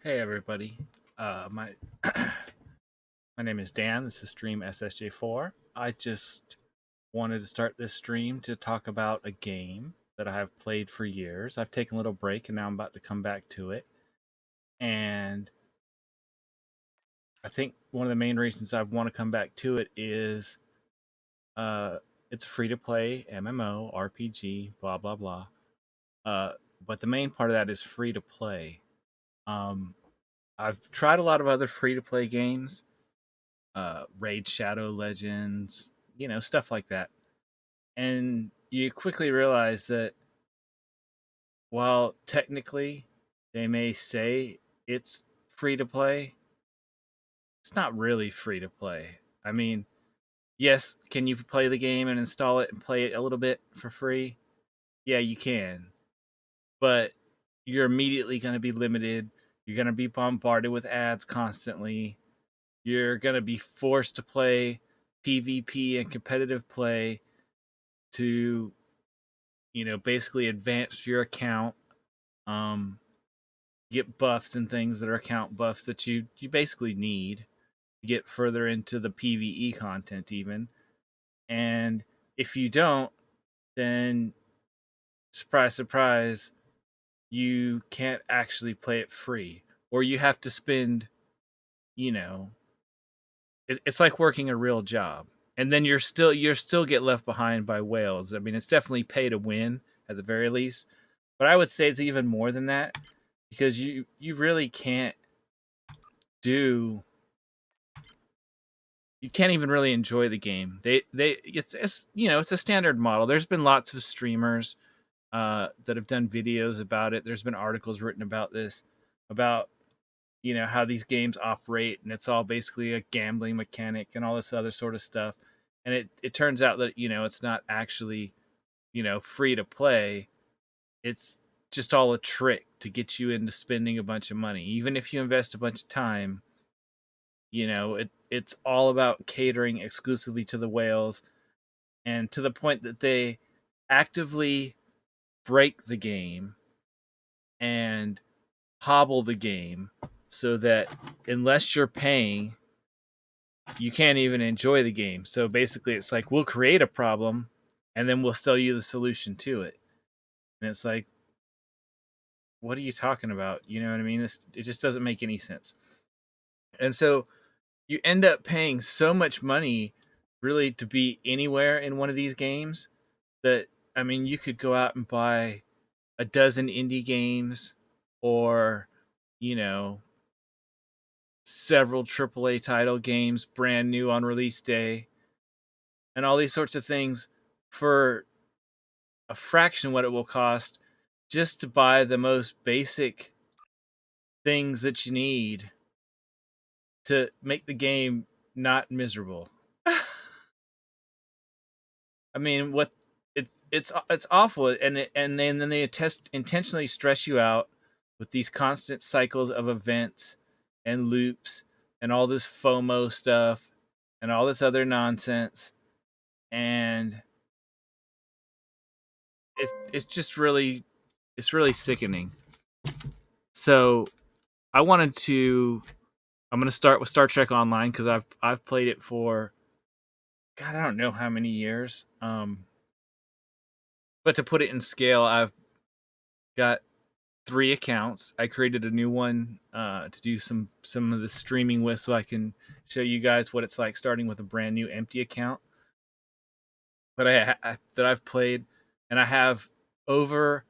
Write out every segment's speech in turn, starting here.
Hey everybody. My my name is Dan. This is Stream SSJ4. I just wanted to start this stream to talk about a game that I have played for years. I've taken a little break and now I'm about to come back to it. And I think one of the main reasons I want to come back to it is uh, it's a free to play MMO, RPG, blah blah blah. Uh, but the main part of that is free to play. Um, I've tried a lot of other free to play games, Raid Shadow Legends, stuff like that. And you quickly realize that while technically they may say it's free to play, it's not really free to play. I mean, yes, can you play the game and install it and play it a little bit for free? Yeah, you can. But you're immediately going to be limited. You're going to be bombarded with ads constantly. You're going to be forced to play PvP and competitive play to basically advance your account, um get buffs and things that are account buffs that you basically need to get further into the PvE content even. And if you don't, then surprise surprise, you can't actually play it free, or you have to spend, you know it's like working a real job, and then you're still get left behind by whales. I mean, it's definitely pay to win at the very least, but I would say it's even more than that, because you really do can't even really enjoy the game. It's a standard model. There's been lots of streamers that have done videos about it. There's been articles written about this, about how these games operate, and it's all basically a gambling mechanic and all this other sort of stuff. And it turns out that it's not actually free to play. It's just all a trick to get you into spending a bunch of money. Even if you invest a bunch of time, it's all about catering exclusively to the whales, and to the point that they actively break the game and hobble the game so that unless you're paying, you can't even enjoy the game. So basically, it's like, we'll create a problem and then we'll sell you the solution to it. And it's like, what are you talking about? You know what I mean? It just doesn't make any sense. And so you end up paying so much money really to be anywhere in one of these games that, I mean, you could go out and buy a dozen indie games, or you know several AAA title games brand new on release day, and all these sorts of things for a fraction what it will cost just to buy the most basic things that you need to make the game not miserable. I mean, it's awful, and then they intentionally stress you out with these constant cycles of events and loops and all this FOMO stuff and all this other nonsense, and it's just really sickening. So I wanted to I'm going to start with Star Trek Online, because I've played it for, God, I don't know how many years. But to put it in scale, I've got 3 accounts. I created a new one to do some of the streaming with, so I can show you guys what it's like starting with a brand new empty account. But that I've played, and I have over,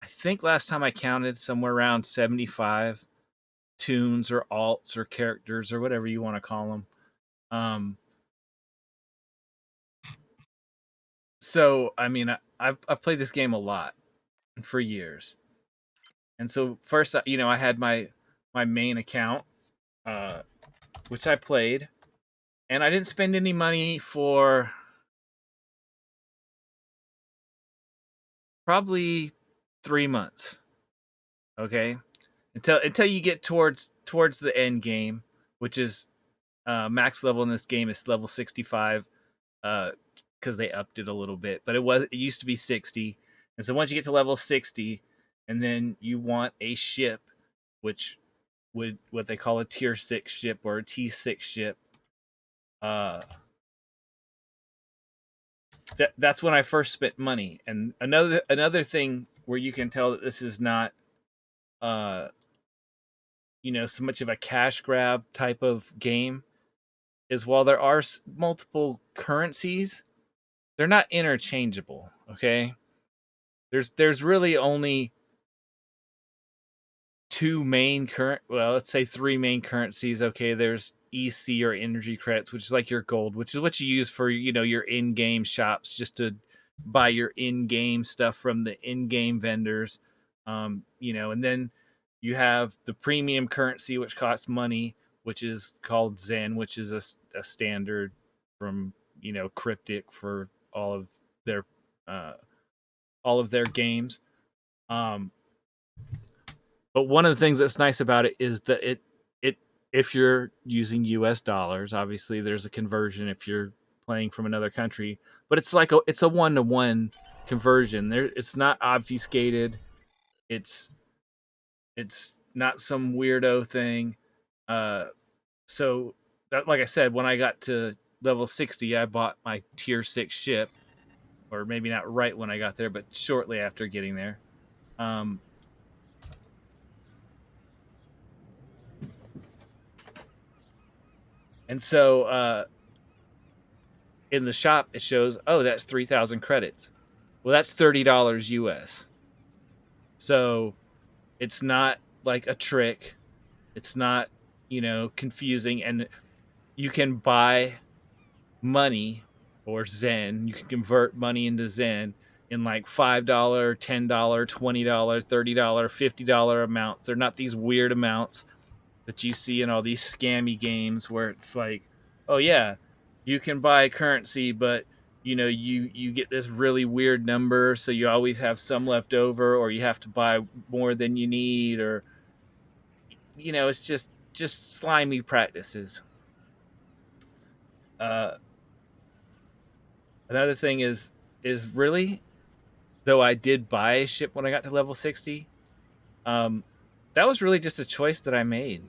I think last time I counted, somewhere around 75 tunes or alts or characters or whatever you want to call them. Um, so I mean, I've played this game a lot for years, and so first, I had my main account, uh, which I played, and I didn't spend any money for probably 3 months. Okay, until you get towards the end game, which is max level in this game is level 65, because they upped it a little bit, but it used to be 60. And so once you get to level 60, and then you want a ship, which with what they call a tier 6 ship or a T6 ship. Uh, that's when I first spent money. And another thing where you can tell that this is not uh, so much of a cash grab type of game is while there are multiple currencies, they're not interchangeable. Okay, there's really only let's say three main currencies. Okay, there's EC or energy credits, which is like your gold, which is what you use for your in-game shops, just to buy your in-game stuff from the in-game vendors. And then you have the premium currency, which costs money, which is called Zen, which is a standard from Cryptic for their uh, all of their games. Um, but one of the things that's nice about it is that it if you're using US dollars, obviously there's a conversion if you're playing from another country, but it's a one-to-one conversion. It's not obfuscated. It's it's not some weirdo thing. Uh so that, like I said, when I got to level 60, I bought my tier 6 ship, or maybe not right when I got there, but shortly after getting there. Um and so in the shop it shows, oh, that's 3,000 credits. Well, that's $30 US. So it's not like a trick. It's not confusing, and you can buy money or Zen. You can convert money into Zen in like $5, $10, $20, $30, $50 amounts. They're not these weird amounts that you see in all these scammy games where it's like, oh yeah, you can buy currency, but you get this really weird number, so you always have some left over, or you have to buy more than you need, or it's just slimy practices. Uh, Another thing is really, though I did buy a ship when I got to level 60, um, that was really just a choice that I made.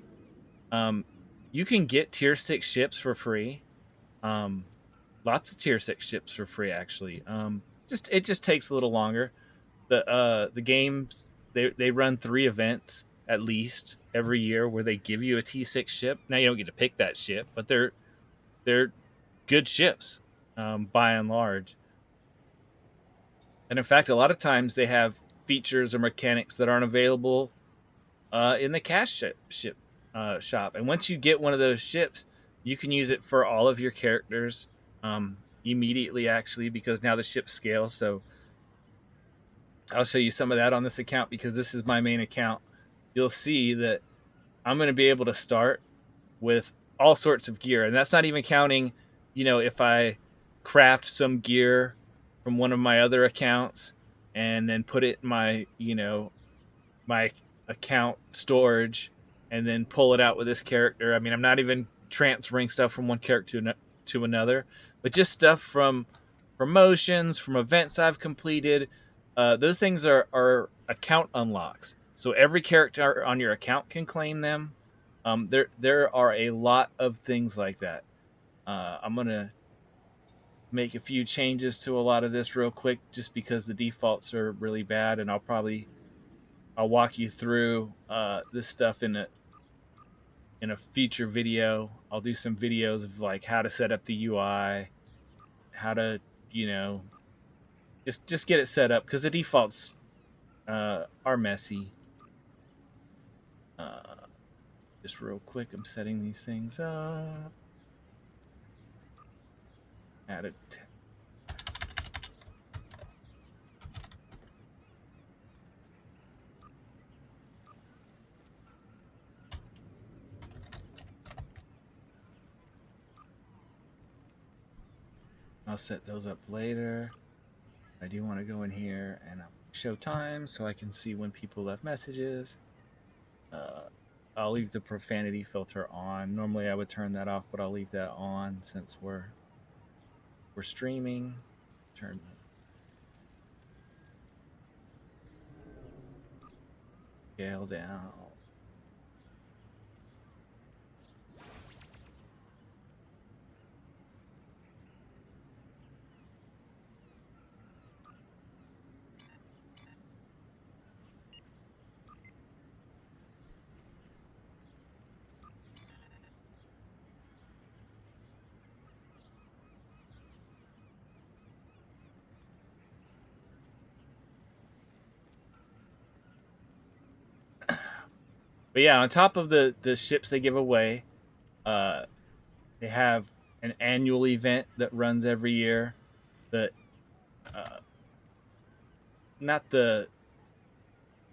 Um, you can get tier 6 ships for free. Um, Lots of tier 6 ships for free, actually. Just it just takes a little longer. The games, they run 3 events at least every year where they give you a T6 ship. Now you don't get to pick that ship, but they're good ships, by and large. And in fact, a lot of times they have features or mechanics that aren't available in the cash shop. And once you get one of those ships, you can use it for all of your characters immediately, actually, because now the ship scales. So I'll show you some of that on this account, because this is my main account. You'll see that I'm going to be able to start with all sorts of gear, and that's not even counting, if I craft some gear from one of my other accounts and then put it in my account storage and then pull it out with this character. I mean, I'm not even transferring stuff from one character to another, but just stuff from promotions, from events I've completed. Those things are account unlocks. So every character on your account can claim them. There are a lot of things like that. I'm gonna make a few changes to a lot of this real quick, just because the defaults are really bad, and I'll walk you through this stuff in a future video. I'll do some videos of like how to set up the UI, how to you know just get it set up, because the defaults are messy. Uh, just real quick, I'm setting these things up. Add it. I'll set those up later. I do want to go in here and show time so I can see when people left messages. I'll leave the profanity filter on. Normally I would turn that off, but I'll leave that on since we're streaming. Turn scale down. But yeah, on top of the ships they give away, uh, they have an annual event that runs every year. The uh, not the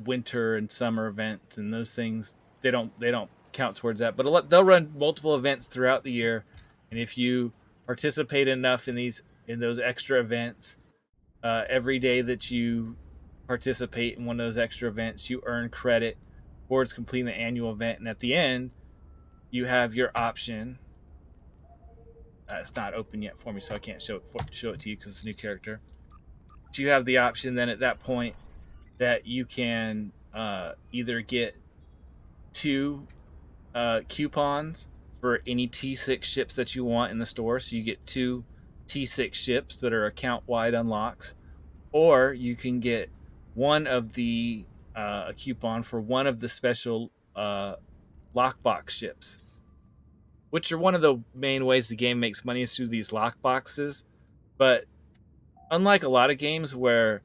winter and summer events and those things, they don't count towards that. But they'll run multiple events throughout the year, and if you participate enough in those extra events, every day that you participate in one of those extra events, you earn credit towards completing the annual event. And at the end, you have your option. It's not open yet for me, so I can't show it to you because it's a new character. But you have the option then at that point that you can either get two coupons for any T6 ships that you want in the store. So you get two T6 ships that are account wide unlocks, or you can get one of the a coupon for one of the special lockbox ships, which are one of the main ways the game makes money is through these lockboxes. But unlike a lot of games where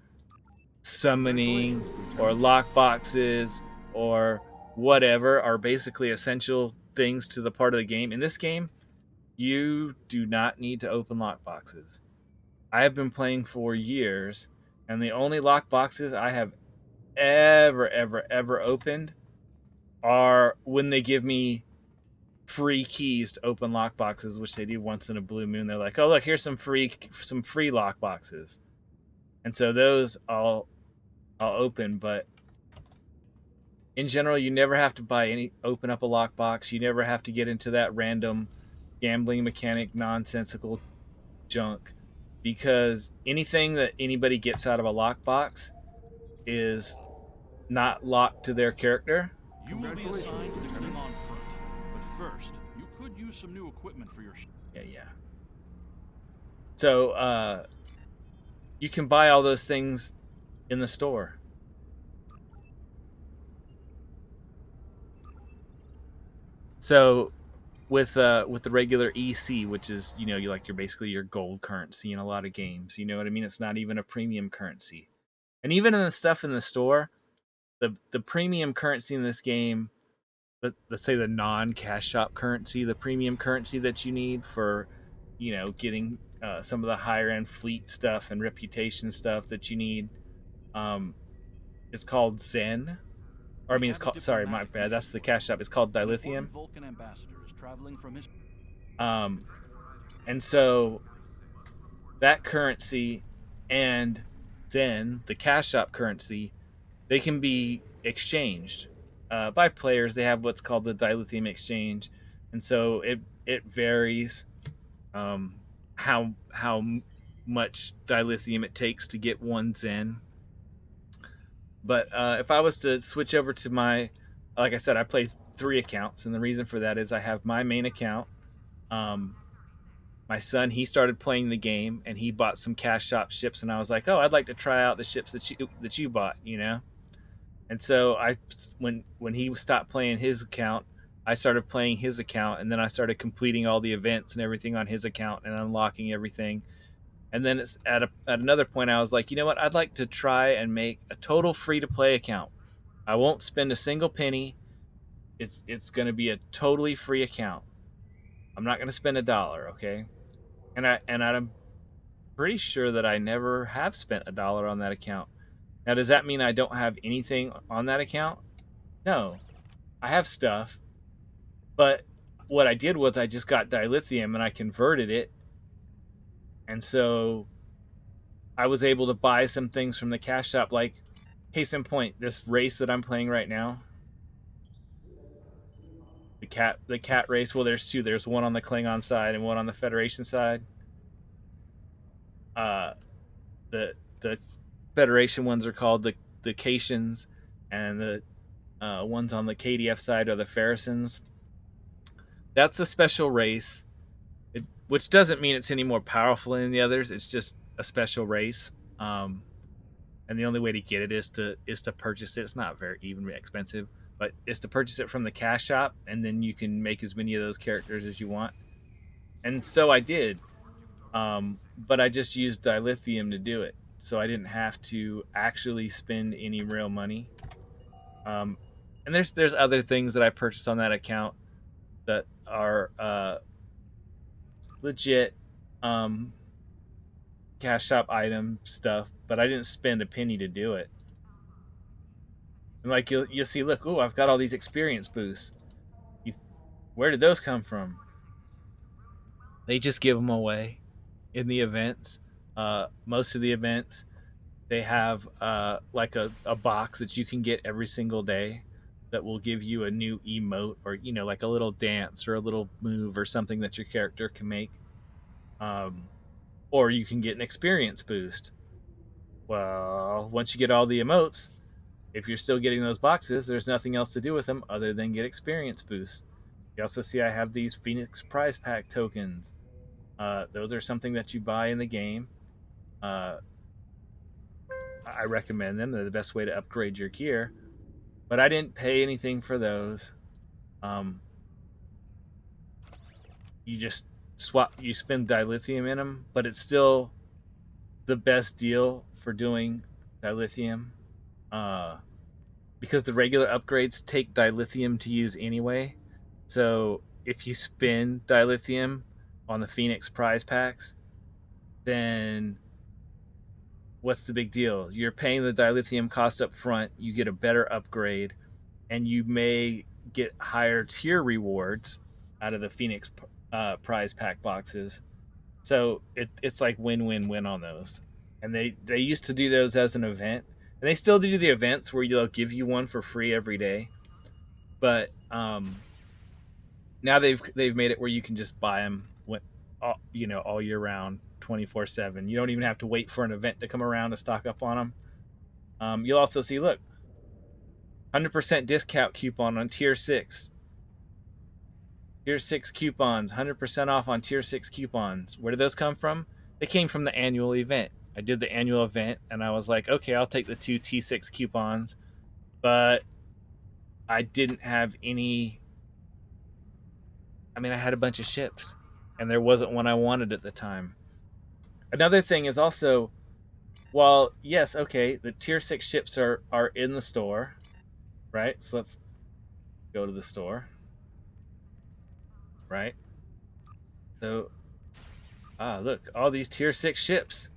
summoning or lockboxes or whatever are basically essential things to the part of the game, in this game, you do not need to open lockboxes. I have been playing for years, and the only lockboxes I have ever opened are when they give me free keys to open lockboxes, which they do once in a blue moon. They're like, "Oh, look, here's some free lockboxes," and so those I'll open. But in general, you never have to open up a lockbox. You never have to get into that random gambling mechanic nonsensical junk, because anything that anybody gets out of a lockbox is not locked to their character. You will be assigned to the Klingon front, but first, you could use some new equipment for your ship. Yeah. So you can buy all those things in the store. So with the regular EC, which is you like you're basically your gold currency in a lot of games. You know what I mean? It's not even a premium currency, and even in the stuff in the store, the premium currency in this game, let's say the non cash shop currency, the premium currency that you need for getting some of the higher end fleet stuff and reputation stuff that you need, um, it's called Zen. Or I We mean, it's have a called. Sorry, my diplomatic bad. mission That's the for you. cash shop. It's called An important Dilithium. Vulcan ambassador is traveling from his. Um, and so that currency and Zen, the cash shop currency, they can be exchanged by players. They have what's called the dilithium exchange, and so it varies um, how much dilithium it takes to get one Zen. But if I was to switch over to like I said, I play three accounts, and the reason for that is I have my main account. Um, my son, he started playing the game, and he bought some cash shop ships, and I was like, oh, I'd like to try out the ships that you bought, And so when he stopped playing his account, I started playing his account, and then I started completing all the events and everything on his account and unlocking everything. And then it's at another point I was like, you know what? I'd like to try and make a total free to play account. I won't spend a single penny. It's going to be a totally free account. I'm not going to spend $1, okay? And I'm pretty sure that I never have spent $1 on that account. Now, does that mean I don't have anything on that account? No, I have stuff, but what I did was I just got dilithium and I converted it, and so I was able to buy some things from the cash shop. Like, case in point, this race that I'm playing right now, the cat race. Well, there's two. There's one on the Klingon side and one on the Federation side. Uh, the Federation ones are called the Cations, and the ones on the KDF side are the Ferrisons. That's a special race, which doesn't mean it's any more powerful than the others. It's just a special race, and the only way to get it is to purchase it. It's not very even expensive, but it's to purchase it from the cash shop, and then you can make as many of those characters as you want. And so I did, but I just used dilithium to do it, so I didn't have to actually spend any real money. Um, And there's other things that I purchased on that account that are legit um, cash shop item stuff, but I didn't spend a penny to do it. And like you'll see, look, ooh, I've got all these experience boosts. You, where did those come from? They just give them away in the events. Most of the events they have like a box that you can get every single day that will give you a new emote or like a little dance or a little move or something that your character can make. Um, or you can get an experience boost. Well, once you get all the emotes, if you're still getting those boxes, there's nothing else to do with them other than get experience boosts. You also see I have these Phoenix Prize Pack tokens. Those are something that you buy in the game. Uh, I recommend them. They're the best way to upgrade your gear. But I didn't pay anything for those. Um, you just you spend dilithium in them, but it's still the best deal for doing dilithium. Uh, because the regular upgrades take dilithium to use anyway. So if you spend dilithium on the Phoenix prize packs, then what's the big deal? You're paying the dilithium cost up front, you get a better upgrade, and you may get higher tier rewards out of the Phoenix prize pack boxes. So it's like win-win-win on those. And they used to do those as an event, and they still do the events where they'll give you one for free every day. But now they've made it where you can just buy them all year round, 24/7. You don't even have to wait for an event to come around to stock up on them. You'll also see, look, 100% discount coupon on tier 6. Tier 6 coupons, 100% off on tier 6 coupons. Where did those come from? They came from the annual event. I did the annual event and I was like, okay, I'll take the two T6 coupons, but I didn't have any. I mean, I had a bunch of ships and there wasn't one I wanted at the time. Another thing is also, while yes, okay, the tier 6 ships are in the store, right? So let's go to the store, right? So, look, all these tier 6 ships.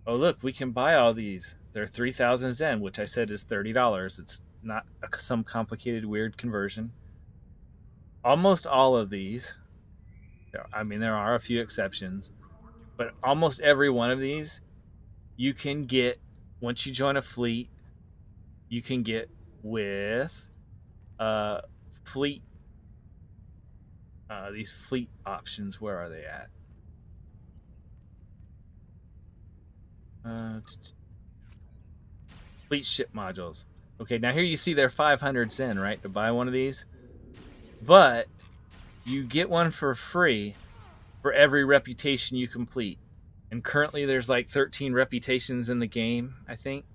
Oh, look, we can buy all these. They're 3,000 Zen, which I said is $30. It's not some complicated, weird conversion. Almost all of these, I mean, there are a few exceptions, but almost every one of these you can get once you join a fleet. You can get with uh, fleet, these fleet options. Where are they at? Uh, Fleet ship modules. Okay, now here you see they're 500 Zen, right, to buy one of these. But you get one for free for every reputation you complete. And currently there's like 13 reputations in the game, I think.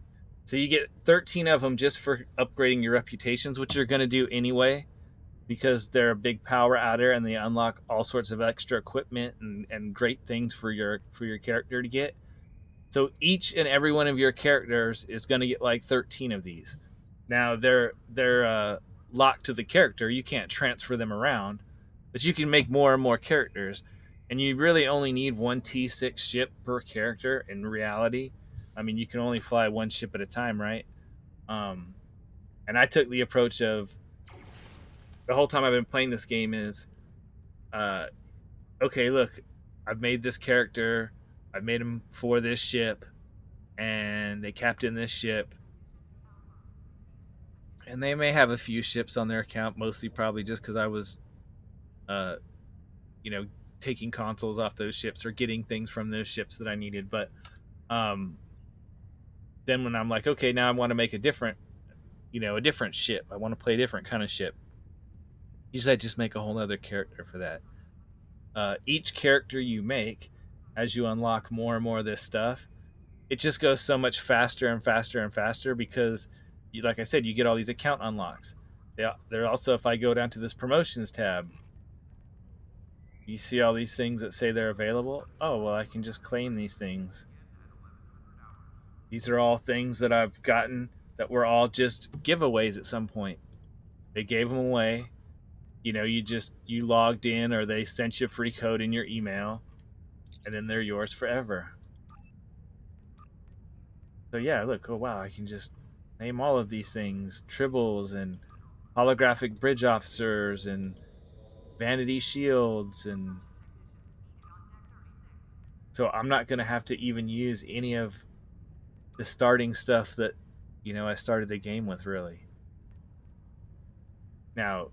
So you get 13 of them just for upgrading your reputations, which you're going to do anyway because they're a big power adder and they unlock all sorts of extra equipment and great things for your character to get. So each and every one of your characters is going to get like 13 of these. Now they're locked to the character. You can't transfer them around, but you can make more and more characters. And you really only need one T6 ship per character in reality. I mean, you can only fly one ship at a time, right? Um, and I took the approach of the whole time I've been playing this game is, uh, okay, look, I've made this character, I've made him for this ship, and they captain this ship. And they may have a few ships on their account, mostly probably just because I was, uh, you know, taking consoles off those ships or getting things from those ships that I needed. But um, then when I'm like, okay, now I want to make a different ship. I want to play a different kind of ship. Usually, I just make a whole other character for that. Each character you make, as you unlock more and more of this stuff, it just goes so much faster and faster and faster because, like I said, you get all these account unlocks. They're also, if I go down to this promotions tab, you see all these things that say they're available. Oh, well, I can just claim these things. These are all things that I've gotten that were all just giveaways at some point. They gave them away. You logged in or they sent you a free code in your email, and then they're yours forever. So yeah, look, oh wow, I can just name all of these things: tribbles and holographic bridge officers and vanity shields, and so I'm not going to have to even use any of the starting stuff that I started the game with, really. Now,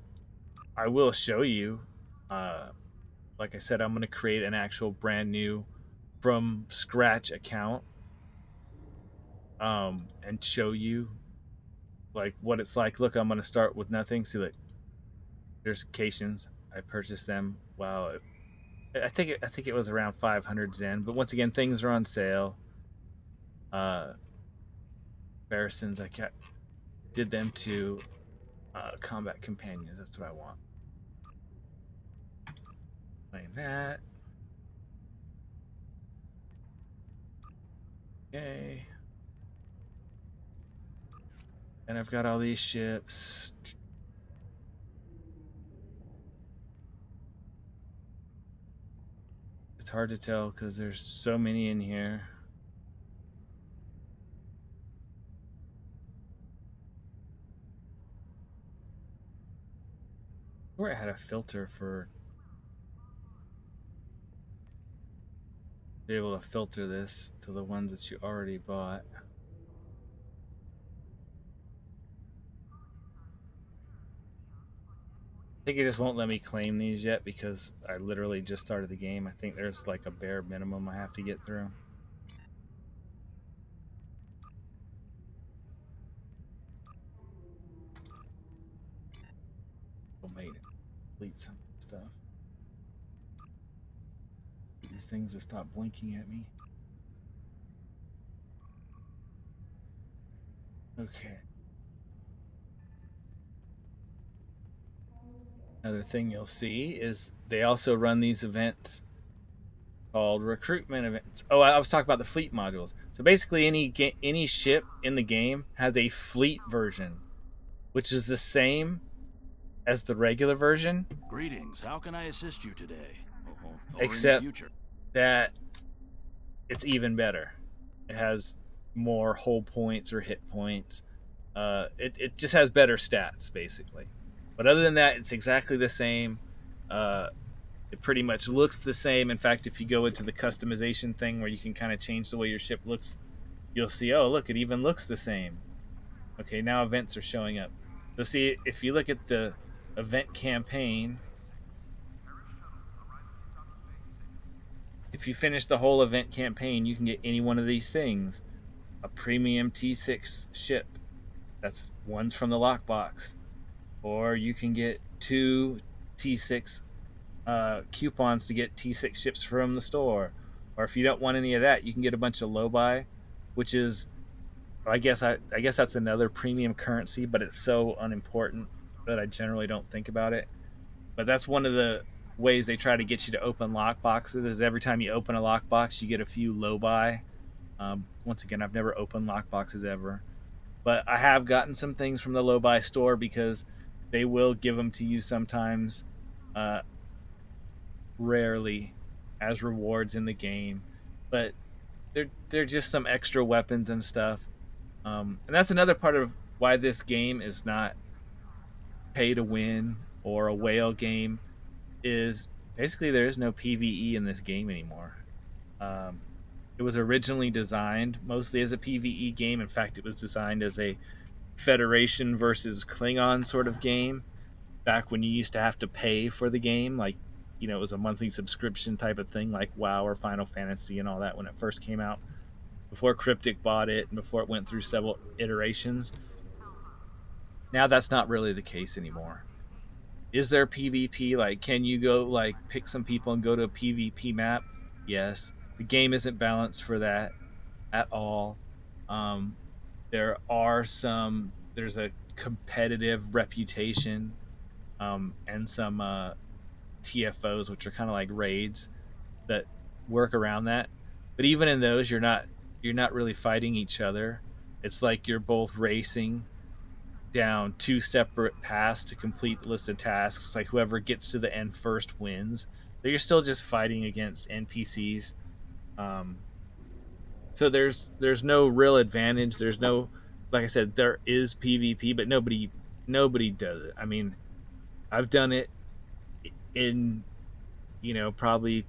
I will show you. Uh, like I said, I'm going to create an actual brand new from scratch account, and show you like what it's like. Look, I'm going to start with nothing. See, like there's occasions I purchased them. Wow, I think it was around 500 Zen. But once again, things are on sale. Uh, Barrisons, did them to combat companions. That's what I want. Playing that. Okay. And I've got all these ships. It's hard to tell because there's so many in here. Or I had a filter for be able to filter this to the ones that you already bought. I think it just won't let me claim these yet because I literally just started the game. I think there's like a bare minimum I have to get through. We'll make it complete some stuff. These things to stop blinking at me. Okay. Another thing you'll see is they also run these events called recruitment events. Oh, I was talking about the fleet modules. So basically, any ship in the game has a fleet version, which is the same as the regular version, Greetings. How can I assist you today? Or in the except future? that it's even better. It has more hull points or hit points. It just has better stats, basically. But other than that, it's exactly the same. Uh, it pretty much looks the same. In fact, if you go into the customization thing where you can kind of change the way your ship looks, you'll see, oh, look, it even looks the same. Okay, now events are showing up. So see, if you look at the event campaign, if you finish the whole event campaign, you can get any one of these things. A premium T6 ship. That's one's from the lockbox. Or you can get two T6 coupons to get T6 ships from the store. Or if you don't want any of that, you can get a bunch of low buy, which is I guess that's another premium currency, but it's so unimportant that I generally don't think about it. But that's one of the ways they try to get you to open lock boxes is every time you open a lockbox, you get a few low buy. Once again, I've never opened lock boxes ever, but I have gotten some things from the low buy store because they will give them to you sometimes, uh, rarely, as rewards in the game. But they're just some extra weapons and stuff. And that's another part of why this game is not pay to win or a whale game is basically there is no PVE in this game anymore. Um, it was originally designed mostly as a PVE game. In fact, it was designed as a Federation versus Klingon sort of game back when you used to have to pay for the game. Like, it was a monthly subscription type of thing, like WoW or Final Fantasy and all that when it first came out, before Cryptic bought it and before it went through several iterations. Now that's not really the case anymore. Is there PvP? Like, can you go like pick some people and go to a PvP map? Yes. The game isn't balanced for that at all. Um, there's a competitive reputation, and some TFOs, which are kind of like raids that work around that. But even in those, you're not really fighting each other. It's like you're both racing down two separate paths to complete the list of tasks. Like whoever gets to the end first wins. So you're still just fighting against NPCs. Um, so there's no real advantage. There's no, like I said, there is PvP, but nobody does it. I mean, I've done it in probably,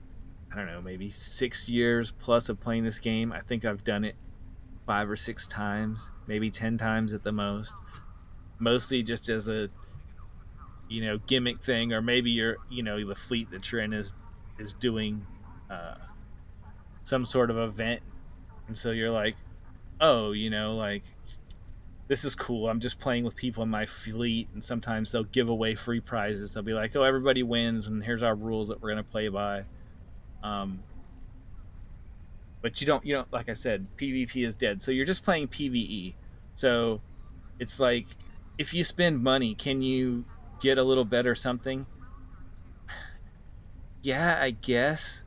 I don't know, maybe 6 years plus of playing this game. I think I've done it 5 or 6 times, maybe 10 times at the most. Mostly just as a gimmick thing, or maybe you're the fleet that you're in is doing uh, some sort of event, and so you're like, oh, like this is cool. I'm just playing with people in my fleet, and sometimes they'll give away free prizes. They'll be like, oh, everybody wins, and here's our rules that we're gonna play by. Um, but you don't like I said, PvP is dead, so you're just playing PvE. So it's like, if you spend money, can you get a little better something? Yeah, I guess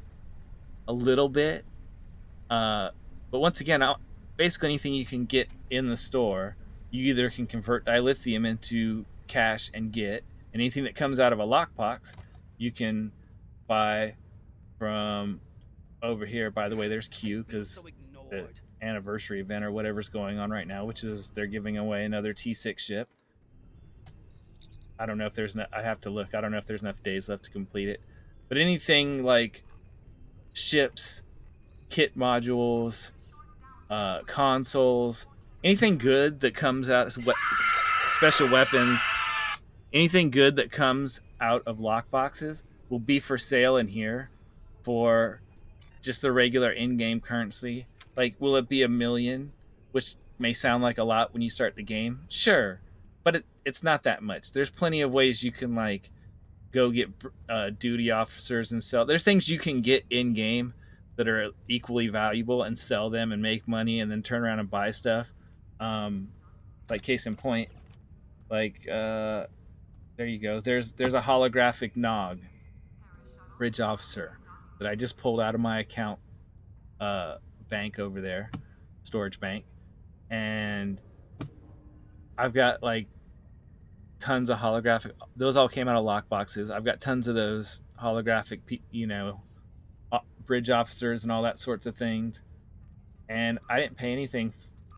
a little bit. Uh, but once again, basically anything you can get in the store, you either can convert dilithium into cash and get, and anything that comes out of a lockbox, you can buy from over here. By the way, there's Q because the anniversary event or whatever's going on right now, which is they're giving away another T6 ship. I don't know if there's I have to look. I don't know if there's enough days left to complete it. But anything like ships, kit modules, consoles, anything good that comes out, special weapons, anything good that comes out of lockboxes will be for sale in here for just the regular in-game currency. Like, will it be 1 million? Which may sound like a lot when you start the game. Sure, but it's not that much. There's plenty of ways you can like go get duty officers and sell. There's things you can get in game that are equally valuable and sell them and make money and then turn around and buy stuff. Um, like case in point, like there you go. There's a holographic Nog bridge officer that I just pulled out of my account uh, bank over there, storage bank, and I've got like tons of holographic. Those all came out of lock boxes. I've got tons of those holographic, bridge officers and all that sorts of things. And I didn't pay anything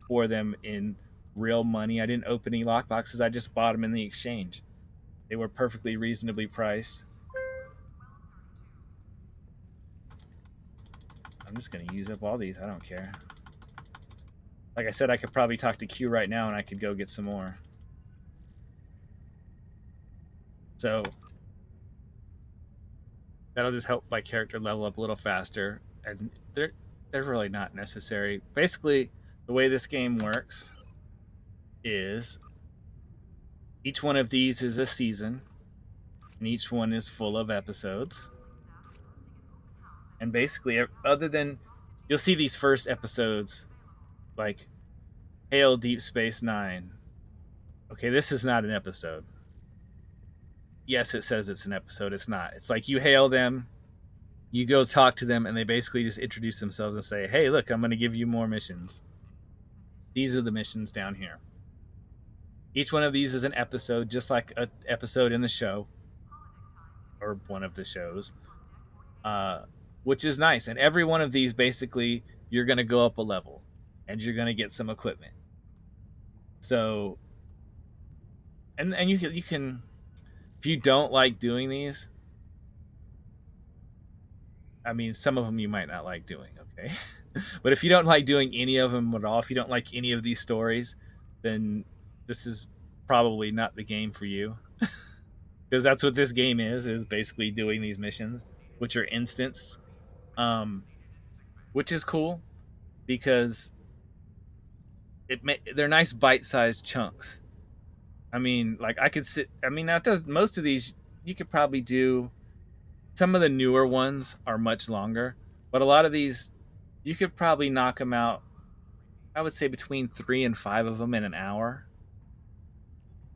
for them in real money. I didn't open any lock boxes. I just bought them in the exchange. They were perfectly reasonably priced. I'm just going to use up all these. I don't care. Like I said, I could probably talk to Q right now and I could go get some more. So that'll just help my character level up a little faster. And they're really not necessary. Basically, the way this game works is each one of these is a season, and each one is full of episodes. And basically, other than you'll see these first episodes, like Hail Deep Space Nine. Okay, this is not an episode. Yes, it says it's an episode. It's not. It's like you hail them, you go talk to them, and they basically just introduce themselves and say, "Hey, look, I'm going to give you more missions. These are the missions down here." Each one of these is an episode, just like an episode in the show or one of the shows, uh, which is nice. And every one of these, basically, you're going to go up a level and you're going to get some equipment. So, and you can, if you don't like doing these, I mean, some of them you might not like doing, okay? But if you don't like doing any of them at all, if you don't like any of these stories, then this is probably not the game for you. Because that's what this game is basically doing these missions, which are instanced, um, which is cool because they're nice bite-sized chunks. I mean, like I could sit. I mean, now does most of these you could probably do. Some of the newer ones are much longer, but a lot of these you could probably knock them out. I would say between 3 and 5 of them in an hour,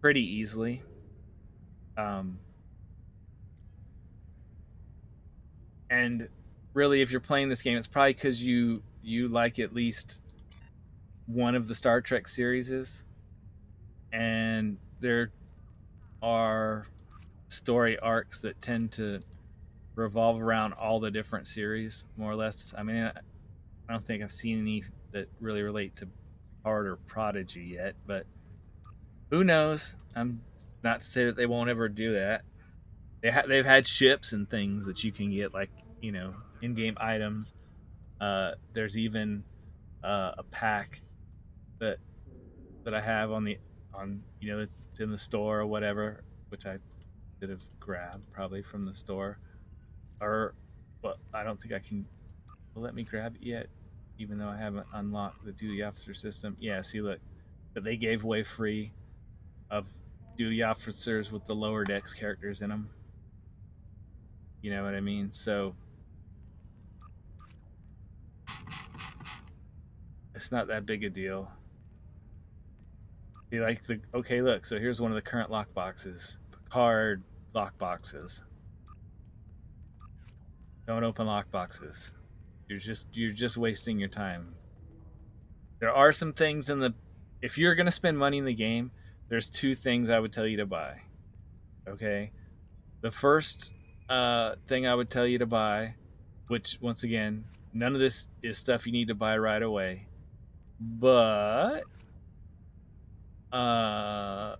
pretty easily. Um, and really, if you're playing this game, it's probably because you like at least one of the Star Trek series, and there are story arcs that tend to revolve around all the different series, more or less. I mean, I don't think I've seen any that really relate to Picard or Prodigy yet, but who knows? I'm not to say that they won't ever do that. They've had ships and things that you can get, like, in-game items. There's even a pack that I have on it's in the store or whatever, which I could have grabbed probably from the store, or well, I don't think I can let me grab it yet, even though I haven't unlocked the duty officer system. Yeah, see, look, that they gave away free of duty officers with the lower decks characters in them. You know what I mean? So it's not that big a deal. See, like the okay, look. So here's one of the current lock boxes. Picard lock boxes. Don't open lock boxes. You're just wasting your time. There are some things in the if you're gonna spend money in the game, there's two things I would tell you to buy. Okay, the first thing I would tell you to buy, which once again, none of this is stuff you need to buy right away, but I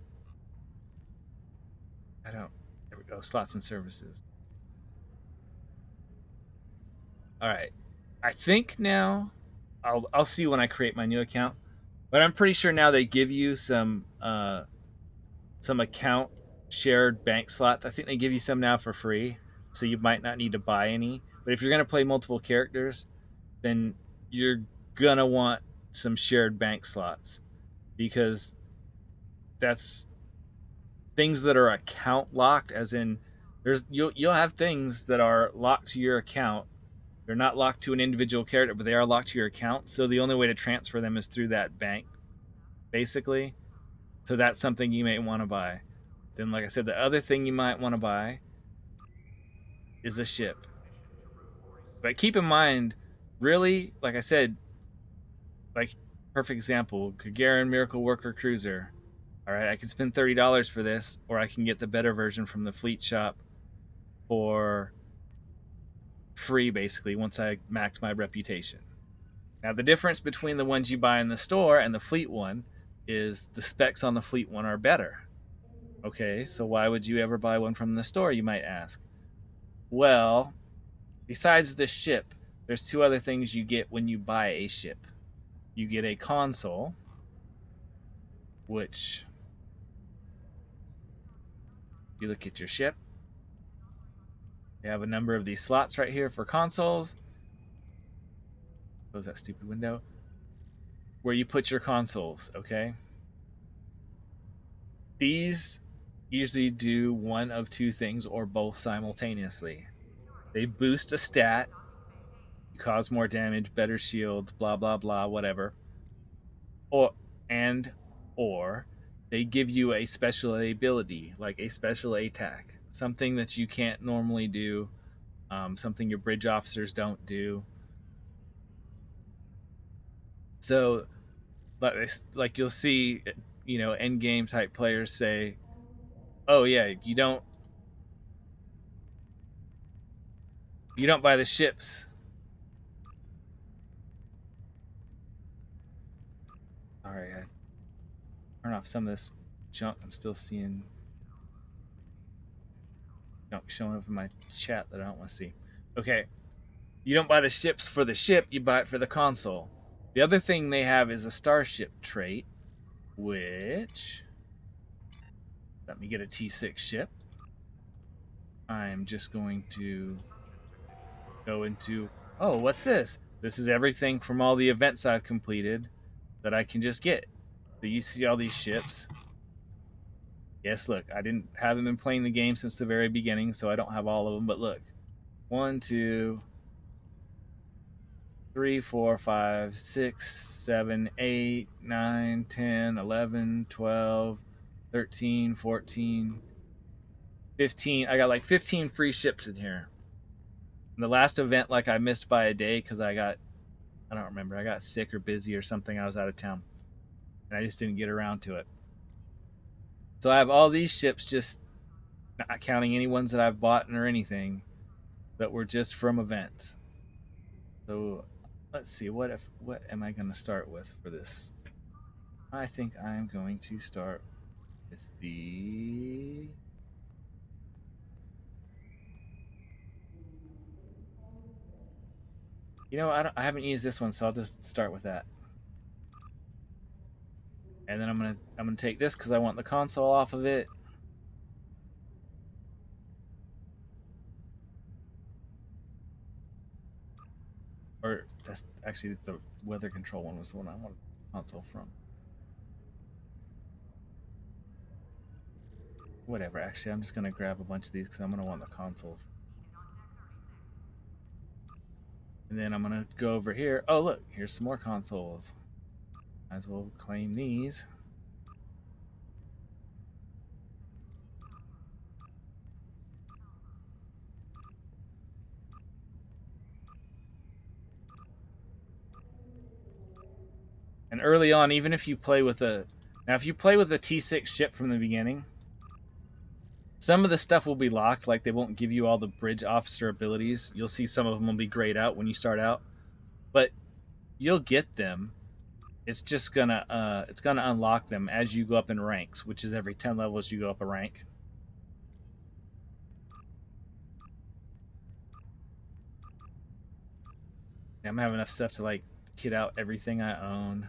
don't. There we go. Slots and services. All right. I think now I'll see when I create my new account, but I'm pretty sure now they give you some account shared bank slots. I think they give you some now for free, so you might not need to buy any. But if you're gonna play multiple characters, then you're gonna want some shared bank slots because that's things that are account locked. As in, you'll have things that are locked to your account. They're not locked to an individual character, but they are locked to your account. So the only way to transfer them is through that bank, basically. So that's something you may want to buy. Then, like I said, the other thing you might want to buy is a ship. But keep in mind, really, like I said, like perfect example, Gagarin Miracle Worker Cruiser. All right, I can spend $30 for this, or I can get the better version from the Fleet Shop for free, basically, once I max my reputation. Now, the difference between the ones you buy in the store and the Fleet one is the specs on the Fleet one are better. Okay, so why would you ever buy one from the store, you might ask? Well, besides the ship, there's two other things you get when you buy a ship. You get a console, which you look at your ship. You have a number of these slots right here for consoles. Close that stupid window. Where you put your consoles, okay? These usually do one of two things or both simultaneously. They boost a stat, you cause more damage, better shields, blah blah blah, whatever. Or and or they give you a special ability, like a special attack, something that you can't normally do, something your bridge officers don't do. So, like you'll see, end game type players say, "Oh yeah, you don't buy the ships." Sorry, I turn off some of this junk. I'm still seeing junk showing up in my chat that I don't want to see. Okay, you don't buy the ships for the ship, you buy it for the console. The other thing they have is a starship trait, which let me get a T6 ship. I'm just going to go into, oh, what's this? This is everything from all the events I've completed that I can just get. So you see all these ships. Yes, look, I haven't been playing the game since the very beginning, so I don't have all of them. But look, 1, 2, 3, 4, 5, 6, 7, 8, 9, 10, 11, 12, 13, 14, 15. I got like 15 free ships in here. And the last event, like, I missed by a day because I don't remember, I got sick or busy or something. I was out of town and I just didn't get around to it. So I have all these ships, just not counting any ones that I've bought or anything, that were just from events. So let's see, what am I going to start with for this? I think I'm going to start with the I haven't used this one, so I'll just start with that. And then I'm gonna take this because I want the console off of it. Or that's actually the weather control one was the one I wanted the console from. Whatever. Actually, I'm just gonna grab a bunch of these because I'm gonna want the console. And then I'm gonna go over here. Oh look, here's some more consoles. Might as well claim these. And early on, even if you play with a if you play with a T6 ship from the beginning, some of the stuff will be locked, like they won't give you all the bridge officer abilities. You'll see some of them will be grayed out when you start out, but you'll get them. It's gonna unlock them as you go up in ranks, which is every 10 levels you go up a rank. I'm having enough stuff to like kit out everything I own.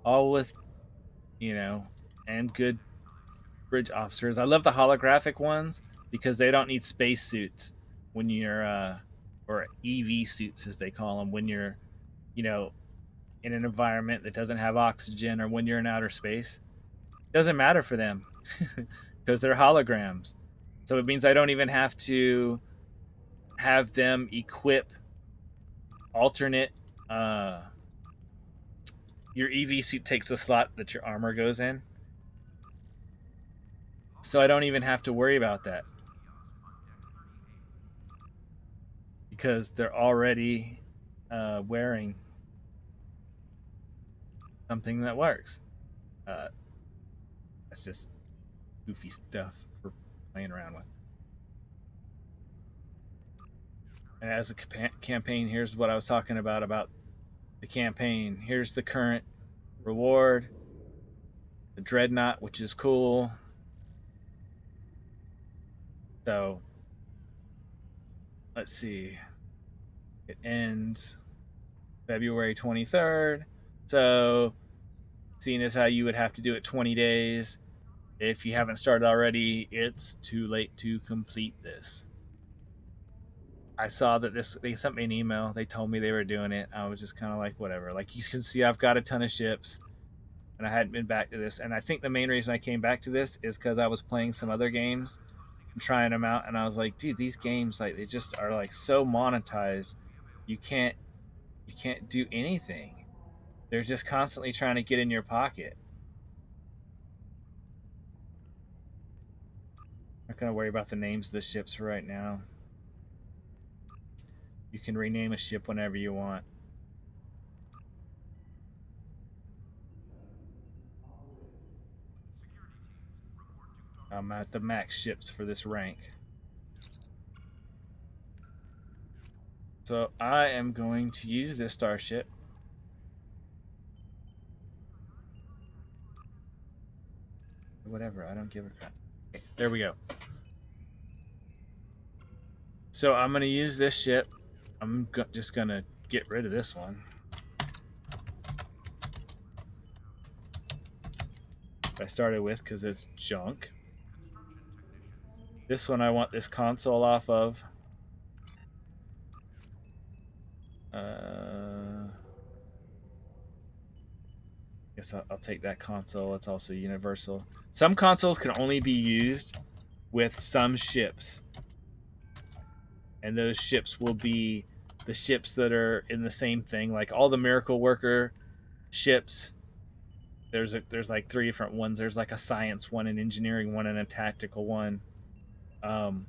All with, you know, and good bridge officers. I love the holographic ones because they don't need spacesuits when you're or EV suits as they call them when you're, you know, in an environment that doesn't have oxygen or when you're in outer space. It doesn't matter for them because they're holograms. So it means I don't even have to have them equip alternate your EV suit takes the slot that your armor goes in. So I don't even have to worry about that because they're already wearing something that works. Uh, that's just goofy stuff for playing around with. And as a campaign, here's what I was talking about the campaign. Here's the current reward, the dreadnought, which is cool. So let's see. It ends February 23rd. So seeing as how you would have to do it 20 days, if you haven't started already, it's too late to complete this. I saw that they sent me an email. They told me they were doing it. I was just kind of like, whatever. Like you can see, I've got a ton of ships, and I hadn't been back to this. And I think the main reason I came back to this is because I was playing some other games and trying them out, and I was like, dude, these games like they just are like so monetized. You can't do anything. They're just constantly trying to get in your pocket. I'm not gonna worry about the names of the ships for right now. You can rename a ship whenever you want. I'm at the max ships for this rank. So I am going to use this starship. Whatever, I don't give a crap. Okay, there we go. So I'm going to use this ship. I'm just going to get rid of this one. I started with because it's junk. This one I want this console off of. Guess I'll take that console. It's also universal. Some consoles can only be used with some ships, and those ships will be the ships that are in the same thing. Like all the Miracle Worker ships, there's like three different ones. There's like a science one, an engineering one, and a tactical one. Um,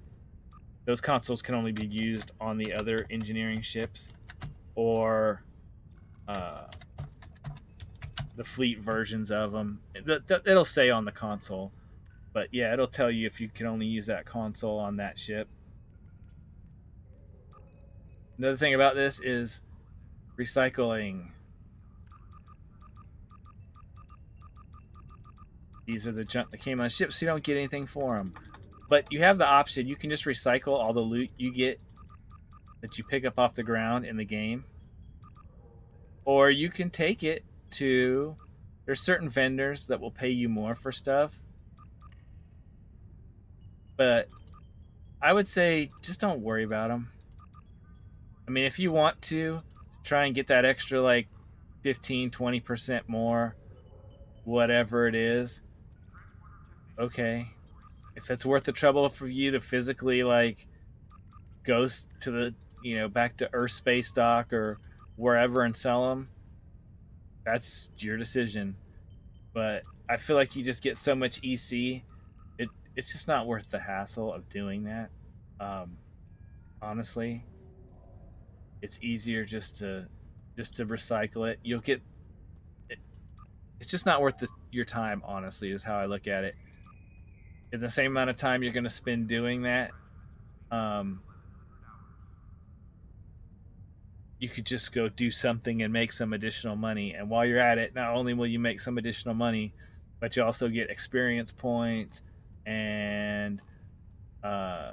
those consoles can only be used on the other engineering ships, or the fleet versions of them. It'll say on the console, but yeah, it'll tell you if you can only use that console on that ship. Another thing about this is recycling. These are the junk that came on ships, so you don't get anything for them. But you have the option. You can just recycle all the loot you get that you pick up off the ground in the game, or you can take it to. There's certain vendors that will pay you more for stuff, but I would say just don't worry about them. I mean, if you want to try and get that extra like 15-20% more, whatever it is, okay. If it's worth the trouble for you to physically like go to the, back to Earth space dock or wherever and sell them, that's your decision. But I feel like you just get so much EC, it's just not worth the hassle of doing that. Um, Honestly, it's easier just to recycle it. You'll get it, it's just not worth your time. Honestly, is how I look at it. In the same amount of time you're going to spend doing that, um, you could just go do something and make some additional money. And while you're at it, not only will you make some additional money, but you also get experience points, and uh,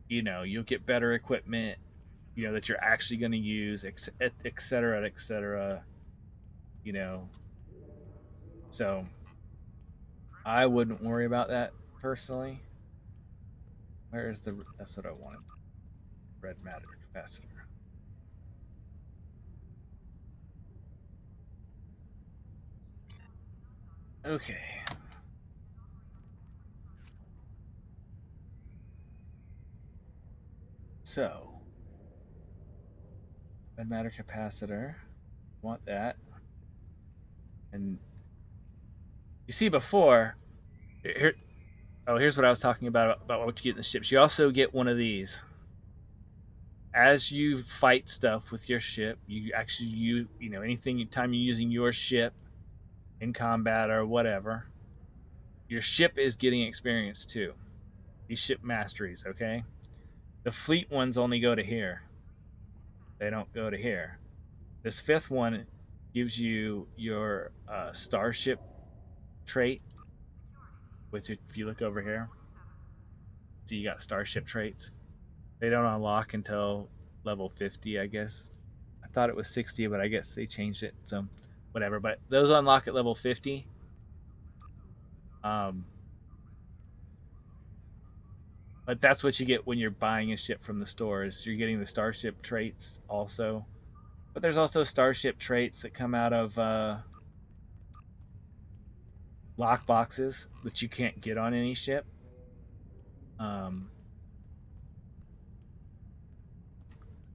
you'll get better equipment. That you're actually going to use, et cetera, et cetera. You know, so I wouldn't worry about that personally. Where's the? That's what I wanted. Red matter capacitor. Okay. So, red matter capacitor. Want that. And you see before, here, here's what I was talking about what you get in the ships. You also get one of these. As you fight stuff with your ship, you actually use, anything time you're using your ship in combat or whatever, your ship is getting experience too. These ship masteries, okay? The fleet ones only go to here. They don't go to here. This fifth one gives you your starship trait, which if you look over here, see you got starship traits. They don't unlock until level 50, I guess. I thought it was 60, but I guess they changed it. So whatever. But those unlock at level 50. Um, but that's what you get when you're buying a ship from the stores. You're getting the starship traits also. But there's also starship traits that come out of lock boxes that you can't get on any ship. Um,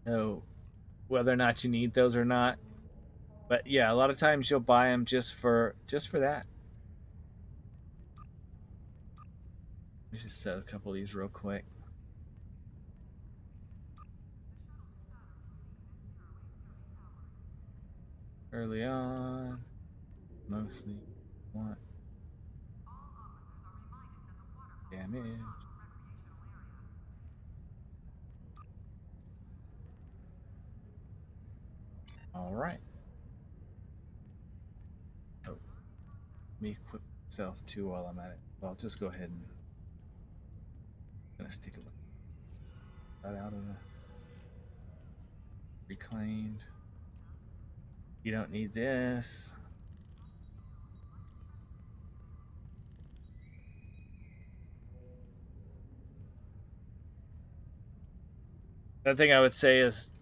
so whether or not you need those or not, but yeah, a lot of times you'll buy them just for that. Let me just set a couple of these real quick. Early on, mostly want damage. All right. Oh, let me equip myself too while I'm at it. Well, I'll just go ahead and gonna stick it right out of the reclaimed. You don't need this. Another thing I would say is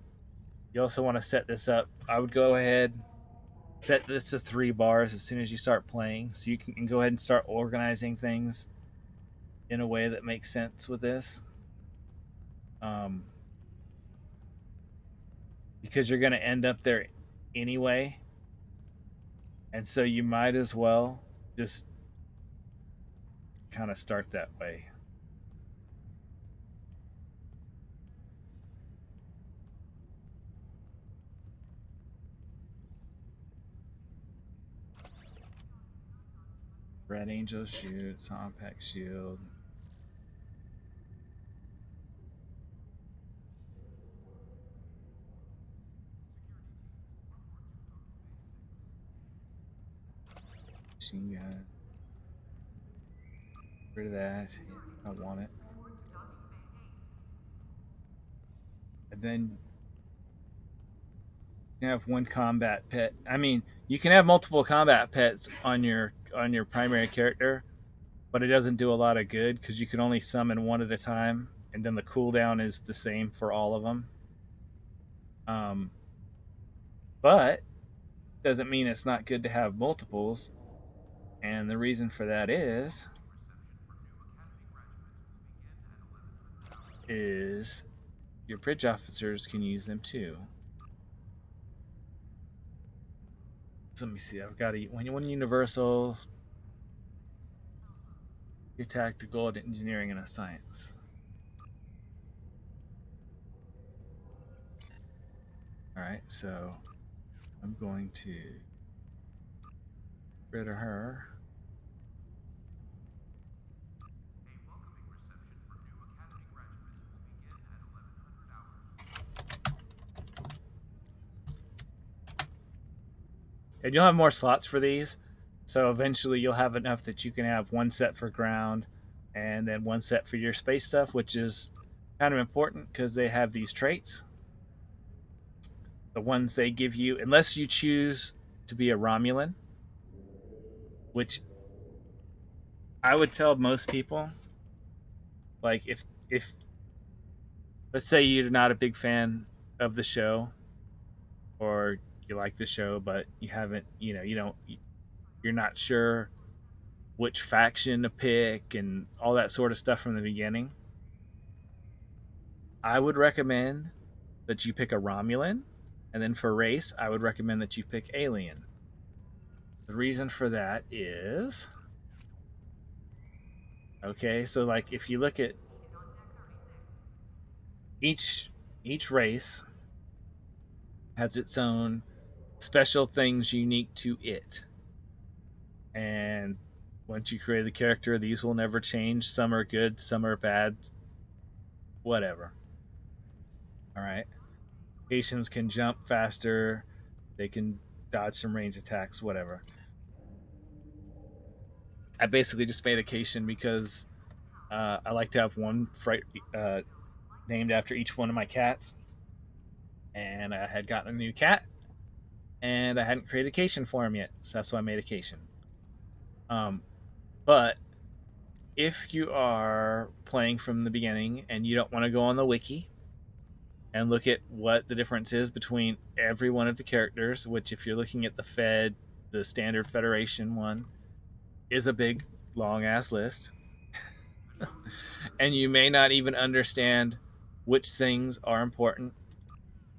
you also want to set this up. I would go ahead, set this to 3 bars as soon as you start playing, so you can go ahead and start organizing things in a way that makes sense with this. Um, because you're going to end up there anyway, and so you might as well just kind of start that way. Red Angel shoot, Sompact shield. Machine gun. Rid of that. Yeah, I want it. And then you have one combat pet. I mean, you can have multiple combat pets on your primary character, but it doesn't do a lot of good because you can only summon one at a time, and then the cooldown is the same for all of them. But doesn't mean it's not good to have multiples, and the reason for that is your bridge officers can use them too. So let me see. I've got one universal, your tactical, and engineering, and a science. All right, so I'm going to get rid of her. And you'll have more slots for these. So eventually you'll have enough that you can have one set for ground and then one set for your space stuff, which is kind of important because they have these traits. The ones they give you, unless you choose to be a Romulan, which I would tell most people, like if let's say you're not a big fan of the show or you like the show but you haven't, you don't you're not sure which faction to pick and all that sort of stuff from the beginning, I would recommend that you pick a Romulan, and then for race, I would recommend that you pick Alien. The reason for that is okay, so like if you look at each each race has its own special things unique to it. And once you create the character, these will never change. Some are good, some are bad, whatever. All right. Haitians can jump faster, they can dodge some range attacks, whatever. I basically just made a Cation because I like to have one fright named after each one of my cats, and I had gotten a new cat, and I hadn't created a Cation for him yet, so that's why I made a Cation. Um, but if you are playing from the beginning and you don't want to go on the wiki and look at what the difference is between every one of the characters, which if you're looking at the Fed, the standard Federation one, is a big long ass list. And you may not even understand which things are important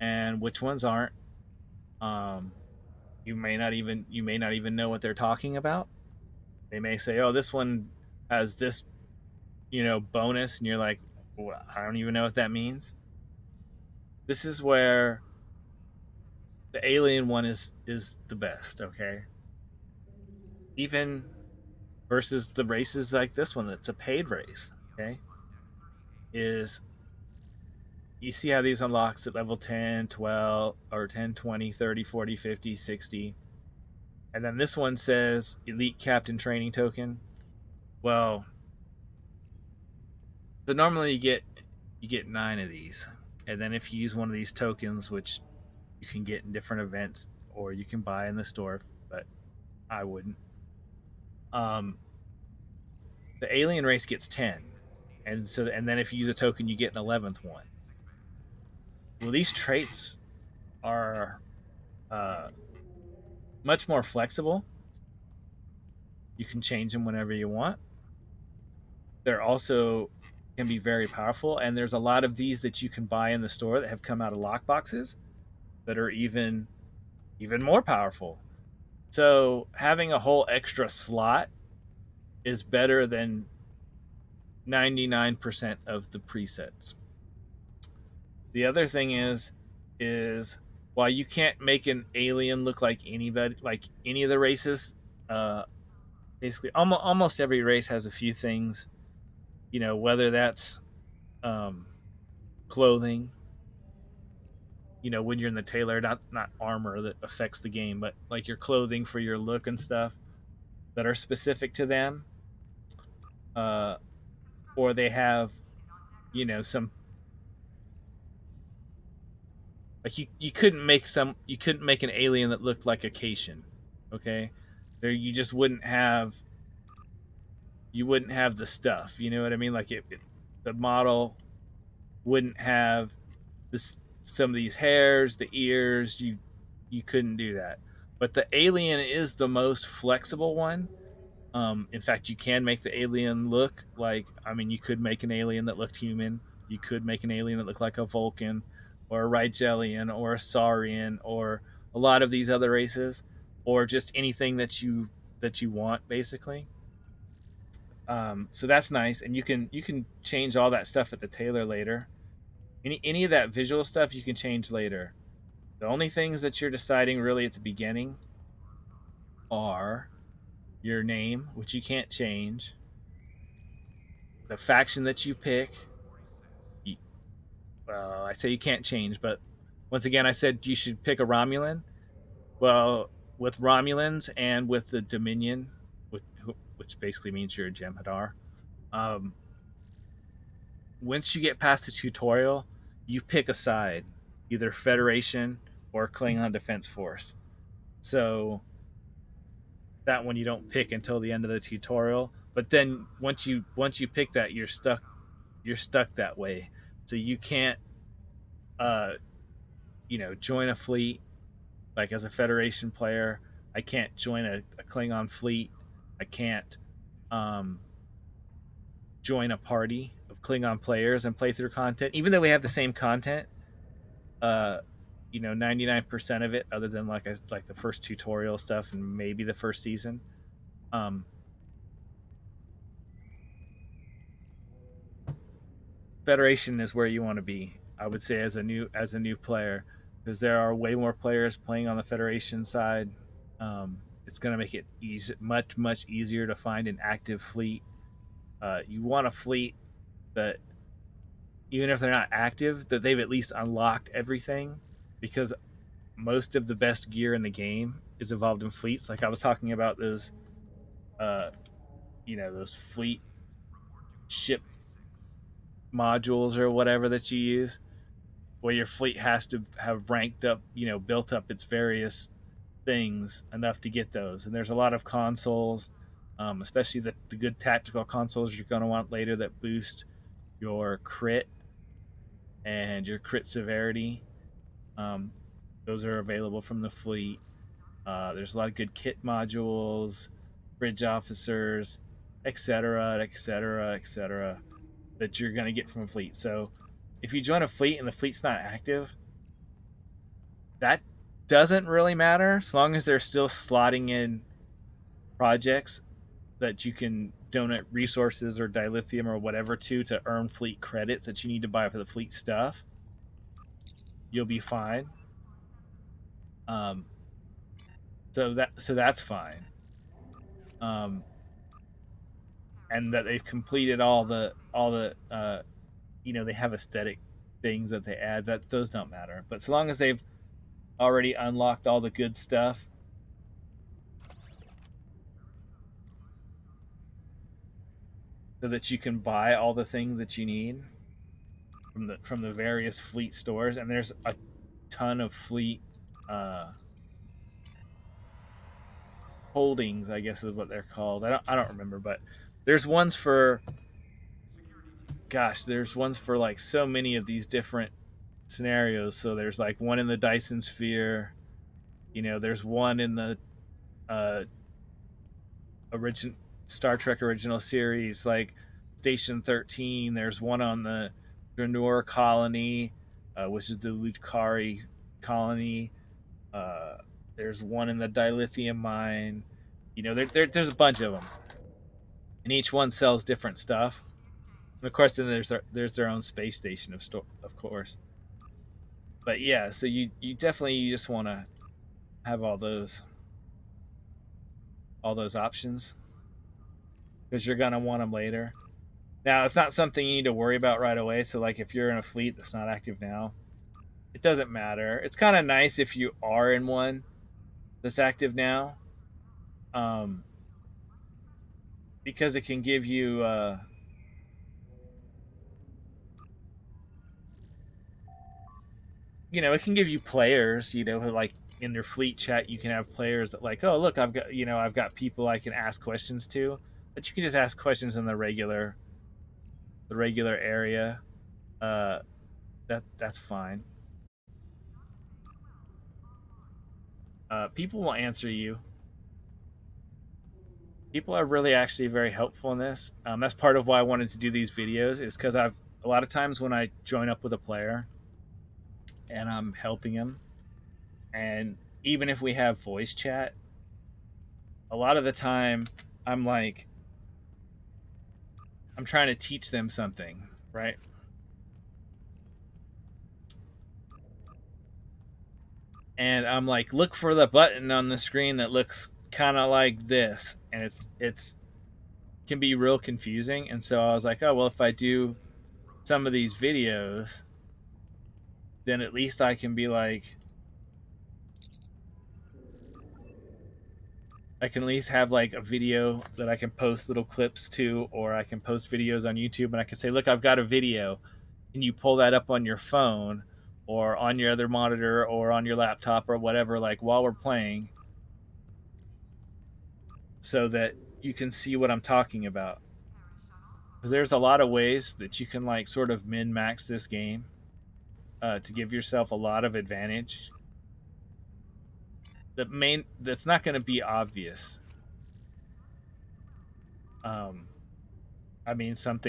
and which ones aren't. Um, you may not even know what they're talking about. They may say, "Oh, this one has this, bonus," and you're like, well, "I don't even know what that means." This is where the alien one is the best. Okay, even versus the races like this one that's a paid race. Okay, is you see how these unlocks at level 10, 12, or 10, 20, 30, 40, 50, 60. And then this one says elite captain training token. Well, so normally you get 9 of these. And then if you use one of these tokens, which you can get in different events or you can buy in the store, but I wouldn't. Um, the alien race gets 10. And then if you use a token, you get an 11th one. Well, these traits are uh, much more flexible. You can change them whenever you want. They're also can be very powerful, and there's a lot of these that you can buy in the store that have come out of lockboxes that are even more powerful. So having a whole extra slot is better than 99% of the presets. The other thing is while you can't make an alien look like anybody, like any of the races, uh, basically almost every race has a few things, whether that's um, clothing, when you're in the tailor, not armor that affects the game, but like your clothing for your look and stuff that are specific to them, uh, or they have, some, like you couldn't make an alien that looked like a Cation, okay? There you just wouldn't have the stuff, you know what I mean? Like the model wouldn't have this some of these hairs, the ears. You couldn't do that. But the alien is the most flexible one. In fact, you can make the alien look like, I mean, you could make an alien that looked human. You could make an alien that looked like a Vulcan or a Rigelian or a Saurian or a lot of these other races, or just anything that you want, basically. So that's nice, and you can change all that stuff at the tailor later. Any of that visual stuff you can change later. The only things that you're deciding really at the beginning are your name, which you can't change, the faction that you pick. Well, I say you can't change, but once again, I said you should pick a Romulan. Well, with Romulans and with the Dominion, which, which basically means you're a Jem'Hadar, um, once you get past the tutorial, you pick a side, either Federation or Klingon Defense Force. So that one you don't pick until the end of the tutorial. But then once you pick that, you're stuck that way. So you can't uh join a fleet like as a Federation player. I can't join a Klingon fleet. I can't um join a party of Klingon players and play through content, even though we have the same content. 99% of it, other than like the first tutorial stuff and maybe the first season. Um, Federation is where you want to be, I would say, as a new player, because there are way more players playing on the Federation side. It's going to make it much easier to find an active fleet. You want a fleet that, even if they're not active, that they've at least unlocked everything, because most of the best gear in the game is involved in fleets. Like I was talking about uh, those fleet ship modules or whatever that you use, where your fleet has to have ranked up, built up its various things enough to get those. And there's a lot of consoles, especially the good tactical consoles you're going to want later that boost your crit and your crit severity. Um, those are available from the fleet. There's a lot of good kit modules, bridge officers, etc., etc., etc., that you're going to get from a fleet. So if you join a fleet and the fleet's not active, that doesn't really matter as long as they're still slotting in projects that you can donate resources or dilithium or whatever to earn fleet credits that you need to buy for the fleet stuff. You'll be fine. Um, so that's fine. Um, and that they've completed all the they have aesthetic things that they add, that those don't matter. But so long as they've already unlocked all the good stuff, so that you can buy all the things that you need from the various fleet stores. And there's a ton of fleet uh, holdings, I guess is what they're called. I don't remember, but there's ones for there's ones for like so many of these different scenarios. So there's like one in the Dyson Sphere. There's one in the uh, origin Star Trek original series, like Station 13. There's one on the Dranor colony, which is the Lutkari colony. Uh, there's one in the dilithium mine. There's a bunch of them, and each one sells different stuff. And of course, then there's their own space station of course. But yeah, so you definitely you just want to have all those options. because you're gonna want them later. Now, it's not something you need to worry about right away. So, like, if you're in a fleet that's not active now, it doesn't matter. It's kind of nice if you are in one that's active now, um, because it can give you, it can give you players, who, like, in their fleet chat, you can have players that, like, oh, look, I've got people I can ask questions to, but you can just ask questions in the regular area. Uh, that's fine. People will answer you. People are really actually very helpful in this. That's part of why I wanted to do these videos, is because I've a lot of times when I join up with a player and I'm helping him, and even if we have voice chat, a lot of the time I'm like, I'm trying to teach them something, right? And I'm like, look for the button on the screen that looks kind of like this, and it's can be real confusing. And so I was like, oh well, if I do some of these videos, then at least I can be like, I can at least have like a video that I can post little clips to, or I can post videos on YouTube and I can say, look, I've got a video. And you pull that up on your phone or on your other monitor or on your laptop or whatever, like while we're playing, so that you can see what I'm talking about. Because there's a lot of ways that you can like sort of min max this game, to give yourself a lot of advantage. That's not going to be obvious. Um, I mean, some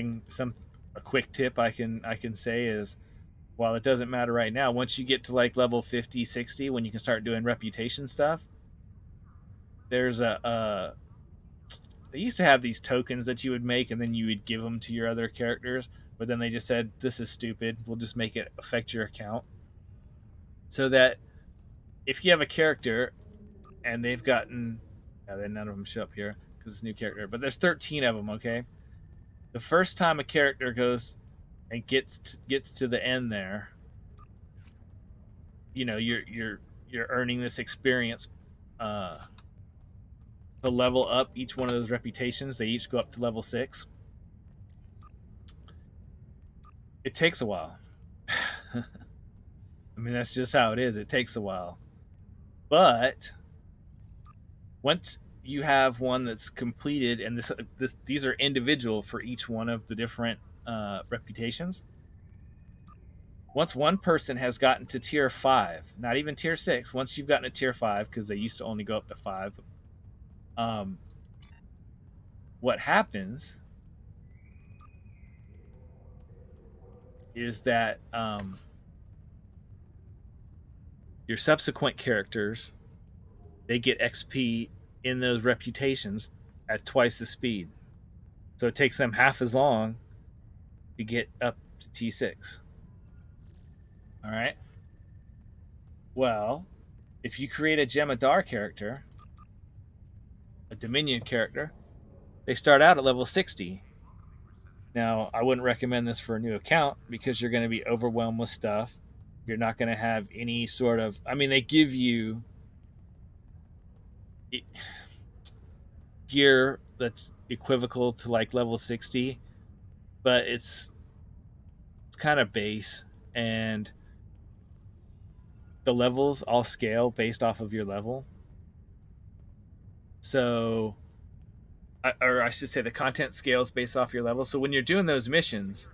a quick tip I can say is, while it doesn't matter right now, once you get to like level 50, 60, when you can start doing reputation stuff, there's they used to have these tokens that you would make and then you would give them to your other characters, but then they just said, this is stupid, we'll just make it affect your account. So that if you have a character and they've gotten, yeah, then none of them show up here because it's a new character, but there's 13 of them, okay? The first time a character goes and gets to the end there, you're earning this experience, uh to level up each one of those reputations. They each go up to level 6. It takes a while. I mean, that's just how it is. It takes a while. But once you have one that's completed, and these are individual for each one of the different reputations. Once one person has gotten to tier 5, not even tier 6, once you've gotten to tier 5, because they used to only go up to 5, um, what happens is that your subsequent characters, they get XP in those reputations at twice the speed. So it takes them half as long to get up to T6. All right. Well, if you create a Jemadar character, a Dominion character, they start out at level 60. Now, I wouldn't recommend this for a new account because you're going to be overwhelmed with stuff. You're not going to have any sort of. I mean, they give you gear that's equivocal to like level 60, but it's kind of base, and the levels all scale based off of your level. So, or I should say, the content scales based off your level. So when you're doing those missions,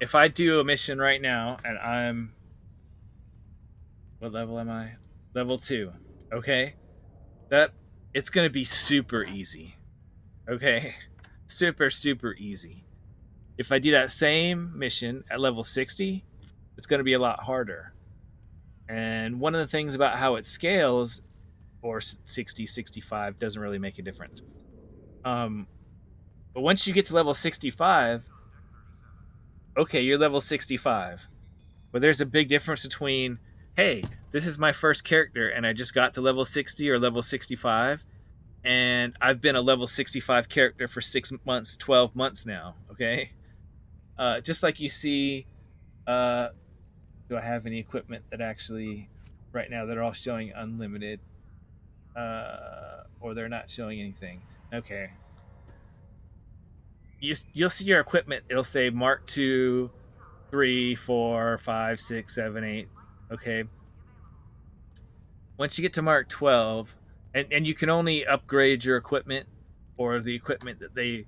if I do a mission right now and I'm, what level am I? Level 2. Okay, that it's gonna be super easy. Okay, super easy. If I do that same mission at level 60, it's gonna be a lot harder. And one of the things about how it scales, or 60, 65, doesn't really make a difference. But once you get to level 65, okay, you're level 65. But there's a big difference between, hey, this is my first character and I just got to level 60 or level 65, and I've been a level 65 character for 6 months, 12 months now. Okay, just like you see. Do I have any equipment that actually, right now, they're all showing unlimited, or they're not showing anything? Okay, you'll see your equipment. It'll say Mark 2, 3, 4, 5, 6, 7, 8. Okay, once you get to Mark 12, and you can only upgrade your equipment, or the equipment that they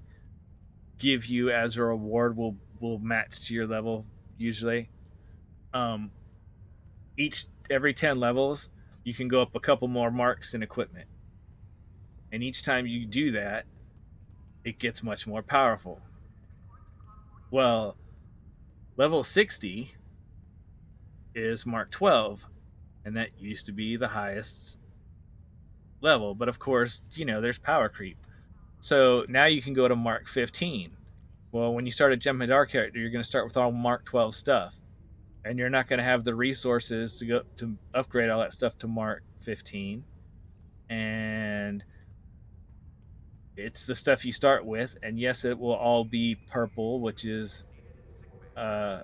give you as a reward will match to your level usually. Um, each every 10 levels, you can go up a couple more marks in equipment, and each time you do that, it gets much more powerful. Well, level 60 is Mark 12, and that used to be the highest level, but of course, there's power creep. So now you can go to Mark 15. Well, when you start a Jem'Hadar character, you're going to start with all Mark 12 stuff, and you're not going to have the resources to go to upgrade all that stuff to Mark 15. And it's the stuff you start with, and yes, it will all be purple, which is uh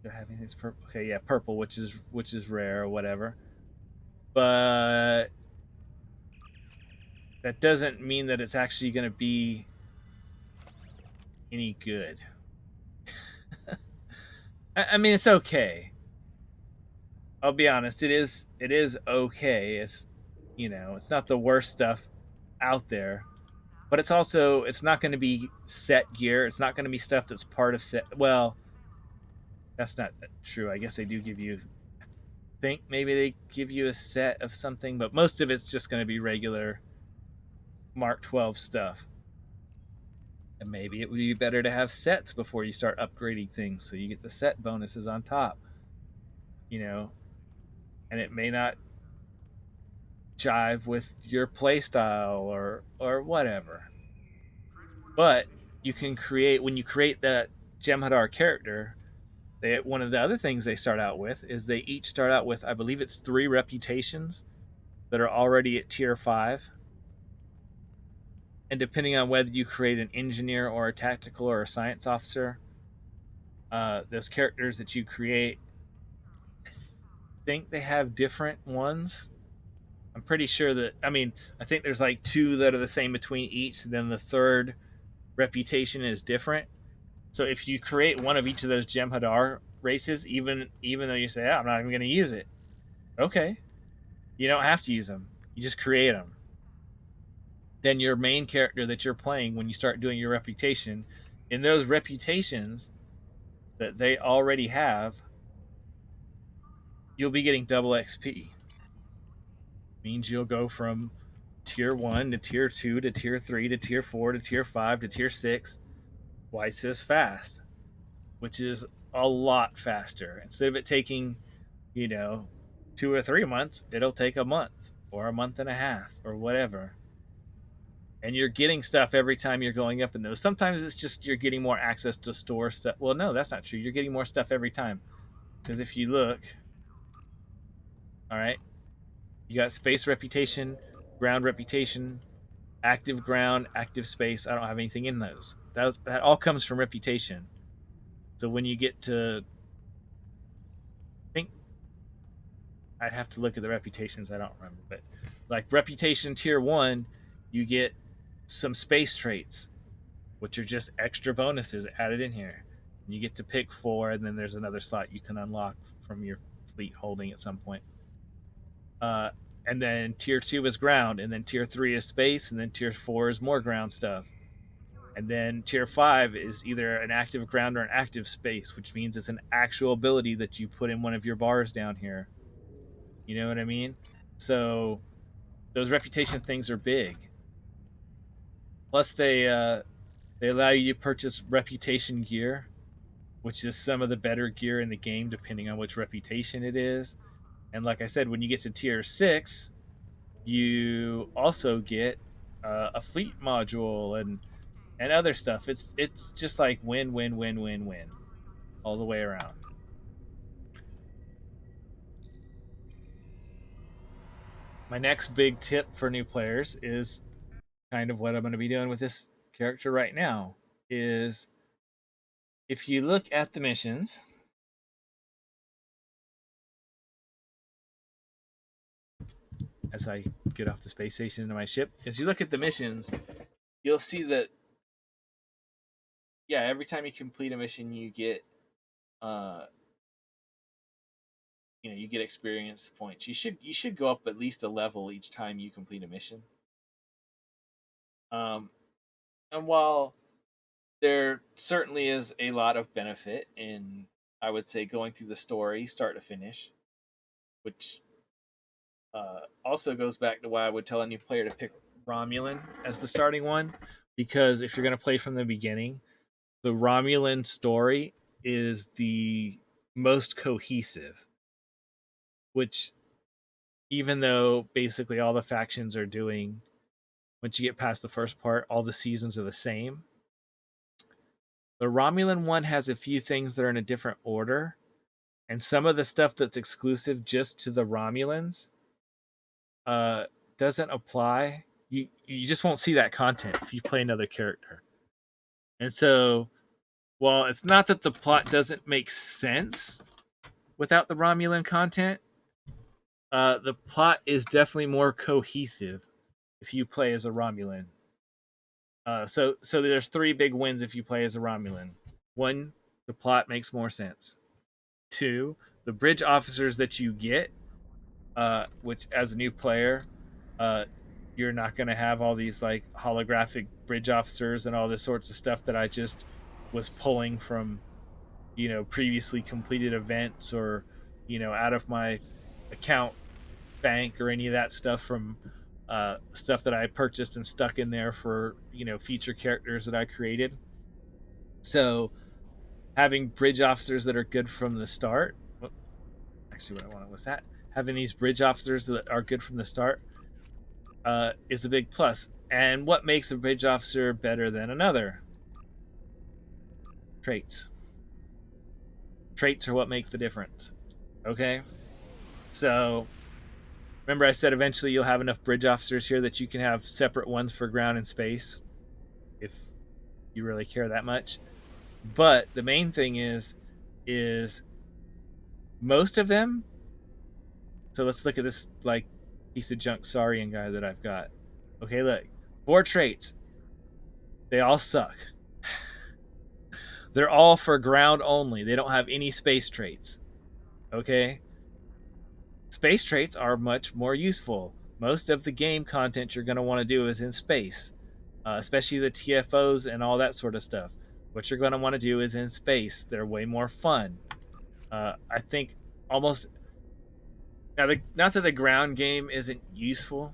do I have anything that's purple? Okay, yeah, purple, which is rare or whatever. But that doesn't mean that it's actually going to be any good. I mean, it's okay. I'll be honest. It is okay. It's not the worst stuff out there, but it's not going to be set gear. It's not going to be stuff that's part of set. Well, that's not true. I guess they do give you. I think maybe they give you a set of something, but most of it's just going to be regular Mark 12 stuff. And maybe it would be better to have sets before you start upgrading things, so you get the set bonuses on top. You know, and it may not jive with your playstyle or whatever. But you can create when you create that Jem'Hadar character. One of the other things they start out with is they each start out with, I believe it's 3 reputations that are already at tier 5, and depending on whether you create an engineer or a tactical or a science officer, those characters that you create, I think they have different ones. I'm pretty sure that, I mean, I think there's like 2 that are the same between each, then the third reputation is different. So if you create one of each of those Jem'Hadar races, even though you say, I'm not even going to use it, okay, you don't have to use them. You just create them. Then your main character that you're playing, when you start doing your reputation, in those reputations that they already have, you'll be getting double XP. Means you'll go from tier 1 to tier 2 to tier 3 to tier 4 to tier 5 to tier 6 twice as fast, which is a lot faster. Instead of it taking, you know, 2 or 3 months, it'll take a month or a month and a half or whatever. And you're getting stuff every time you're going up in those. Sometimes it's just you're getting more access to store stuff. Well, no, that's not true. You're getting more stuff every time. Because if you look, all right, you got space reputation, ground reputation, active ground, active space. I don't have anything in those. That all comes from reputation. So when you get to, I think I'd have to look at the reputations. I don't remember, but like reputation tier 1, you get some space traits, which are just extra bonuses added in here. You get to pick 4, and then there's another slot you can unlock from your fleet holding at some point. Uh, and then tier 2 is ground, and then tier 3 is space, and then tier 4 is more ground stuff. And then tier 5 is either an active ground or an active space, which means it's an actual ability that you put in one of your bars down here. You know what I mean? So those reputation things are big. Plus, they allow you to purchase reputation gear, which is some of the better gear in the game, depending on which reputation it is. And like I said, when you get to tier 6, you also get a fleet module and other stuff. It's just like win win win win win all the way around. my next big tip for new players is kind of what I'm going to be doing with this character right now. Is if you look at the missions, as I get off the space station into my ship, as you look at the missions, you'll see that yeah, every time you complete a mission, you get uh, you get experience points. You should go up at least a level each time you complete a mission. Um, and while there certainly is a lot of benefit in, I would say, going through the story start to finish, which also goes back to why I would tell a new player to pick Romulan as the starting one, because if you're going to play from the beginning, the Romulan story is the most cohesive, which even though basically all the factions are doing, once you get past the first part, all the seasons are the same. The Romulan one has a few things that are in a different order, and some of the stuff that's exclusive just to the Romulans uh, doesn't apply. You just won't see that content if you play another character. And so, while it's not that the plot doesn't make sense without the Romulan content, the plot is definitely more cohesive if you play as a Romulan. So there's three big wins if you play as a Romulan. One, the plot makes more sense. Two, the bridge officers that you get, which as a new player, uh, you're not going to have all these like holographic bridge officers and all this sorts of stuff that I just was pulling from previously completed events or out of my account bank or any of that stuff from stuff that I purchased and stuck in there for feature characters that I created. So having bridge officers that are good from the start. Well, actually, what I wanted was that having these bridge officers that are good from the start is a big plus. And what makes a bridge officer better than another? Traits. Traits are what make the difference. Okay, so remember I said eventually you'll have enough bridge officers here that you can have separate ones for ground and space if you really care that much. But the main thing is most of them. So let's look at this like piece of junk Saurian guy that I've got. Okay, look, 4 traits. They all suck. They're all for ground only. They don't have any space traits. Okay, space traits are much more useful. Most of the game content you're going to want to do is in space, especially the TFOs and all that sort of stuff. What you're going to want to do is in space. They're way more fun. I think almost now, not that the ground game isn't useful,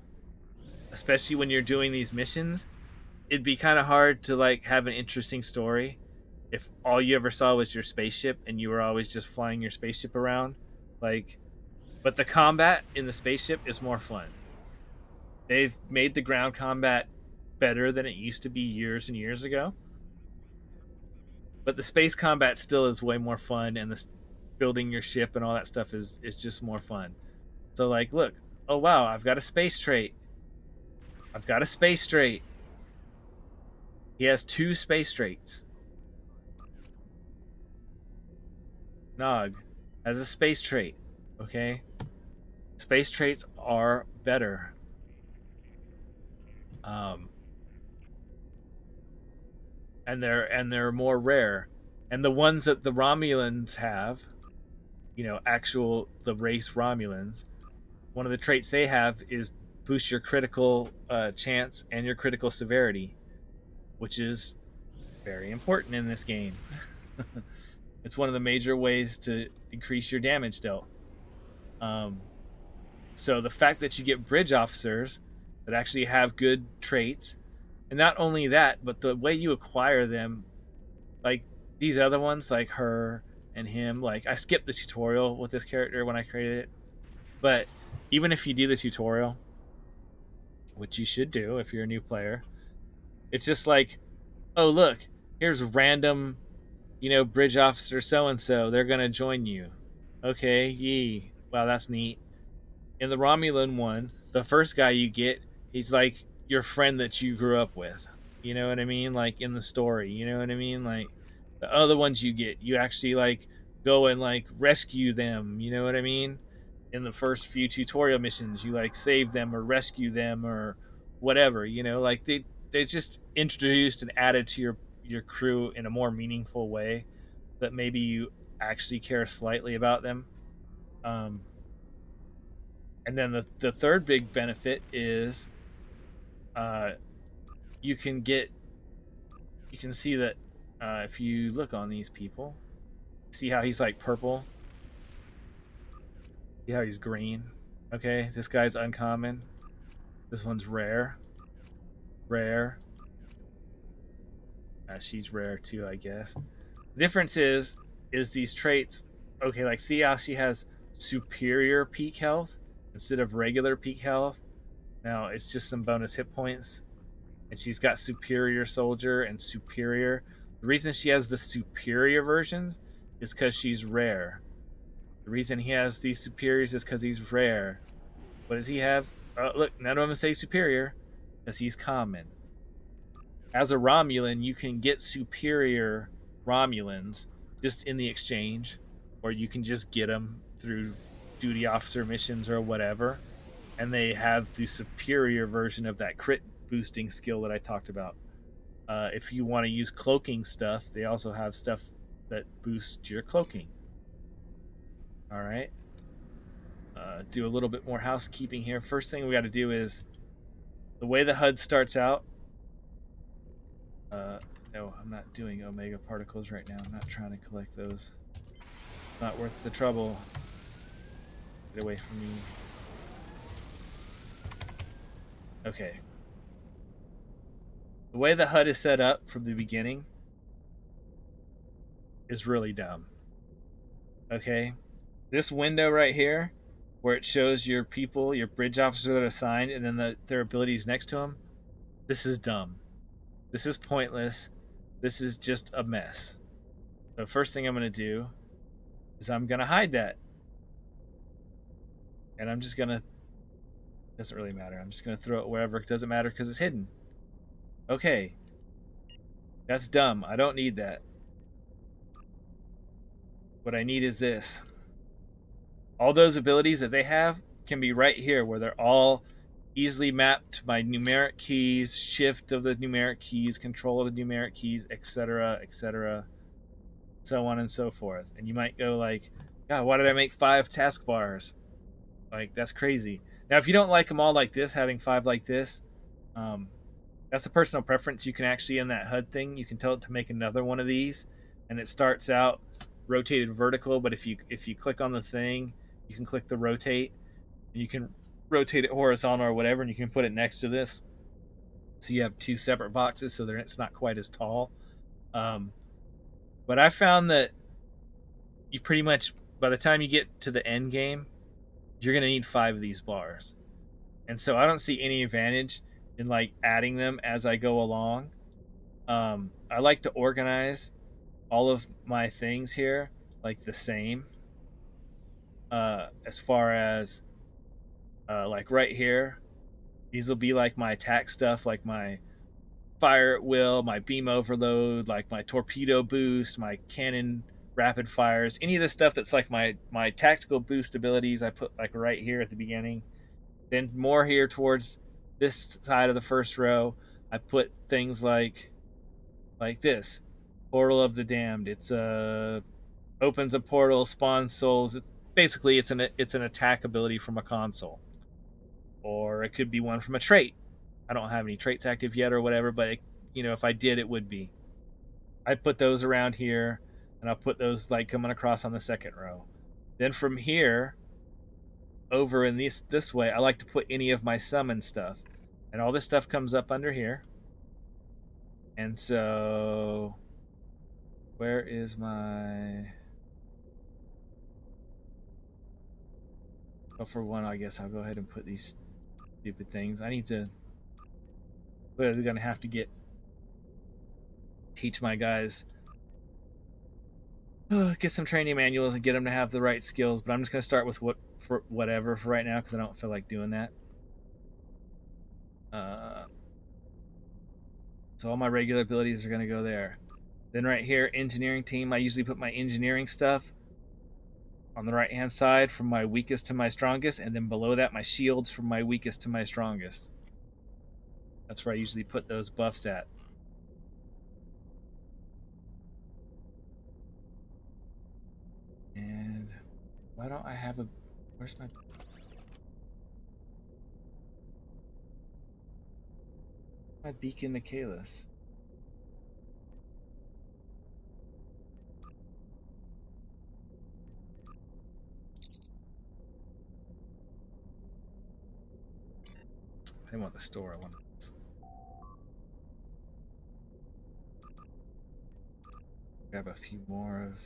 especially when you're doing these missions. It'd be kind of hard to like have an interesting story if all you ever saw was your spaceship and you were always just flying your spaceship around. Like, but the combat in the spaceship is more fun. They've made the ground combat better than it used to be years and years ago. But the space combat still is way more fun, and the building your ship and all that stuff is just more fun. So like, look, oh wow, I've got a space trait. I've got a space trait. He has 2 space traits. Nog has a space trait. Okay, space traits are better. Um, and they're more rare. And the ones that the Romulans have, actual the race Romulans, one of the traits they have is boost your critical chance and your critical severity, which is very important in this game. It's one of the major ways to increase your damage dealt. Um, so the fact that you get bridge officers that actually have good traits, and not only that, but the way you acquire them, like these other ones, like her and him, like I skipped the tutorial with this character when I created it, but even if you do the tutorial, which you should do if you're a new player, it's just like, oh look, here's random, bridge officer so and so. They're gonna join you. Okay, yee. Wow, that's neat. In the Romulan one, the first guy you get, he's like your friend that you grew up with. You know what I mean? Like in the story, you know what I mean? Like the other ones you get, you actually like go and like rescue them. You know what I mean? In the first few tutorial missions, you like save them or rescue them or whatever. You know, like they just introduced and added to your crew in a more meaningful way that maybe you actually care slightly about them. Um, and then the third big benefit is uh, you can get you can see that if you look on these people, see how he's like purple, see how he's green. Okay, this guy's uncommon. This one's rare, rare. She's rare too, I guess. The difference is these traits. Okay, like see how she has superior peak health instead of regular peak health. Now it's just some bonus hit points, and she's got superior soldier and superior. The reason she has the superior versions is because she's rare. The reason he has these superiors is because he's rare. What does he have? Look, none of them say superior because he's common. As a Romulan, you can get superior Romulans just in the exchange, or you can just get them through duty officer missions or whatever. And they have the superior version of that crit boosting skill that I talked about. If you want to use cloaking stuff, they also have stuff that boosts your cloaking. All right. Do a little bit more housekeeping here. First thing we got to do is the way the HUD starts out. Uh, no, I'm not doing Omega particles right now. I'm not trying to collect those. It's not worth the trouble. Get away from me. Okay. The way the HUD is set up from the beginning is really dumb. Okay. This window right here, where it shows your people, your bridge officer that are assigned, and then their abilities next to them, this is dumb. This is pointless. This is just a mess. So first thing I'm going to do is I'm going to hide that. And I'm just going to, doesn't really matter. I'm just going to throw it wherever. It doesn't matter because it's hidden. Okay. That's dumb. I don't need that. What I need is this. All those abilities that they have can be right here where they're all easily mapped to my numeric keys, shift of the numeric keys, control of the numeric keys, etc., so on and so forth. And you might go like, God, why did I make 5 taskbars? Like, that's crazy. Now, if you don't like them all like this, having 5 like this, um, that's a personal preference. You can actually, in that HUD thing, you can tell it to make another one of these, and it starts out rotated vertical. But if you click on the thing, you can click the rotate, and you can rotate it horizontal or whatever, and you can put it next to this, so you have 2 separate boxes, so it's not quite as tall. But I found that you pretty much, by the time you get to the end game, you're gonna need 5 of these bars, and so I don't see any advantage in like adding them as I go along. I like to organize all of my things here like the same. As far as like right here, these will be like my attack stuff, like my fire at will, my beam overload, like my torpedo boost, my cannon rapid fires, any of the stuff that's like my tactical boost abilities. I put like right here at the beginning. Then more here towards this side of the first row, I put things like this, Portal of the Damned. It's a opens a portal, spawns souls. Basically it's an attack ability from a console, or it could be one from a trait. I don't have any traits active yet or whatever, but if I did, it would be. I put those around here, and I'll put those like coming across on the second row. Then from here over in this way, I like to put any of my summon stuff, and all this stuff comes up under here. And so, where is my? Well, for one, I guess I'll go ahead and put these stupid things. I need to. Clearly, going to have to teach my guys, get some training manuals and get them to have the right skills. But I'm just going to start with whatever for right now because I don't feel like doing that. Uh, so all my regular abilities are going to go there. Then right here, engineering team, I usually put my engineering stuff on the right hand side from my weakest to my strongest, and then below that, my shields from my weakest to my strongest. That's where I usually put those buffs at. And why don't I have a. Where's my beacon to Kalis? I didn't want the store. I want to grab a few more of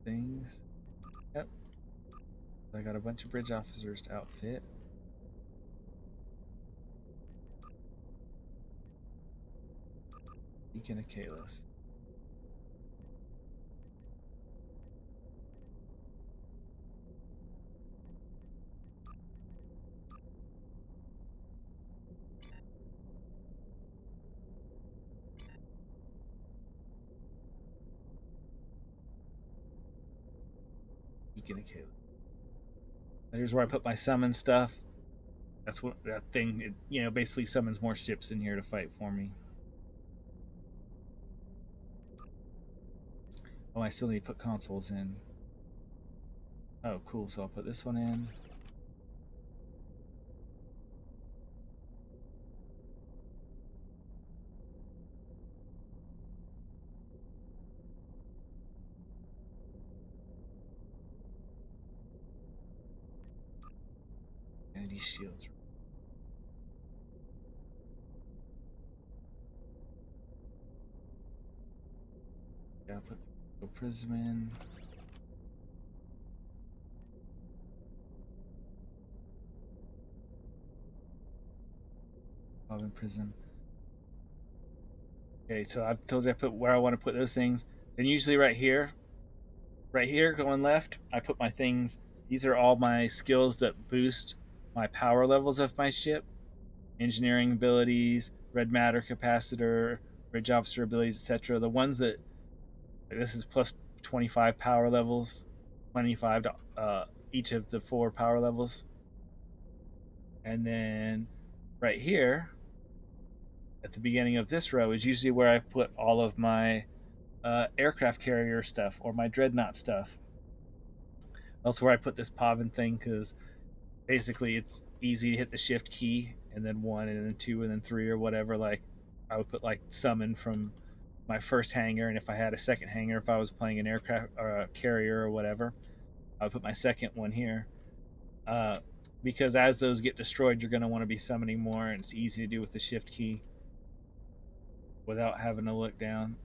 things. Yep. I got a bunch of bridge officers to outfit. Beacon of Kalis. Beacon of Kalis. Here's where I put my summon stuff. That's what that thing, basically summons more ships in here to fight for me. Oh, I still need to put consoles in. Oh, cool. So I'll put this one in. And these shields. Gotta put the prism in. Oven prism. Okay, so I've told you I put where I want to put those things. Then usually right here, going left, I put my things. These are all my skills that boost my power levels of my ship. Engineering abilities, red matter capacitor, bridge officer abilities, etc. The ones that this is plus 25 power levels, 25 to each of the 4 power levels. And then right here at the beginning of this row is usually where I put all of my aircraft carrier stuff or my dreadnought stuff. That's where I put this Pavin thing because basically it's easy to hit the shift key and then 1 and then 2 and then 3 or whatever. Like I would put like summon from my first hangar, and if I had a second hangar, if I was playing an aircraft or a carrier or whatever, I would put my second one here. Because as those get destroyed, you're going to want to be summoning more, and it's easy to do with the shift key without having to look down.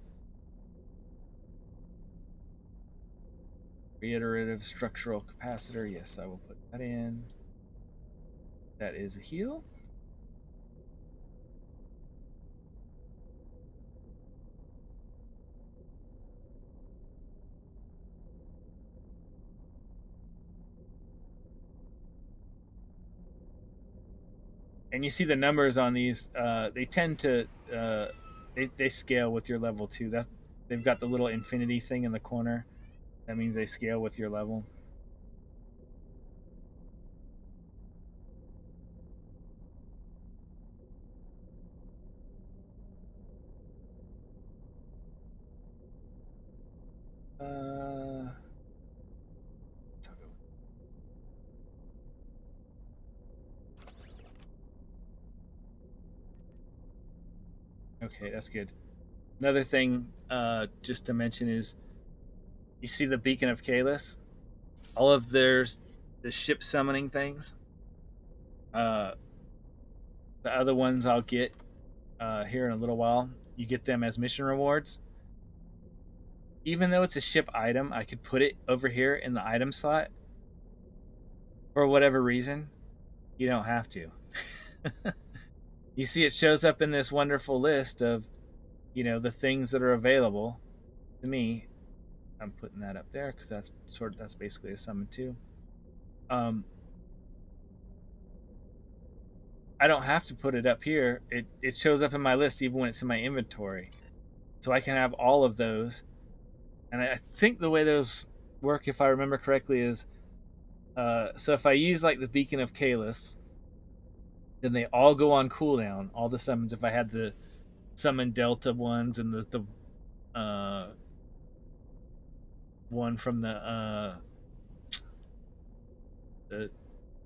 Reiterative structural capacitor, yes, I will put that in. That is a heal. And you see the numbers on these, they tend to they scale with your level too. That they've got the little infinity thing in the corner. That means they scale with your level. Uh, okay, that's good. Another thing, just to mention is, you see the Beacon of Kalis. All of there's the ship summoning things. Uh, the other ones I'll get here in a little while. You get them as mission rewards. Even though it's a ship item, I could put it over here in the item slot. For whatever reason, you don't have to. You see, it shows up in this wonderful list of, the things that are available to me. I'm putting that up there because that's basically a summon too. Um, I don't have to put it up here. It shows up in my list even when it's in my inventory. So I can have all of those. And I think the way those work, if I remember correctly, is so if I use like the Beacon of Kalis, then they all go on cooldown. All the summons, if I had the summon Delta ones and the one from the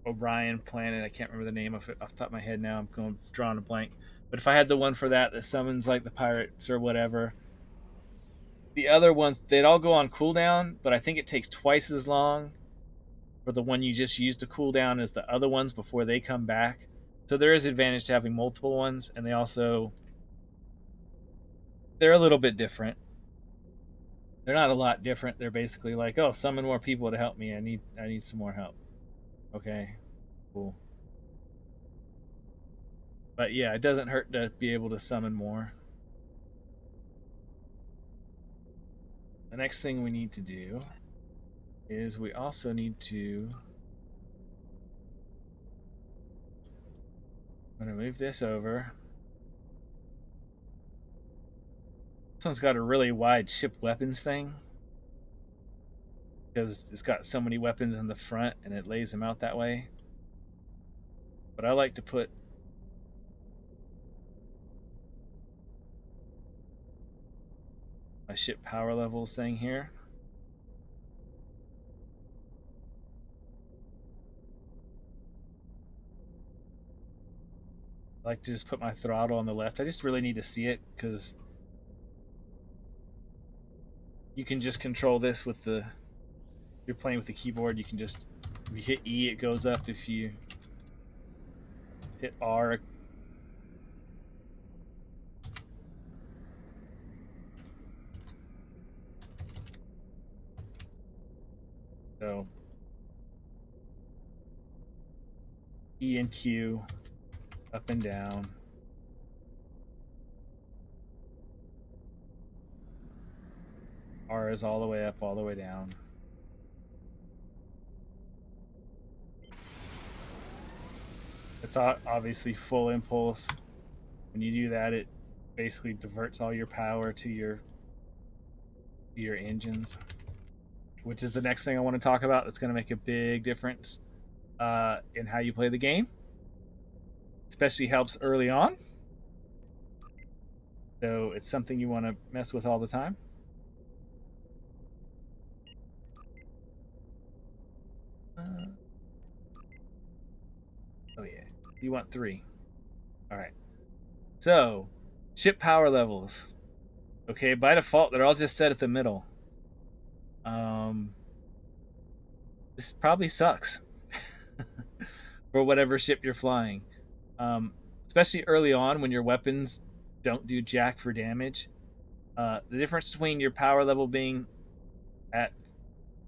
Orion planet, I can't remember the name of it off the top of my head now. I'm going drawing a blank. But if I had the one for that summons like the pirates or whatever, the other ones they'd all go on cooldown, but I think it takes twice as long for the one you just used to cool down as the other ones before they come back. So there is advantage to having multiple ones, and they're a little bit different. They're not a lot different. They're basically like, oh, summon more people to help me. I need some more help. Okay, cool. But yeah, it doesn't hurt to be able to summon more. The next thing we need to do is we also need to. I'm going to move this over. This one's got a really wide ship weapons thing because it's got so many weapons in the front and it lays them out that way. But I like to put my ship power levels thing here. I like to just put my throttle on the left. I just really need to see it because you can just control this with the. If you're playing with the keyboard, you can just. If you hit E, it goes up. If you hit R, so E and Q, up and down. R is all the way up, all the way down. It's obviously full impulse. When you do that, it basically diverts all your power to your engines, which is the next thing I want to talk about. That's going to make a big difference in how you play the game. Especially helps early on. So it's something you want to mess with all the time. Oh yeah, you want 3. All right. So ship power levels. Okay, by default they're all just set at the middle. This probably sucks for whatever ship you're flying, especially early on when your weapons don't do jack for damage. The difference between your power level being at,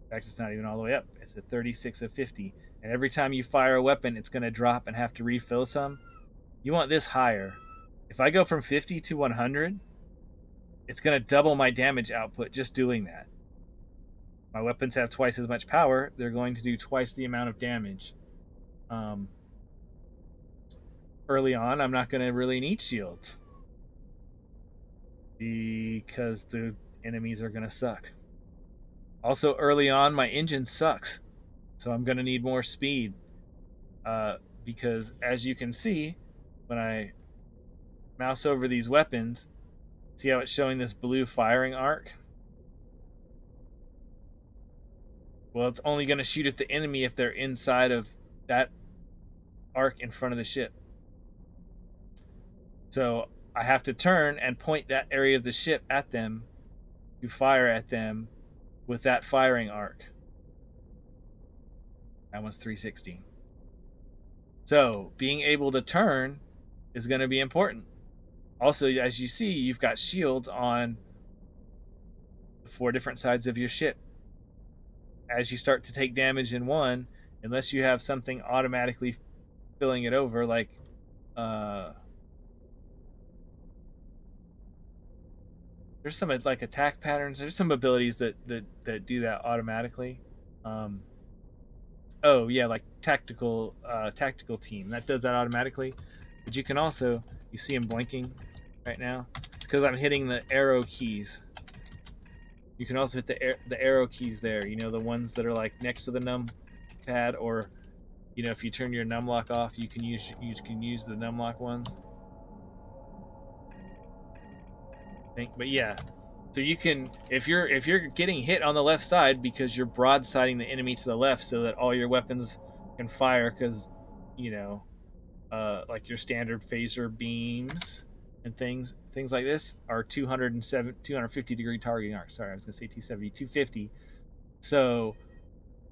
in fact, it's not even all the way up. It's at 36 of 50, and every time you fire a weapon, it's going to drop and have to refill some. You want this higher. If I go from 50 to 100, it's going to double my damage output just doing that. My weapons have twice as much power. They're going to do twice the amount of damage. Um, Early on, I'm not going to really need shields because the enemies are going to suck. Also, early on, my engine sucks, so I'm going to need more speed because, as you can see, when I mouse over these weapons, see how it's showing this blue firing arc? Well, it's only going to shoot at the enemy if they're inside of that arc in front of the ship. So I have to turn and point that area of the ship at them to fire at them with that firing arc. That one's 360. So being able to turn is going to be important. Also, as you see, you've got shields on the 4 different sides of your ship. As you start to take damage in one, unless you have something automatically filling it over, like there's some like attack patterns. There's some abilities that do that automatically. oh yeah, like tactical team that does that automatically. But you can also, you see him blinking right now because I'm hitting the arrow keys. You can also hit the arrow keys there. You know, the ones that are like next to the num pad, or you know, if you turn your num lock off, you can use the num lock ones. But yeah, so you can, if you're getting hit on the left side because you're broadsiding the enemy to the left so that all your weapons can fire, because you know, like your standard phaser beams and things like this are 250 degree targeting arc. Sorry, I was gonna say 270, 250. So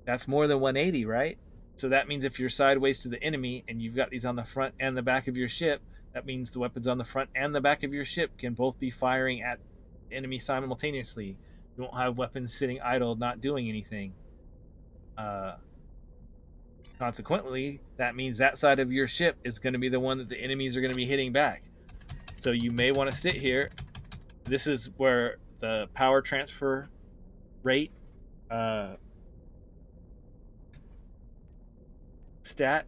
that's more than 180, right? So that means if you're sideways to the enemy and you've got these on the front and the back of your ship, that means the weapons on the front and the back of your ship can both be firing at the enemy simultaneously. You won't have weapons sitting idle, not doing anything. Uh, Consequently, that means that side of your ship is going to be the one that the enemies are going to be hitting back. So you may want to sit here. This is where the power transfer rate uh, stat.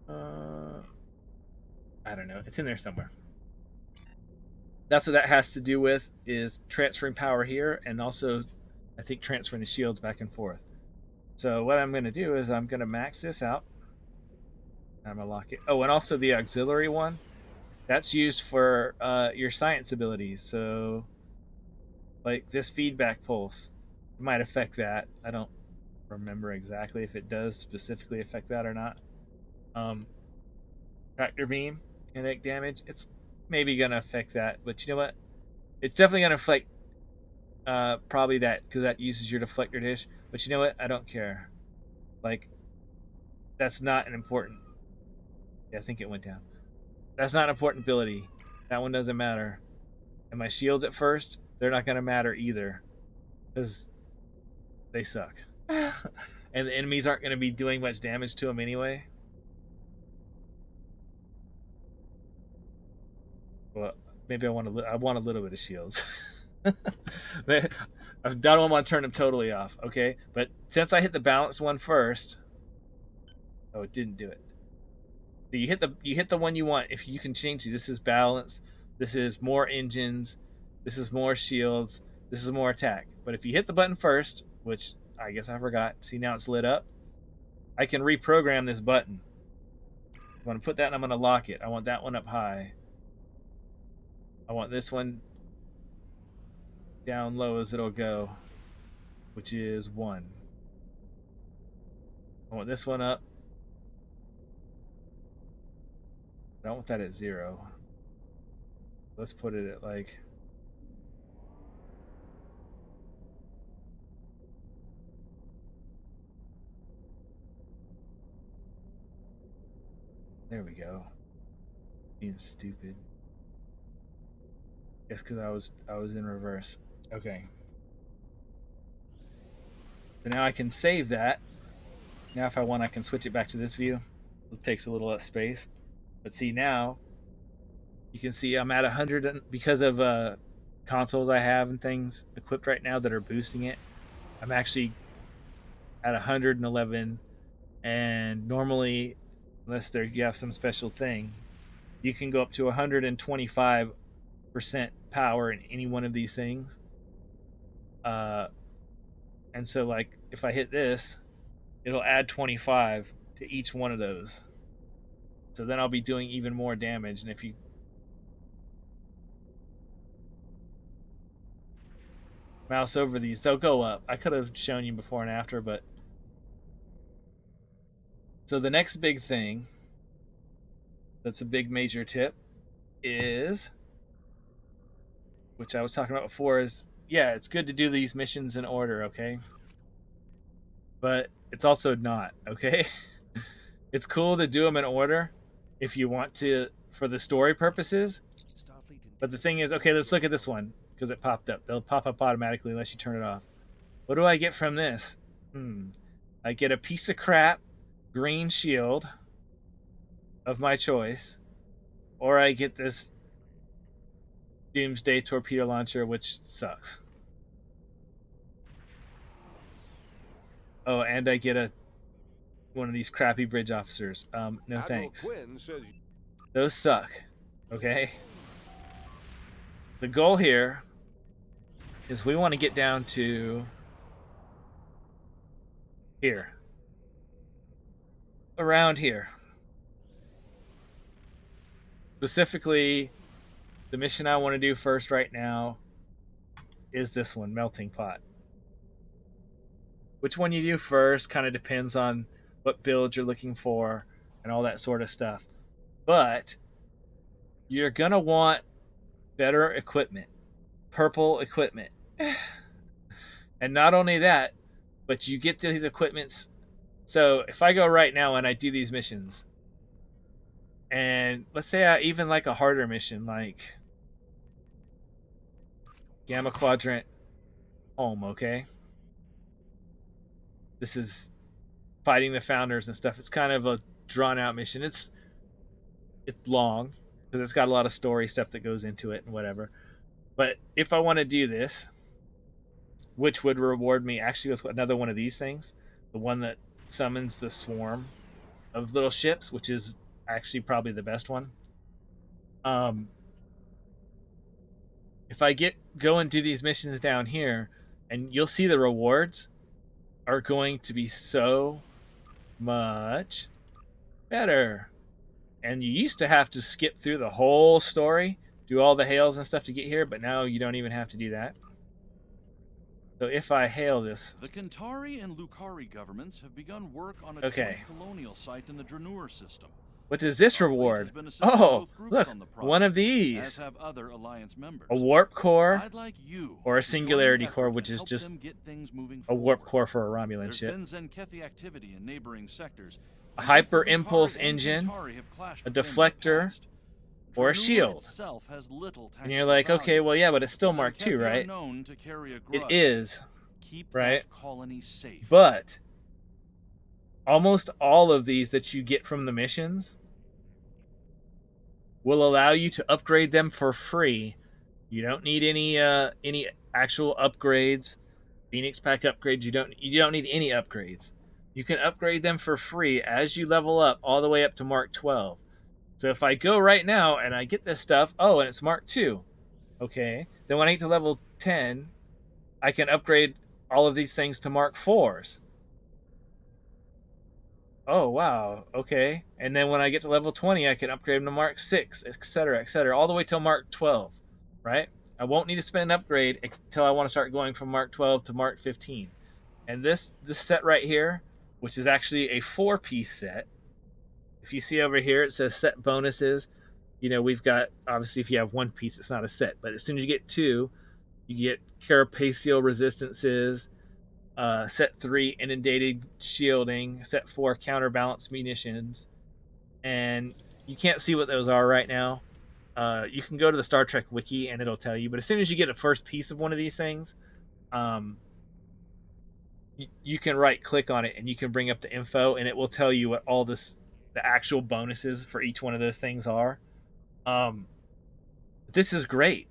Uh, I don't know. It's in there somewhere. That's what that has to do with, is transferring power here, and also I think transferring the shields back and forth. So what I'm going to do is I'm going to max this out. I'm going to lock it. Oh, and also the auxiliary one, that's used for your science abilities. So like this feedback pulse might affect that. I don't remember exactly if it does specifically affect that or not. Tractor beam, kinetic damage, it's maybe going to affect that, but you know what? It's definitely going to affect probably that, because that uses your deflector dish. But you know what? I don't care. Like, that's not an important. Yeah, I think it went down. That's not an important ability. That one doesn't matter. And my shields at first, they're not going to matter either, because they suck. And the enemies aren't going to be doing much damage to them anyway. Well, maybe I want a little bit of shields. I don't want to turn them totally off. Okay, but since I hit the balance one first, oh, it didn't do it. So you hit the one you want. If you can change it, this is balance. This is more engines. This is more shields. This is more attack. But if you hit the button first, which I guess I forgot. See, now it's lit up. I can reprogram this button. I'm going to put that and I'm going to lock it. I want that one up high. I want this one down low as it'll go, which is 1. I want this one up. I don't want that at 0. Let's put it at like, there we go. Being stupid. Guess because I was in reverse. Okay. So now I can save that. Now if I want, I can switch it back to this view. It takes a little less space. But see, now you can see I'm at 100 because of consoles I have and things equipped right now that are boosting it. I'm actually at 111, and normally, unless you have some special thing, you can go up to 125% power in any one of these things. And so, like, if I hit this, it'll add 25 to each one of those. So then I'll be doing even more damage. And if you mouse over these, they'll go up. I could have shown you before and after, but so the next big thing that's a big major tip is, which I was talking about before, is yeah, it's good to do these missions in order, okay? But it's also not, okay? It's cool to do them in order if you want to for the story purposes. But the thing is, okay, let's look at this one because it popped up. They'll pop up automatically unless you turn it off. What do I get from this? I get a piece of crap green shield of my choice, or I get this Doomsday torpedo launcher, which sucks. Oh, and I get one of these crappy bridge officers. No Admiral thanks. Quinn says Those suck. Okay. The goal here is we want to get down to here, around here. Specifically, the mission I want to do first right now is this one, Melting Pot. Which one you do first kind of depends on what build you're looking for and all that sort of stuff. But you're going to want better equipment, purple equipment. And not only that, but you get these equipments. So if I go right now and I do these missions, and let's say I even like a harder mission like Gamma Quadrant Home, okay? This is fighting the founders and stuff. It's kind of a drawn out mission. It's long because it's got a lot of story stuff that goes into it and whatever. But if I want to do this, which would reward me actually with another one of these things, the one that summons the swarm of little ships, which is actually probably the best one. If I go and do these missions down here, and you'll see the rewards are going to be so much better. And you used to have to skip through the whole story, do all the hails and stuff to get here, but now you don't even have to do that. So if I hail this, The Kentari and Lucari governments have begun work on a okay, joint colonial site in the Dranur system. what does this Our fleet reward? has been assisting Oh, both groups look, on the one of project, as these. have other alliance members. A warp core I'd like you or a to join the singularity effort core, and which is help just them get things moving a warp forward. core for a Romulan There's ship. been Zenkethi activity in neighboring sectors. A and hyper both the impulse Lucari and engine, Kentari have clashed a within the deflector, past. or a Dranur shield. itself has little And you're tactical like, value. okay, well, yeah, but it's still The Mark II, Zenkethi are right? known to carry a It grudge. is, Keep right? that colony safe. But almost all of these that you get from the missions will allow you to upgrade them for free. You don't need any actual upgrades, Phoenix Pack upgrades. You don't need any upgrades. You can upgrade them for free as you level up all the way up to Mark 12. So if I go right now and I get this stuff, oh, and it's Mark 2. Okay. Then when I get to level 10, I can upgrade all of these things to Mark 4s. Oh, wow. Okay. And then when I get to level 20, I can upgrade them to Mark 6, etc., all the way till Mark 12, right? I won't need to spend an upgrade until I want to start going from Mark 12 to Mark 15. And this set right here, which is actually a 4-piece set, if you see over here, it says set bonuses. You know, we've got, obviously, if you have one piece, it's not a set. But as soon as you get 2, you get carapacial resistances, set 3, inundated shielding, set 4, counterbalance munitions. And you can't see what those are right now. You can go to the Star Trek wiki and it'll tell you. But as soon as you get a first piece of one of these things, you can right click on it and you can bring up the info and it will tell you what all the actual bonuses for each one of those things are. This is great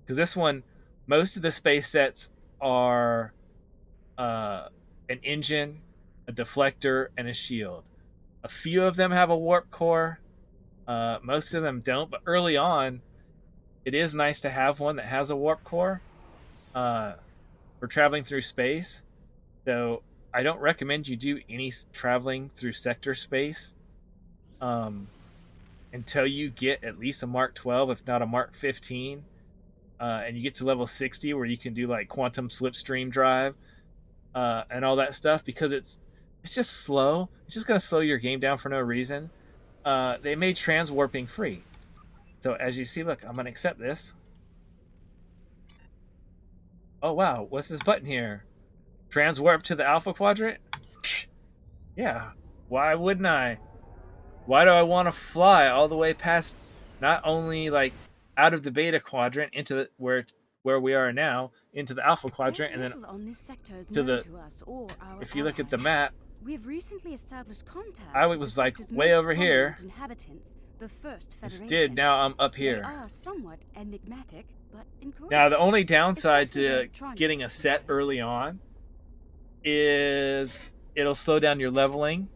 because this one, most of the space sets are an engine, a deflector, and a shield. A few of them have a warp core. Most of them don't, but early on, it is nice to have one that has a warp core for traveling through space. So I don't recommend you do any traveling through sector space until you get at least a Mark 12, if not a Mark 15, and you get to level 60 where you can do like quantum slipstream drive and all that stuff, because it's just slow. It's just going to slow your game down for no reason. They made transwarping free. So as you see, look, I'm going to accept this. Oh, wow. What's this button here? Transwarp to the Alpha Quadrant? Yeah. Why wouldn't I? Why do I want to fly all the way past, not only like out of the Beta Quadrant into the, where we are now, into the Alpha Quadrant, and then to the, if you look at the map, we've recently established contact. I was like way over here. The First Federation. Instead, now I'm up here. They are somewhat enigmatic, but Now, the only downside especially to electronics. getting a set early on is it'll slow down your leveling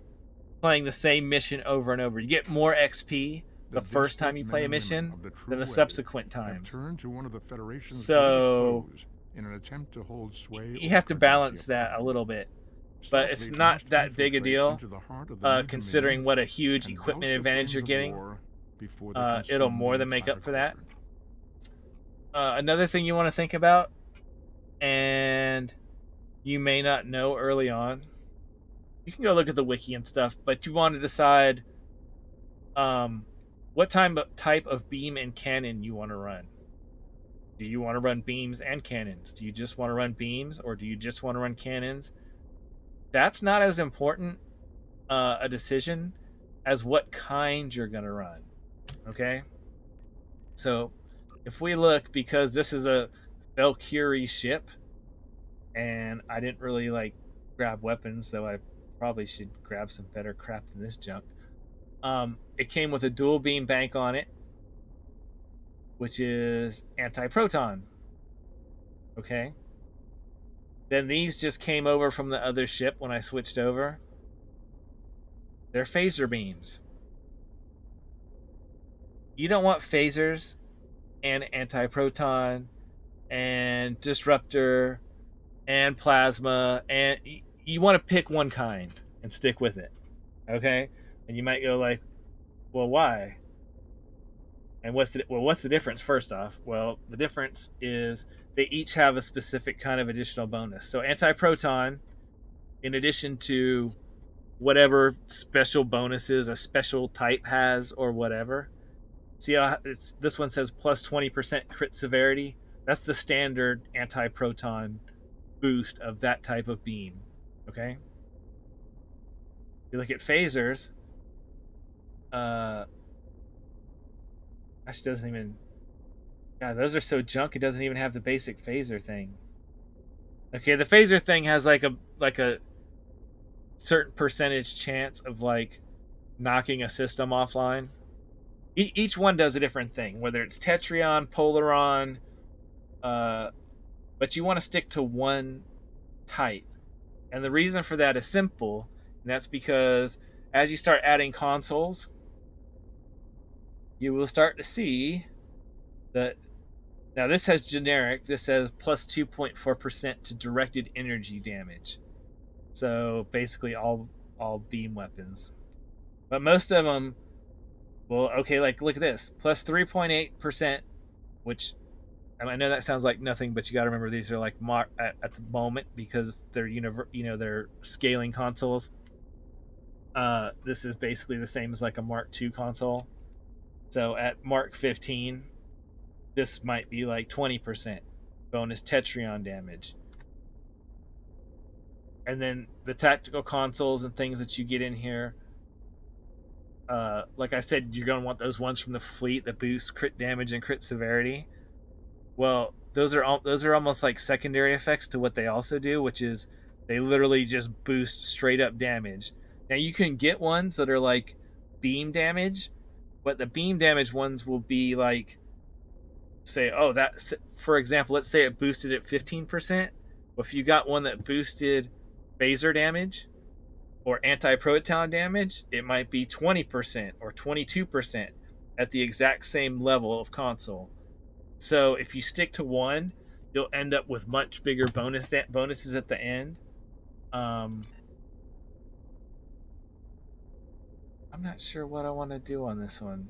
playing the same mission over and over. You get more XP the first time you play a mission than the subsequent times. Turned to one of the Federation's So greatest foes in an attempt to hold sway you over have to balance Cardassian that a property. little bit. But it's not that big a deal, considering what a huge equipment advantage you're getting. It'll more than make up for that. Another thing you want to think about, and you may not know early on, you can go look at the wiki and stuff, but you want to decide what type of beam and cannon you want to run. Do you want to run beams and cannons? Do you just want to run beams, or do you just want to run cannons? That's not as important a decision as what kind you're going to run. Okay? So, if we look, because this is a Valkyrie ship, and I didn't really grab weapons, though I probably should grab some better crap than this junk. It came with a dual beam bank on it, which is anti-proton. Okay? Then these just came over from the other ship when I switched over. They're phaser beams. You don't want phasers and anti-proton and disruptor and plasma, and you want to pick one kind and stick with it. Okay? And you might go like, well, why? And what's the difference? First off, well, the difference is they each have a specific kind of additional bonus. So anti-proton, in addition to whatever special bonuses a special type has or whatever. See how this one says plus 20% crit severity? That's the standard anti-proton boost of that type of beam. Okay? If you look at phasers, gosh, doesn't even. God, those are so junk. It doesn't even have the basic phaser thing. Okay, the phaser thing has like a certain percentage chance of knocking a system offline. Each one does a different thing, whether it's Tetrion, Polaron, but you want to stick to one type. And the reason for that is simple, and that's because as you start adding consoles, you will start to see that. Now this has generic. This says plus 2.4% to directed energy damage. So basically all beam weapons. But most of them, well, okay, look at this. Plus 3.8%, which I know that sounds like nothing, but you got to remember these are at the moment because they're they're scaling consoles. This is basically the same as a Mark II console. So at Mark 15, this might be 20% bonus Tetrion damage. And then the tactical consoles and things that you get in here, like I said, you're going to want those ones from the fleet that boost crit damage and crit severity. Well, those are almost like secondary effects to what they also do, which is they literally just boost straight up damage. Now you can get ones that are beam damage, but the beam damage ones will be say, oh, that, for example, let's say it boosted at 15%. Well, if you got one that boosted phaser damage or anti-proton damage, it might be 20% or 22% at the exact same level of console. So if you stick to one, you'll end up with much bigger bonuses at the end. I'm not sure what I want to do on this one.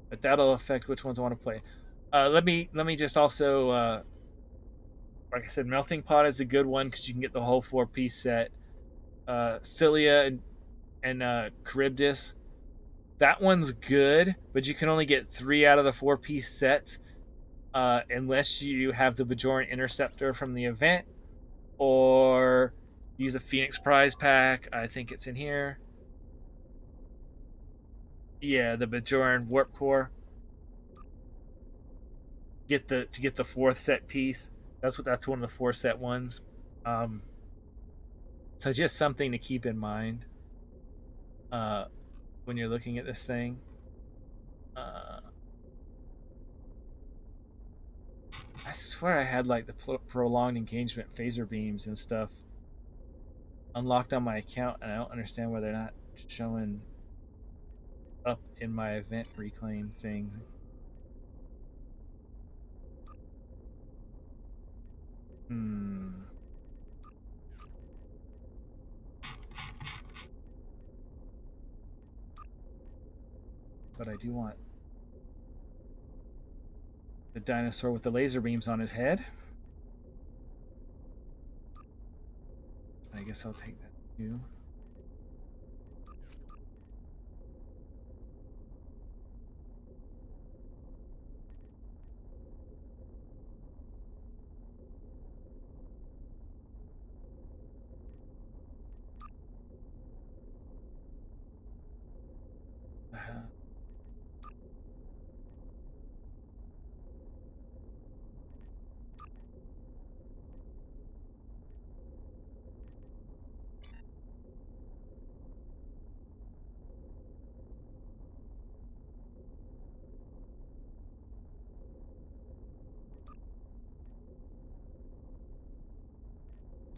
But that'll affect which ones I want to play. Let me just also, like I said, Melting Pot is a good one because you can get the whole 4-piece set. Cilia and Charybdis, that one's good, but you can only get 3 out of the 4-piece sets unless you have the Bajoran Interceptor from the event or use a Phoenix Prize pack. I think it's in here. Yeah, the Bajoran Warp Core. Get the 4th set piece. That's one of the 4 set ones. So just something to keep in mind when you're looking at this thing. I swear I had like the prolonged engagement phaser beams and stuff unlocked on my account, and I don't understand why they're not showing up in my event reclaim thing. But I do want the dinosaur with the laser beams on his head. I guess I'll take that too.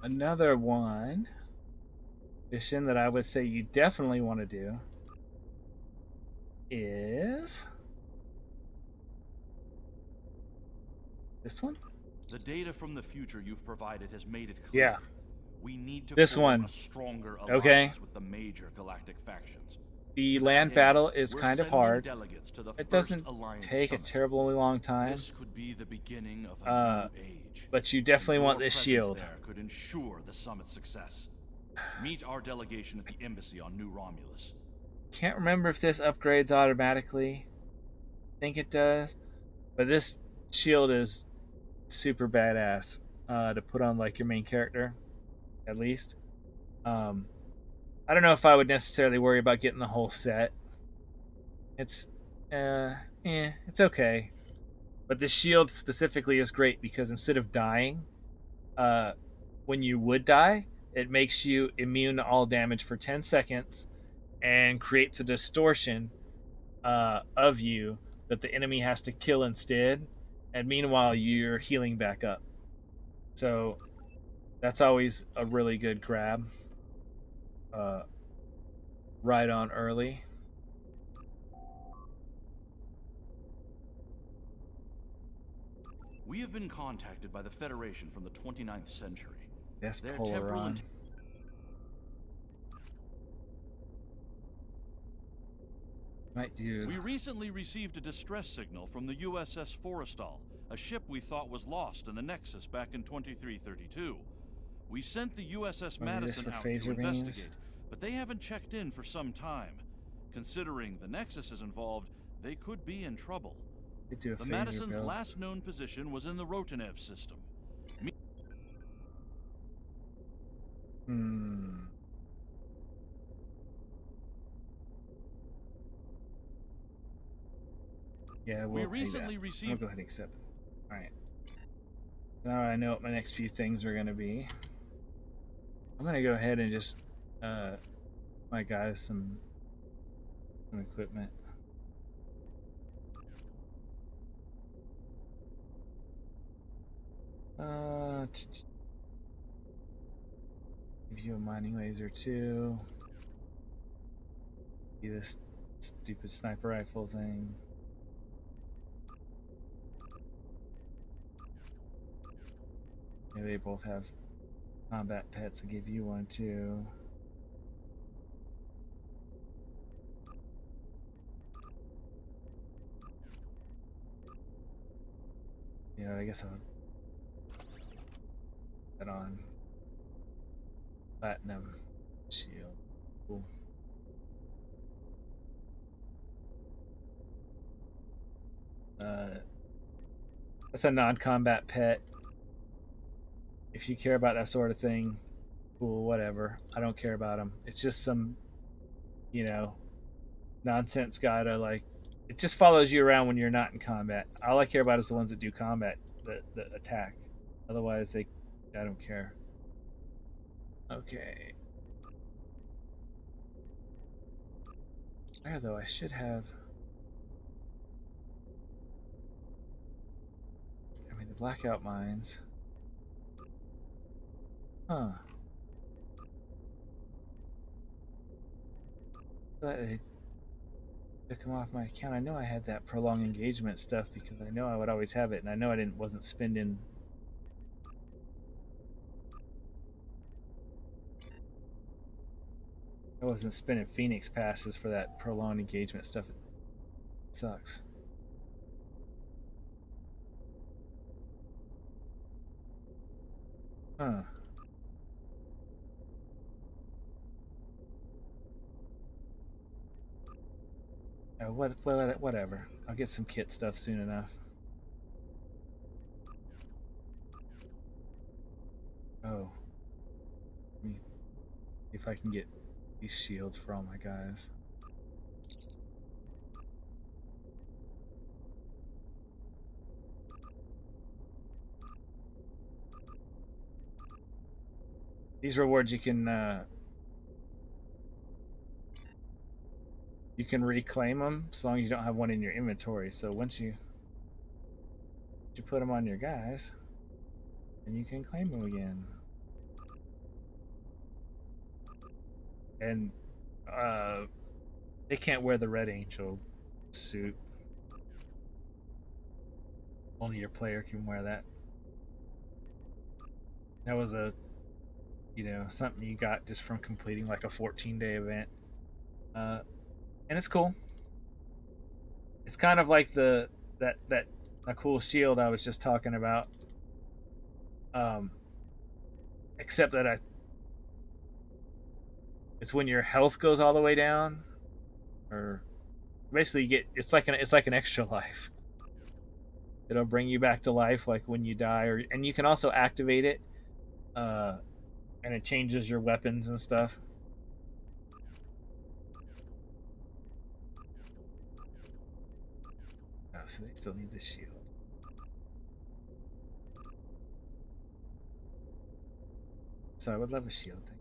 Another one mission that I would say you definitely want to do is this one. The data from the future you've provided has made it clear. Yeah, We need to this form one. a stronger alliance Okay. with the major galactic factions. The To land that battle end, is we're kind of sending hard. delegates to the It first doesn't Alliance take a Summit. terribly long time, This could be the beginning of a new age. but you definitely And want your this presence shield. there could ensure the summit's success. Meet our delegation at the embassy on New Romulus. Can't remember if this upgrades automatically. I think it does, but this shield is super badass to put on like your main character, at least. I don't know if I would necessarily worry about getting the whole set. It's, it's okay. But the shield specifically is great because instead of dying, uh, when you would die, it makes you immune to all damage for 10 seconds and creates a distortion of you that the enemy has to kill instead. And meanwhile, you're healing back up. So that's always a really good grab. Right on early. We have been contacted by the Federation from the 29th century. Yes, Their temporal Polaron. Might do. We recently received a distress signal from the USS Forrestal, a ship we thought was lost in the Nexus back in 2332. We sent the USS Wanna do this Madison for out to phaser beams? investigate, but they haven't checked in for some time. Considering the Nexus is involved, they could be in trouble. Could do a The phaser Madison's build. last known position was in the Rotanev system. Yeah, We we'll take recently that. received- I'll go ahead and accept it. Alright. Now I know what my next few things are going to be. I'm going to go ahead and just my guys some equipment. Give you a mining laser too. Do this stupid sniper rifle thing. Yeah, they both have combat pets. I'll give you one too. Yeah, I guess I'll put that on. Platinum shield. Cool. That's a non-combat pet. If you care about that sort of thing, cool, whatever. I don't care about them. It's just some, nonsense guy to like. It just follows you around when you're not in combat. All I care about is the ones that do combat, that attack. Otherwise, I don't care. Okay. There though, I should have. I mean, the blackout mines. Huh. But they took them off my account. I know I had that prolonged engagement stuff because I know I would always have it, and I know I wasn't spending. I wasn't spending Phoenix passes for that prolonged engagement stuff. It sucks. Huh. Whatever. I'll get some kit stuff soon enough. Oh, let me see if I can get these shields for all my guys. These rewards you can reclaim them as long as you don't have one in your inventory. So once you put them on your guys, then you can claim them again. And they can't wear the Red Angel suit. Only your player can wear that. That was something you got just from completing like a 14-day event. And it's cool. It's kind of like that a cool shield I was just talking about. Um, except that it's when your health goes all the way down, or basically you get it's like an extra life. It'll bring you back to life like when you die, and you can also activate it, and it changes your weapons and stuff. Oh, so they still need the shield. So I would love a shield thing.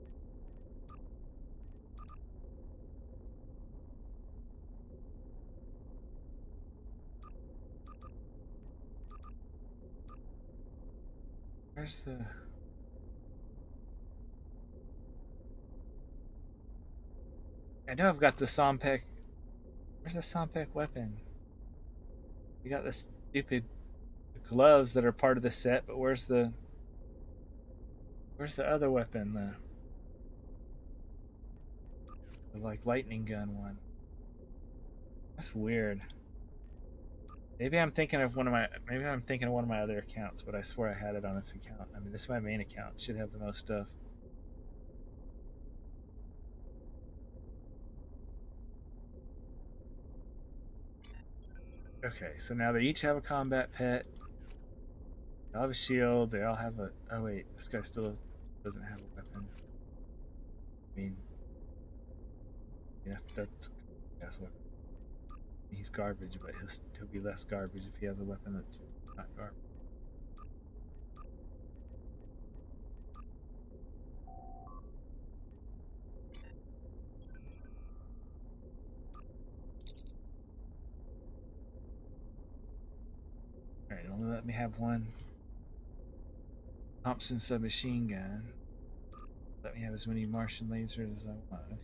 Where's the? I know I've got the Sompek. Where's the Sompek weapon? You got the stupid gloves that are part of the set, but where's the other weapon? The like lightning gun one. That's weird. Maybe I'm thinking of one of my other accounts, but I swear I had it on this account. I mean, this is my main account. It should have the most stuff. Okay, so now they each have a combat pet. They all have a shield. They all have a. Oh wait, this guy still doesn't have a weapon. I mean, yeah, that's weapon. He's garbage, but he'll be less garbage if he has a weapon that's not garbage. All right, only let me have one Thompson submachine gun. Let me have as many Martian lasers as I want. Okay.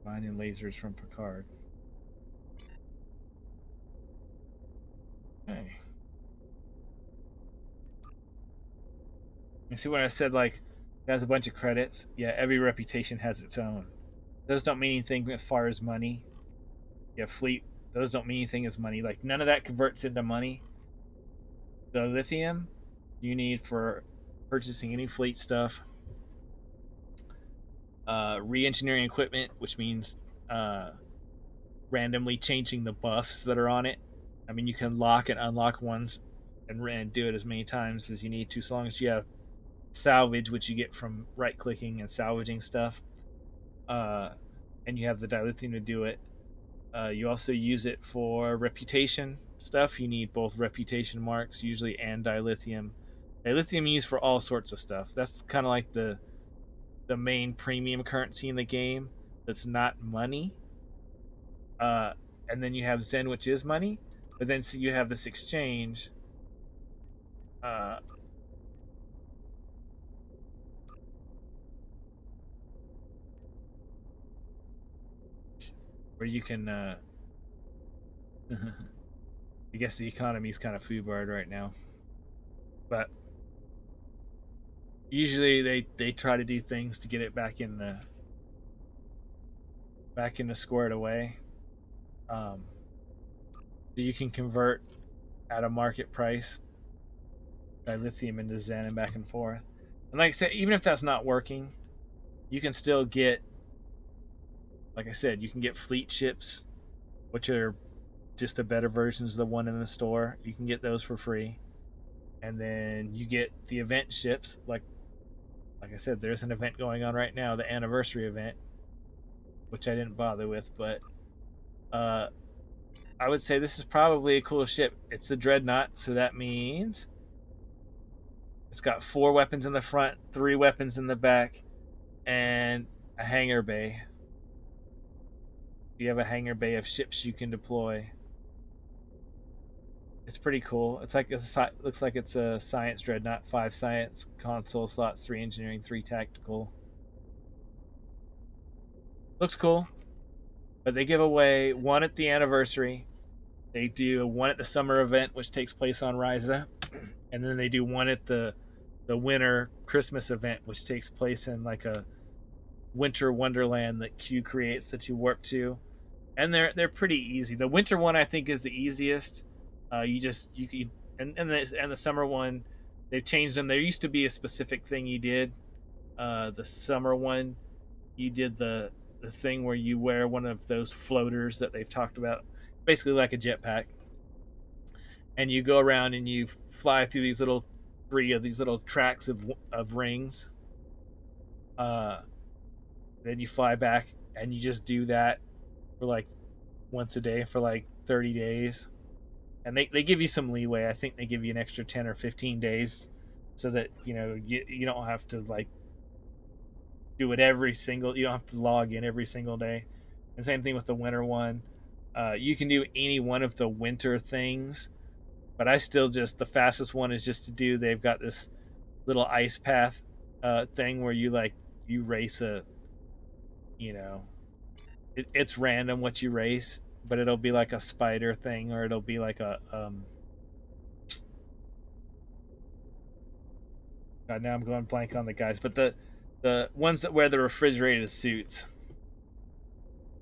Finding lasers from Picard. Okay. You see when I said like it has a bunch of credits? Yeah, every reputation has its own. Those don't mean anything as far as money. Yeah, fleet. Those don't mean anything as money. Like none of that converts into money. The lithium you need for purchasing any fleet stuff. Re-engineering equipment, which means randomly changing the buffs that are on it. I mean, you can lock and unlock ones and do it as many times as you need to, so long as you have salvage, which you get from right clicking and salvaging stuff, uh, and you have the dilithium to do it. You also use it for reputation stuff. You need both reputation marks, usually, and dilithium. Dilithium you use for all sorts of stuff. That's kind of like the main premium currency in the game. That's not money. Uh, and then you have Zen, which is money. But then so you have this exchange. Uh, where you can I guess the economy's kind of foobarred right now, but usually they try to do things to get it back in the squared away. um, so you can convert at a market price dilithium into Zen and back and forth. And like I said, even if that's not working, you can still get, like I said, you can get fleet ships, which are just the better versions of the one in the store. You can get those for free. And then you get the event ships, like I said, there's an event going on right now, the anniversary event, which I didn't bother with, but uh I would say this is probably a cool ship. It's the Dreadnought, so that means it's got 4 weapons in the front, 3 weapons in the back, and a hangar bay. You have a hangar bay of ships you can deploy. It's pretty cool. It's like looks like it's a science Dreadnought, 5 science console slots, 3 engineering, 3 tactical. Looks cool, but they give away 1 at the anniversary. They do 1 at the summer event, which takes place on Ryza, and then they do 1 at the winter Christmas event, which takes place in like a winter wonderland that Q creates that you warp to. And they're pretty easy. The winter one I think is the easiest. You can, and the summer one, they've changed them. There used to be a specific thing you did. The summer one, you did the thing where you wear one of those floaters that they've talked about, basically like a jetpack, and you go around and you fly through these little 3 of these little tracks of rings. Uh, then you fly back and you just do that for like once a day for like 30 days. And they give you some leeway. I think they give you an extra 10 or 15 days so that you don't have to like do it every single, you don't have to log in every single day. And same thing with the winter one. You can do any one of the winter things, but I still just, the fastest one is just to do, they've got this little ice path thing where you race you know it's random what you race, but it'll be like a spider thing, or it'll be like a God, now I'm going blank on the guys, but the ones that wear the refrigerated suits.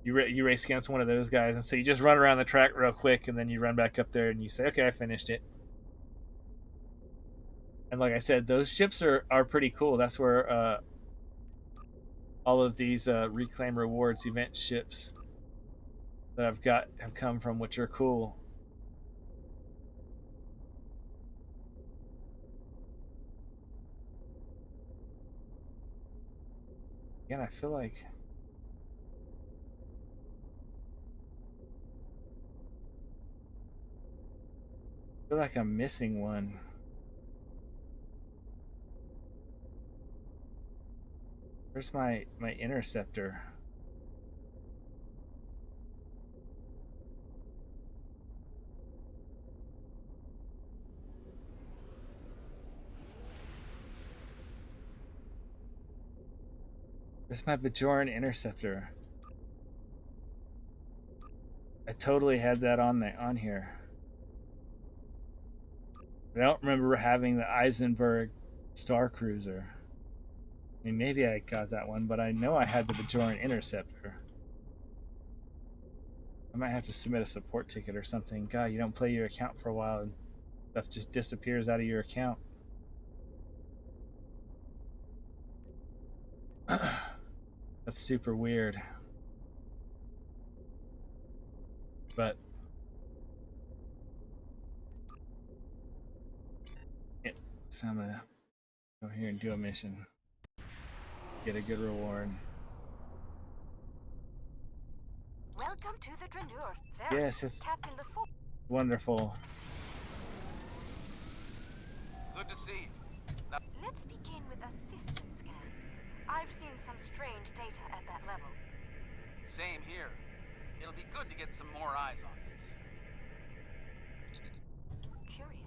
You race against one of those guys, and so you just run around the track real quick, and then you run back up there, and you say, "Okay, I finished it." And like I said, those ships are pretty cool. That's where all of these reclaim rewards event ships that I've got have come from, which are cool. Again, I feel like I'm missing one. Where's my interceptor? Where's my Bajoran interceptor? I totally had that on here. I don't remember having the Eisenberg Star Cruiser. I mean, maybe I got that one, but I know I had the Bajoran interceptor. I might have to submit a support ticket or something. God, you don't play your account for a while and stuff just disappears out of your account. That's super weird. But yeah, so I'm gonna go here and do a mission. Get a good reward. welcome to the Dreneurs. Very Yes, it's Captain LeFort. wonderful. Good to see you. Let's begin with a system scan. I've seen some strange data at that level. Same here. It'll be good to get some more eyes on this. Curious.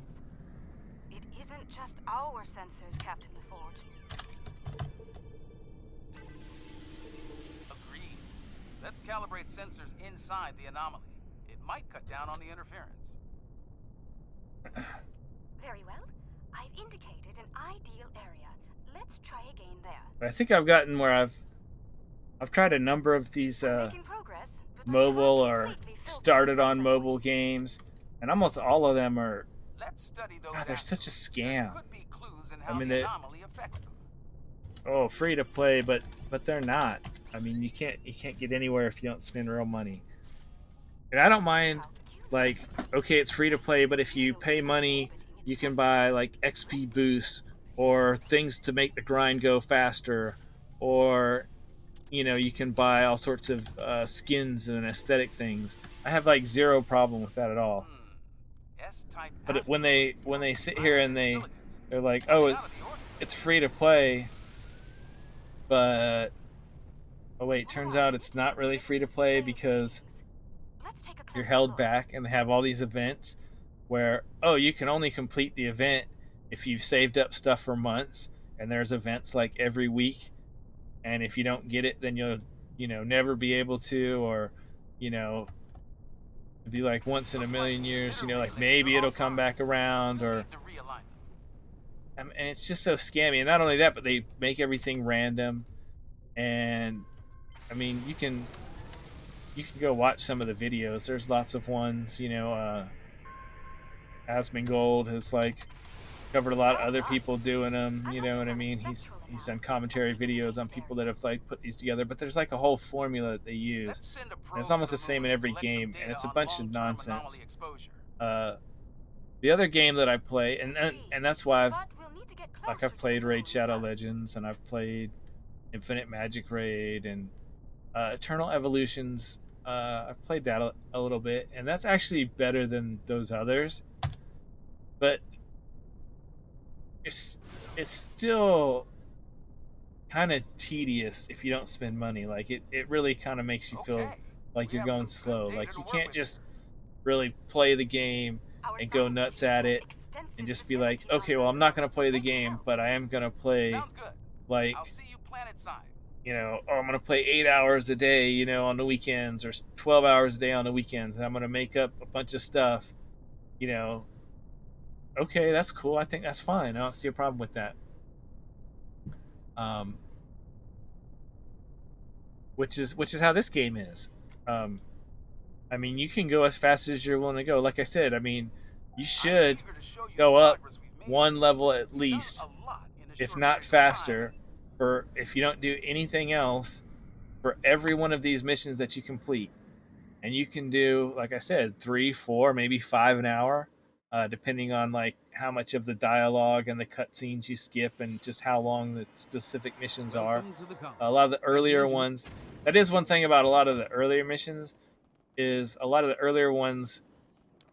It isn't just our sensors, Captain LaForge. Agreed. Let's calibrate sensors inside the anomaly. It might cut down on the interference. Very well. I've indicated an ideal area. Let's try again there. I think I've gotten where I've tried a number of these We're making progress, but I mobile haven't or completely filled started the on sensor mobile voids. games, and almost all of them are. Let's study those. God, they're such a attributes. There scam. could be clues in I how mean, the they- anomaly affects them. Oh, free to play, but they're not. I mean, you can't get anywhere if you don't spend real money. And I don't mind, like, okay, it's free to play, but if you pay money, you can buy like XP boosts or things to make the grind go faster, or you can buy all sorts of skins and aesthetic things. I have like zero problem with that at all. S-type But when they asteroids sit mostly here and hydrogen silicons. they're like, Are oh, they out of the ordinary? it's free to play, but oh wait, turns out it's not really free to play because Let's take a you're closer held look. back, and they have all these events where, oh, you can only complete the event if you've saved up stuff for months, and there's events like every week, and if you don't get it, then you'll never be able to, or it'd be like once in a Looks million like years, emitter like relays maybe are it'll come offline. back around, We'll or need to realign them. and it's just so scammy. And not only that, but they make everything random. And I mean, you can go watch some of the videos. There's lots of ones. Asmongold has like covered a lot of other people doing them. You know what I mean? He's done commentary videos on people that have like put these together. But there's like a whole formula that they use. Let's send a And probe it's almost to the same moon in to every collect some game, and data it's a on bunch of long-term nonsense. anomaly exposure. The other game that I play, and that's why But we'll need to get I've closer to played the Raid moon Shadow first. Legends, and I've played Infinite Magic Raid, and Eternal Evolutions. I've played that a little bit, and that's actually better than those others. But it's still kind of tedious if you don't spend money. Like it really kind of makes you feel Okay. like We you're have going some good slow. data Like to you work can't with just here. really play the game Our and go science nuts teams at have it extensive and just be like, facilities on okay, well, I'm Earth. not going to play the They can game, help. but I am going to play, Sounds good. like, I'll see you planet-side. oh, I'm going to play 8 hours a day, on the weekends, or 12 hours a day on the weekends, and I'm going to make up a bunch of stuff, okay, that's cool. I think that's fine. I don't see a problem with that. Which is how this game is. I mean, you can go as fast as you're willing to go. Like I said, I mean, you should I'm eager to show you go the up progress we've made. one level at We've done least, a lot in a if short not period of time. faster, for if you don't do anything else, for every one of these missions that you complete. And you can do, like I said, 3, 4, maybe 5 an hour, depending on like how much of the dialogue and the cutscenes you skip, and just how long the specific missions are. Welcome to the colony. A lot of the earlier Engine. ones. That is one thing about a lot of the earlier missions, is a lot of the earlier ones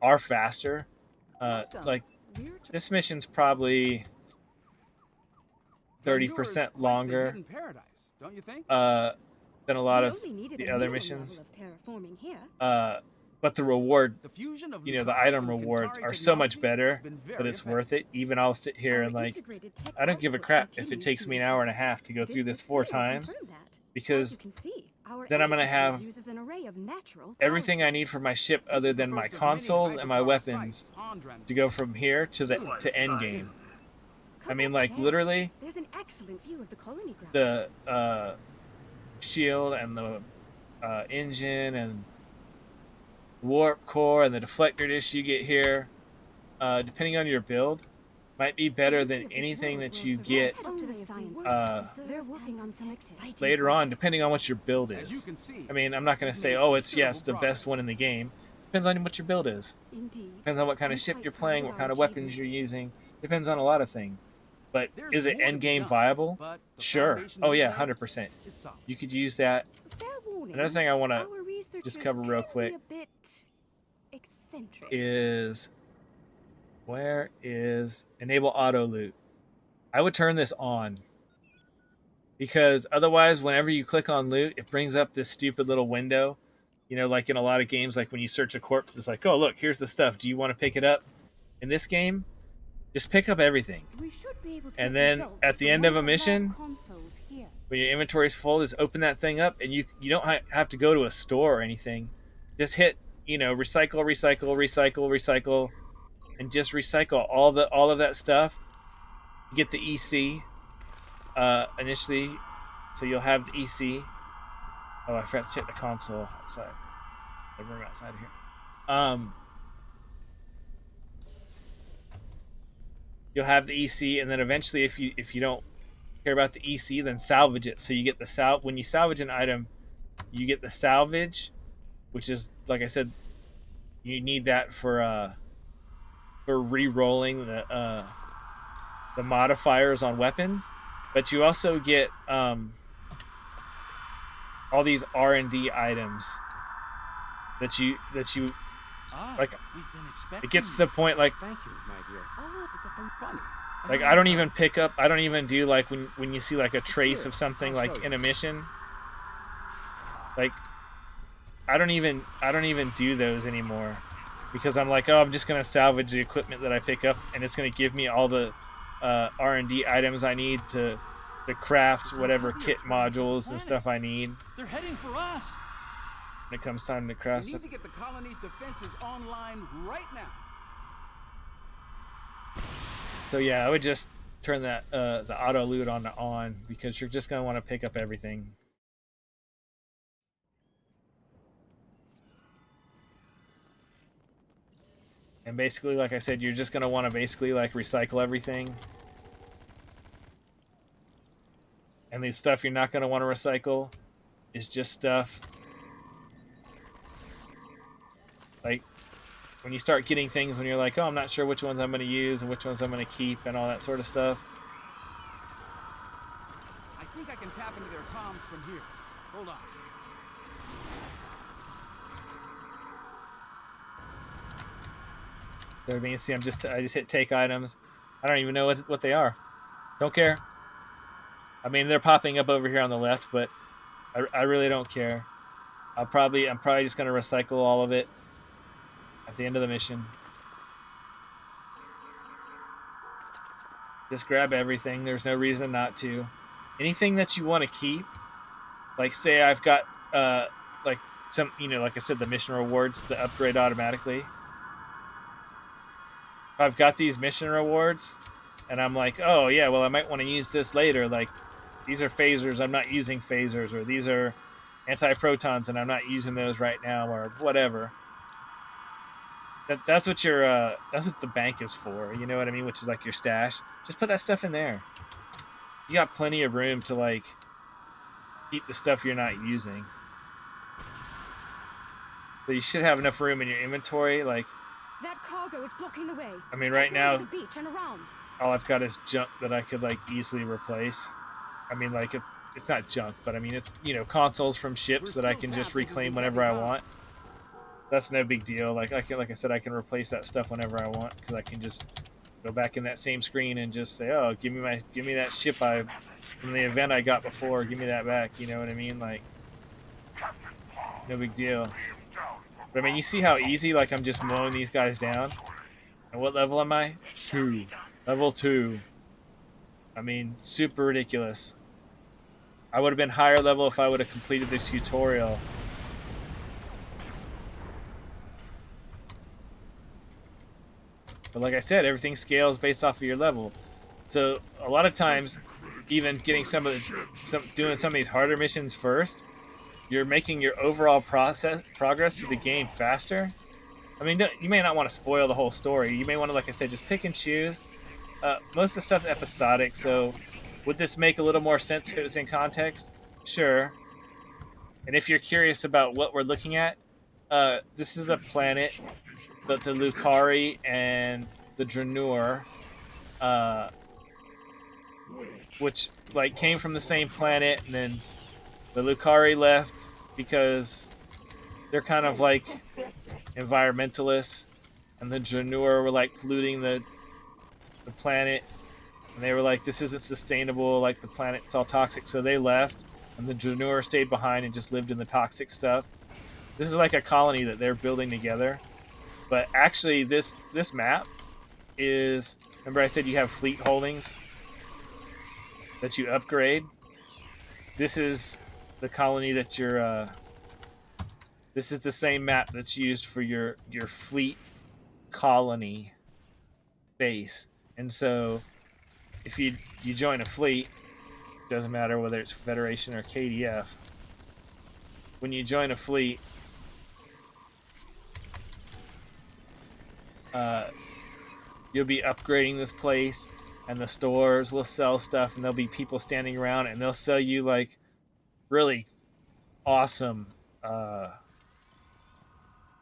are faster. Like this mission's probably 30% longer In paradise, don't you think? than a lot We of only needed the a other minimum missions. level of terraforming here. But the reward, The fusion of the Lucari item and rewards Kentari are so much technology better has been very that it's effective. worth it. Even I'll sit here Our and like, integrated tech I don't give a output crap if it continues takes to me an improve. hour and a half to go through this 4 display will times, confirm that. As because you can see, our then I'm gonna energy have uses an array of natural everything power I need for my ship, This other is the than my first of many consoles and my hydropower weapons, sites on Dren. to go from here to the Good to endgame. sources. I Come mean, like upstairs. literally, There's an excellent view of the colony grounds. the shield and the engine and warp core and the deflector dish you get here, depending on your build, might be better than anything that you get Let's head up to the science uh, center. They're working on some exciting later on, projects. depending on what your build As you is. can see, I mean, I'm not going to we've say, made oh, it's yes, the considerable best one progress. in the game. Depends on what your build is. Indeed. Depends on what kind I'm of ship quite you're proud playing, of what our kind of weapons you're achievements. using. Depends on a lot of things. But There's is it more to end be game done, viable? but the Sure. foundation Oh we've yeah, laid 100%. is solid. You could use that. Fair warning, Another thing I want to our researchers cover real can quick be a bit eccentric. is, where is enable auto loot? I would turn this on, because otherwise, whenever you click on loot, it brings up this stupid little window You know, like in a lot of games, like when you search a corpse, it's like, oh look, here's the stuff. Do you want to pick it up? In this game, just pick up everything. We should be able to And get then results at the from end one of a our mission, lab consoles here. when your inventory's full, just open that thing up, and you don't have to go to a store or anything. Just hit, you know, recycle, recycle, recycle, recycle, and just recycle all of that stuff. You get the EC initially, so you'll have the EC. Oh, I forgot to check the console outside. The room outside here. You'll have the EC, and then eventually, if you don't care about the EC, then salvage it. So you get the when you salvage an item, you get the salvage, which is, like I said, you need that for re-rolling the modifiers on weapons. But you also get all these R&D items that you like. We've been expecting It gets to the point like Thank you, my dear. Oh, to get them Funny. like I don't even pick up. I don't even do like when you see like a trace of something like in a mission. Like I don't even do those anymore because I'm like, oh, I'm just gonna salvage the equipment that I pick up, and it's gonna give me all the R&D items I need to craft whatever kit modules and stuff I need They're heading for us. when it comes time to We craft need stuff. to get the colony's defenses online right now. So yeah, I would just turn that the auto loot on because you're just gonna want to pick up everything. And basically, like I said, you're just gonna want to basically like recycle everything. And the stuff you're not gonna want to recycle is just stuff like when you start getting things when you're like, oh, I'm not sure which ones I'm gonna use and which ones I'm gonna keep and all that sort of stuff. I think I can tap into their comms from here. Hold on. So I mean, see, I just hit take items. I don't even know what they are. Don't care. I mean, they're popping up over here on the left, but I really don't care. I'm probably just gonna recycle all of it at the end of the mission. Just grab everything. There's no reason not to. Anything that you want to keep, like say I've got like some, you know, like I said, the mission rewards that upgrade automatically. If I've got these mission rewards, and I'm like, oh yeah, well I might want to use this later. Like these are phasers, I'm not using phasers, or these are anti-protons and I'm not using those right now, or whatever. That's what that's what the bank is for, you know what I mean? Which is like your stash. Just put that stuff in there. You got plenty of room to like keep the stuff you're not using. So you should have enough room in your inventory. Like, That cargo is blocking the way. I mean, right Head now, to the beach and around. all I've got is junk that I could like easily replace. I mean, like it's not junk, but I mean it's, you know, consoles from ships that I can just reclaim whenever I want. That's no big deal. Like I said, I can replace that stuff whenever I want because I can just go back in that same screen and just say, oh, give me that ship from the event I got before. Give me that back. You know what I mean? Like, no big deal. But I mean, you see how easy, like, I'm just mowing these guys down. And what level am I? 2. Level 2. I mean, super ridiculous. I would have been higher level if I would have completed the tutorial. But like I said, everything scales based off of your level. So a lot of times, even getting doing some of these harder missions first, you're making your overall progress through the game faster. I mean, you may not want to spoil the whole story. You may want to, like I said, just pick and choose. Most of the stuff's episodic, so would this make a little more sense if it was in context? Sure. And if you're curious about what we're looking at, this is a planet that the Lucari and the Draenor, which like came from the same planet, and then the Lucari left because they're kind of like environmentalists, and the Draenor were like polluting the planet, and they were like, this isn't sustainable, like the planet's all toxic, so they left, and the Draenor stayed behind and just lived in the toxic stuff. This is like a colony that they're building together. But actually, this map is. Remember, I said you have fleet holdings that you upgrade. This is the colony that you're. This is the same map that's used for your fleet colony base, and so if you join a fleet, doesn't matter whether it's Federation or KDF. When you join a fleet, you'll be upgrading this place, and the stores will sell stuff, and there'll be people standing around, and they'll sell you like really awesome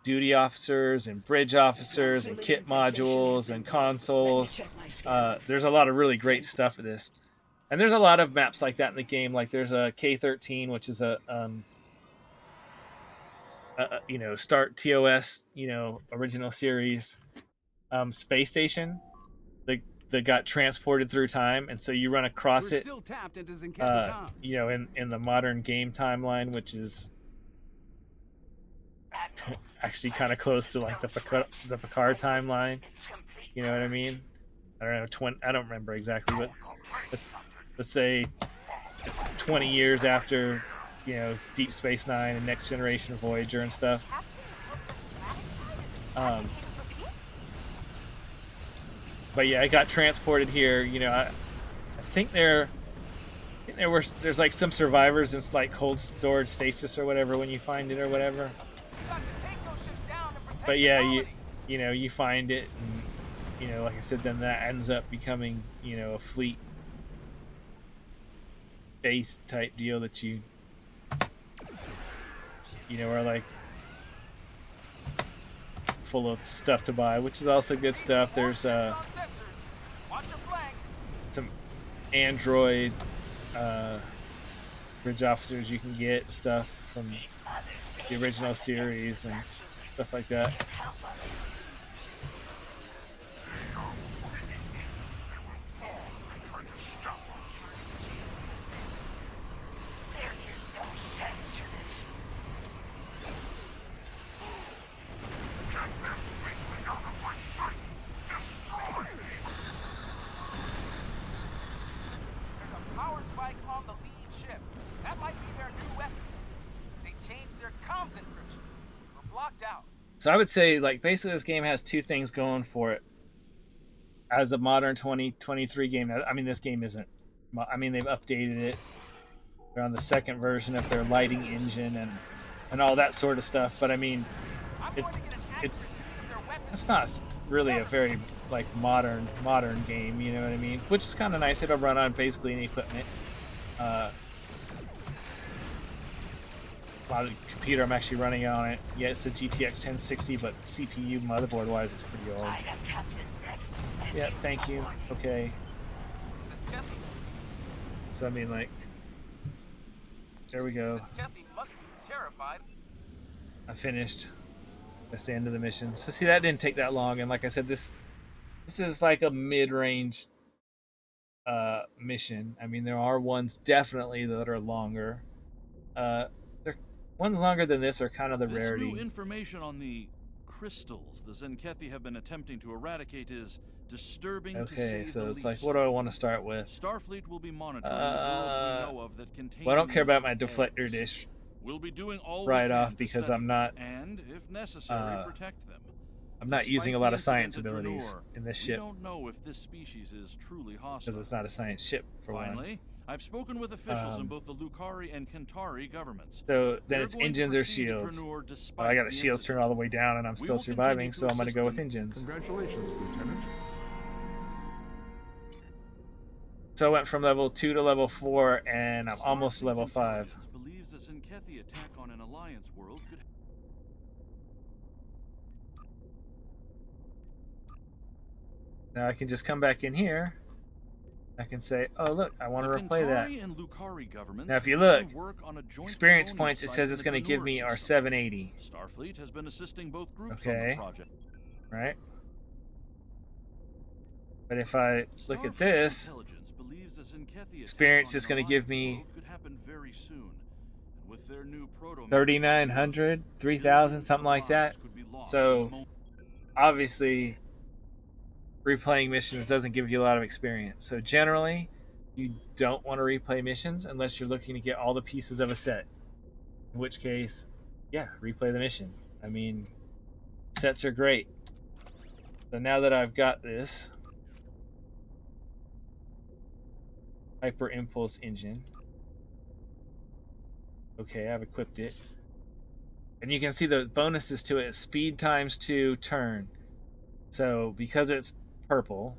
duty officers and bridge officers and kit modules and consoles. There's a lot of really great stuff with this, and there's a lot of maps like that in the game. Like there's a K13, which is a start TOS, original series space station that got transported through time, and so you run across We're it. still tapped into Zinkethi comms. In the modern game timeline, which is actually kind of close to like the Picard timeline. You know what I mean? I don't know. I don't remember exactly, but let's say it's 20 years after Deep Space Nine and Next Generation Voyager and stuff. But yeah, I got transported here. I think there's like some survivors in like cold storage stasis or whatever when you find it or whatever. But yeah, you find it, and like I said, then that ends up becoming a fleet base type deal that you are like full of stuff to buy, which is also good stuff. There's some android bridge officers you can get, stuff from the original series and stuff like that. So I would say, like, basically this game has two things going for it. As a modern 2023 game, I mean, this game isn't. I mean, they've updated it. They're on the second version of their lighting engine and all that sort of stuff. But I mean, it's not really a very like modern game. You know what I mean? Which is kind of nice. It'll run on basically any equipment. A lot of computer I'm actually running on it. Yeah, it's the GTX 1060, but CPU motherboard wise, it's pretty old. Yeah, thank you. Okay. So I mean, like, there we go. I finished. That's the end of the mission. So see, that didn't take that long, and like I said, this is like a mid-range mission. I mean, there are ones definitely that are longer. Ones longer than this are kind of the rarity. New information on the crystals the Zenkethi have been attempting to eradicate is disturbing to say the least. Okay, so it's like, what do I want to start with? Starfleet will be monitoring the worlds we know of that contain. Well, I don't care about my deflector dish. We'll be doing all right off because I'm not. And if necessary, protect them. I'm not using a lot of science abilities in this ship. We don't know if this species is truly hostile. Because it's not a science ship, for one. I've spoken with officials in both the Lukari and Kentari governments. So then it's engines or shields. Well, I got the shields turned all the way down and I'm still surviving, so I'm going to go with engines. Congratulations, Lieutenant. So I went from level 2 to level 4 and I'm almost level 5. Believes a Zenkethi attack on an Alliance world could. Now I can just come back in here. I can say, oh look, I want to replay that. Now if you look, experience points, it says it's going to give me our 780. Starfleet has been assisting both groups on the project. Right? But if I look at this, experience is going to give me with their new proto 3,900, 3,000, something like that. So obviously replaying missions doesn't give you a lot of experience. So generally you don't want to replay missions unless you're looking to get all the pieces of a set. In which case, yeah, replay the mission. I mean, sets are great. So now that I've got this hyper impulse engine, okay, I've equipped it. And you can see the bonuses to it: speed times 2, turn. So because it's purple,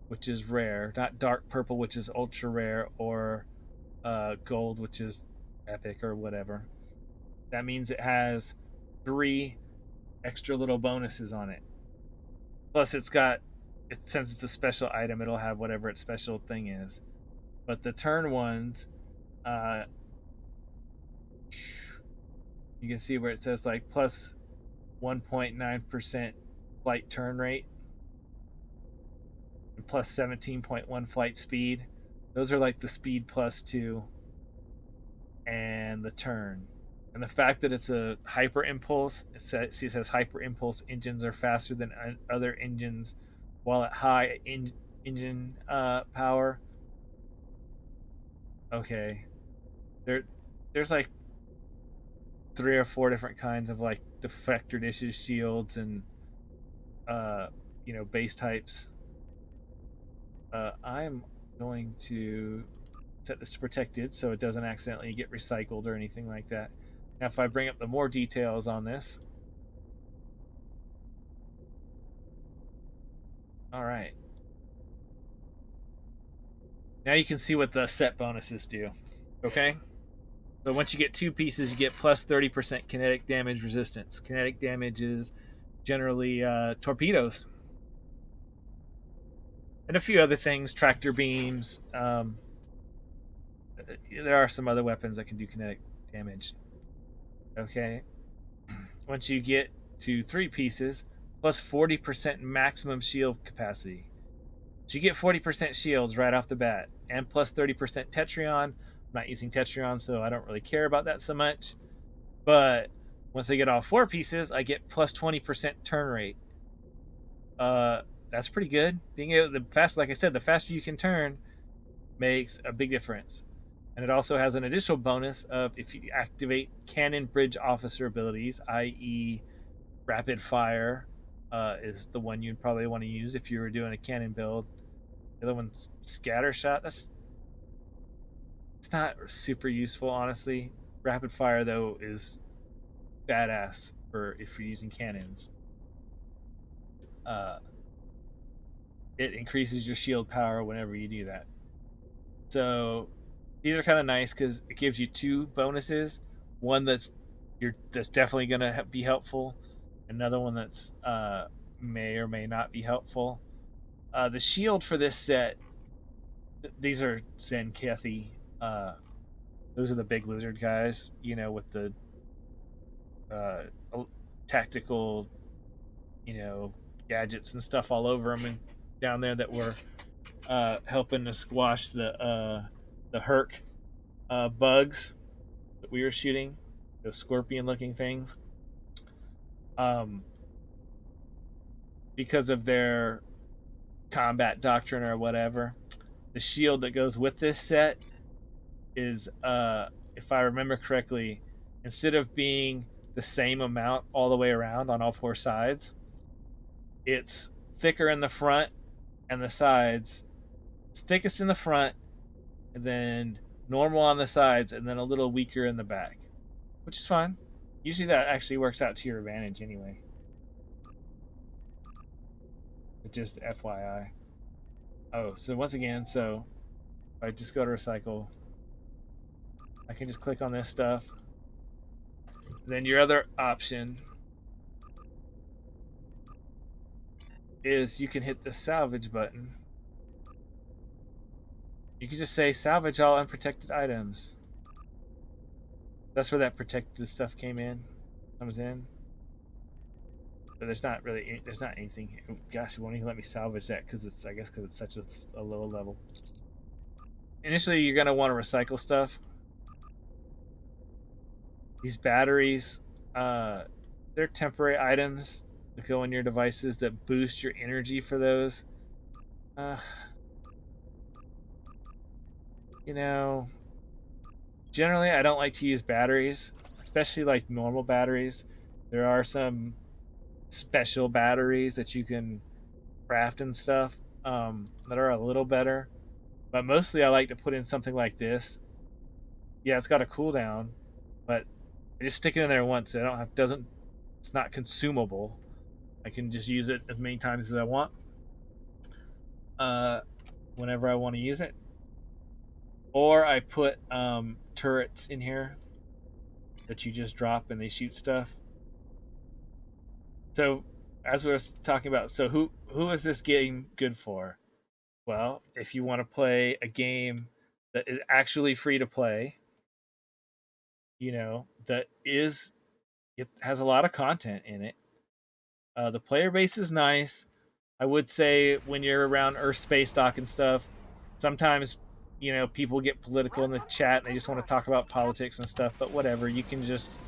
which is rare, not dark purple, which is ultra rare, or gold, which is epic or whatever, that means it has 3 extra little bonuses on it. Plus, since it's a special item, it'll have whatever its special thing is. But the turn ones, uh, you can see where it says like plus 1.9% flight turn rate and plus 17.1 flight speed. Those are like the speed plus 2 and the turn. And the fact that it's a hyper impulse, it says hyper impulse engines are faster than other engines while at high engine power. Okay, there's like 3 or 4 different kinds of like deflector dishes, shields, and uh, base types. I'm going to set this to protected so it doesn't accidentally get recycled or anything like that. Now, if I bring up the more details on this, all right. Now you can see what the set bonuses do. Okay. So once you get 2 pieces, you get plus 30% kinetic damage resistance. Kinetic damage is generally torpedoes and a few other things, tractor beams. There are some other weapons that can do kinetic damage. Okay. Once you get to 3 pieces, plus 40% maximum shield capacity. So you get 40% shields right off the bat, and plus 30% Tetrion. I'm not using Tetrion, so I don't really care about that so much. But once I get all 4 pieces, I get plus 20% turn rate. That's pretty good. Being able like I said, the faster you can turn makes a big difference. And it also has an additional bonus of if you activate cannon bridge officer abilities, i.e., rapid fire is the one you'd probably want to use if you were doing a cannon build. The other one's scatter shot. It's not super useful, honestly. Rapid fire though is badass for if you're using cannons. Uh, it increases your shield power whenever you do that. So these are kind of nice because it gives you 2 bonuses. One that's definitely going to be helpful. Another one that's may or may not be helpful. The shield for this set, these are Zenkethi. Those are the big lizard guys, with the uh, tactical, gadgets and stuff all over them and down there that were helping to squash the Herc bugs that we were shooting, those scorpion-looking things. Because of their combat doctrine or whatever, the shield that goes with this set is, if I remember correctly, instead of being the same amount all the way around on all 4 sides, it's thicker in the front and the sides. It's thickest in the front, and then normal on the sides, and then a little weaker in the back, which is fine. Usually that actually works out to your advantage anyway. But just FYI. Oh, so once again, if I just go to recycle, I can just click on this stuff. Then your other option is you can hit the salvage button. You can just say salvage all unprotected items. That's where that protected stuff comes in. But there's not anything here. Oh, gosh, it won't even let me salvage that because it's such a low level. Initially, you're gonna want to recycle stuff. these batteries, they're temporary items that go in your devices that boost your energy for those. Uh, you know, generally I don't like to use batteries, especially like normal batteries. There are some special batteries that you can craft and stuff that are a little better. But mostly I like to put in something like this. Yeah, it's got a cooldown, but I just stick it in there once. I don't have doesn't it's not consumable. I can just use it as many times as I want. Uh whenever I want to use it. Or I put turrets in here that you just drop and they shoot stuff. So as we were talking about, so who is this game good for? Well, if you want to play a game that is actually free to play, that is it has a lot of content in it. The player base is nice. I would say when you're around Earth Space Dock and stuff, sometimes people get political in the chat and they just want to talk about politics and stuff. But whatever, you can just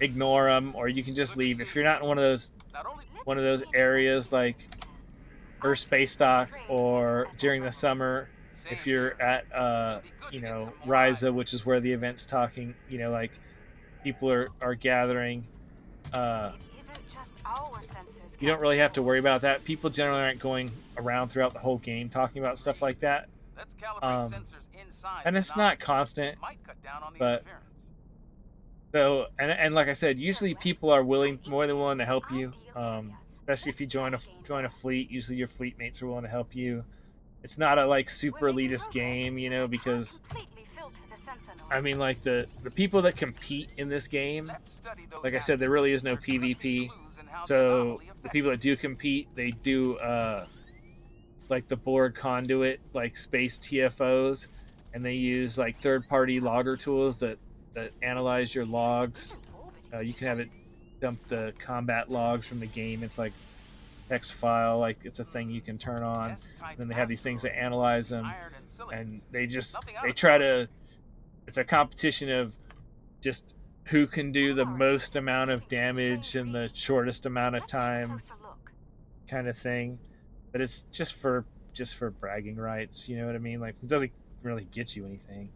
ignore them or you can just leave if you're not in one of those areas like Earth Space Dock or during the summer. If you're at Ryza, which is where the event's talking, like people are gathering. Uh, It isn't just our sensors. you don't really have to worry about that. People generally aren't going around throughout the whole game talking about stuff like that. Let's calibrate Um, sensors inside and the it's anomaly. not constant, It might cut down on the but interference. so and like I said, usually people are more than willing to help you. Especially if you join a fleet, usually your fleet mates are willing to help you. It's not a like super elitist game, because I mean like the people that compete in this game, Let's study those like I said, there really is no asteroids. There could be PvP. clues in how the So anomaly the affects people it. that do compete, they do like the Borg conduit, like space TFOs, and they use like third-party logger tools that analyze your logs. You can have it dump the combat logs from the game into like text file, like it's a thing you can turn on. And then they have these things that analyze them, Iron and and silicons. Nothing out they of the try ordinary. to. It's a competition of just who can do the most amount of damage in the shortest amount of Let's take a time, closer look. kind of thing. But it's just for bragging rights. You know what I mean? Like it doesn't really get you anything.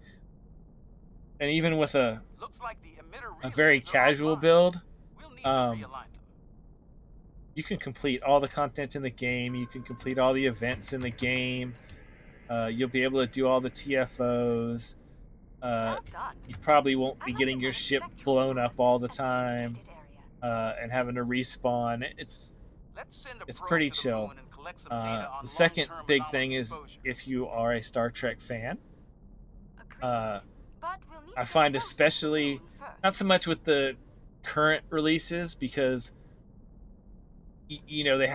And even with Looks like the emitter a very relays are casual offline. build, We'll need to um, realign them. you can complete all the content in the game. You can complete all the events in the game. You'll be able to do all the TFOs. Well done. You probably won't be getting Imagine your what a ship spectral blown up fluorescence all the an time indicated area. and having to respawn. Let's send a It's probe pretty to the chill. moon and collect some data on The second long-term big anomaly thing is exposure. if you are a Star Trek fan. Agreed. Uh, But we'll need I to get find closer to especially the moon first. not so much with the current releases because they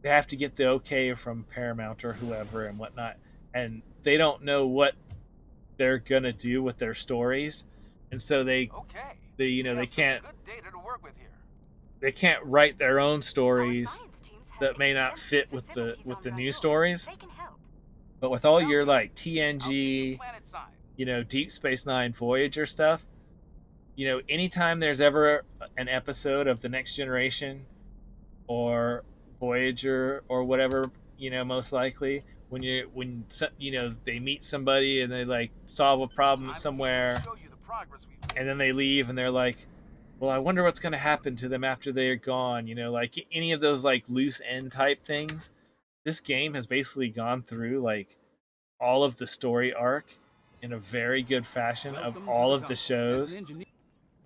have to get the okay from Paramount or whoever and whatnot, and they don't know what they're gonna do with their stories, and so they Okay. they We they have some can't good data to work with here. write their own Our stories science teams have that may not extensive fit with the facilities on new Rangoon. stories. They can help. But with all Sounds your good. like I'll see you TNG, planet side. Deep Space Nine, Voyager stuff, anytime there's ever an episode of the Next Generation or Voyager or whatever, most likely they meet somebody and they like solve a problem I'm somewhere, eager to show you the progress we've made. and then they leave and they're like, well, I wonder what's going to happen to them after they're gone, like any of those like loose end type things. This game has basically gone through like all of the story arc in a very good fashion of all of the shows,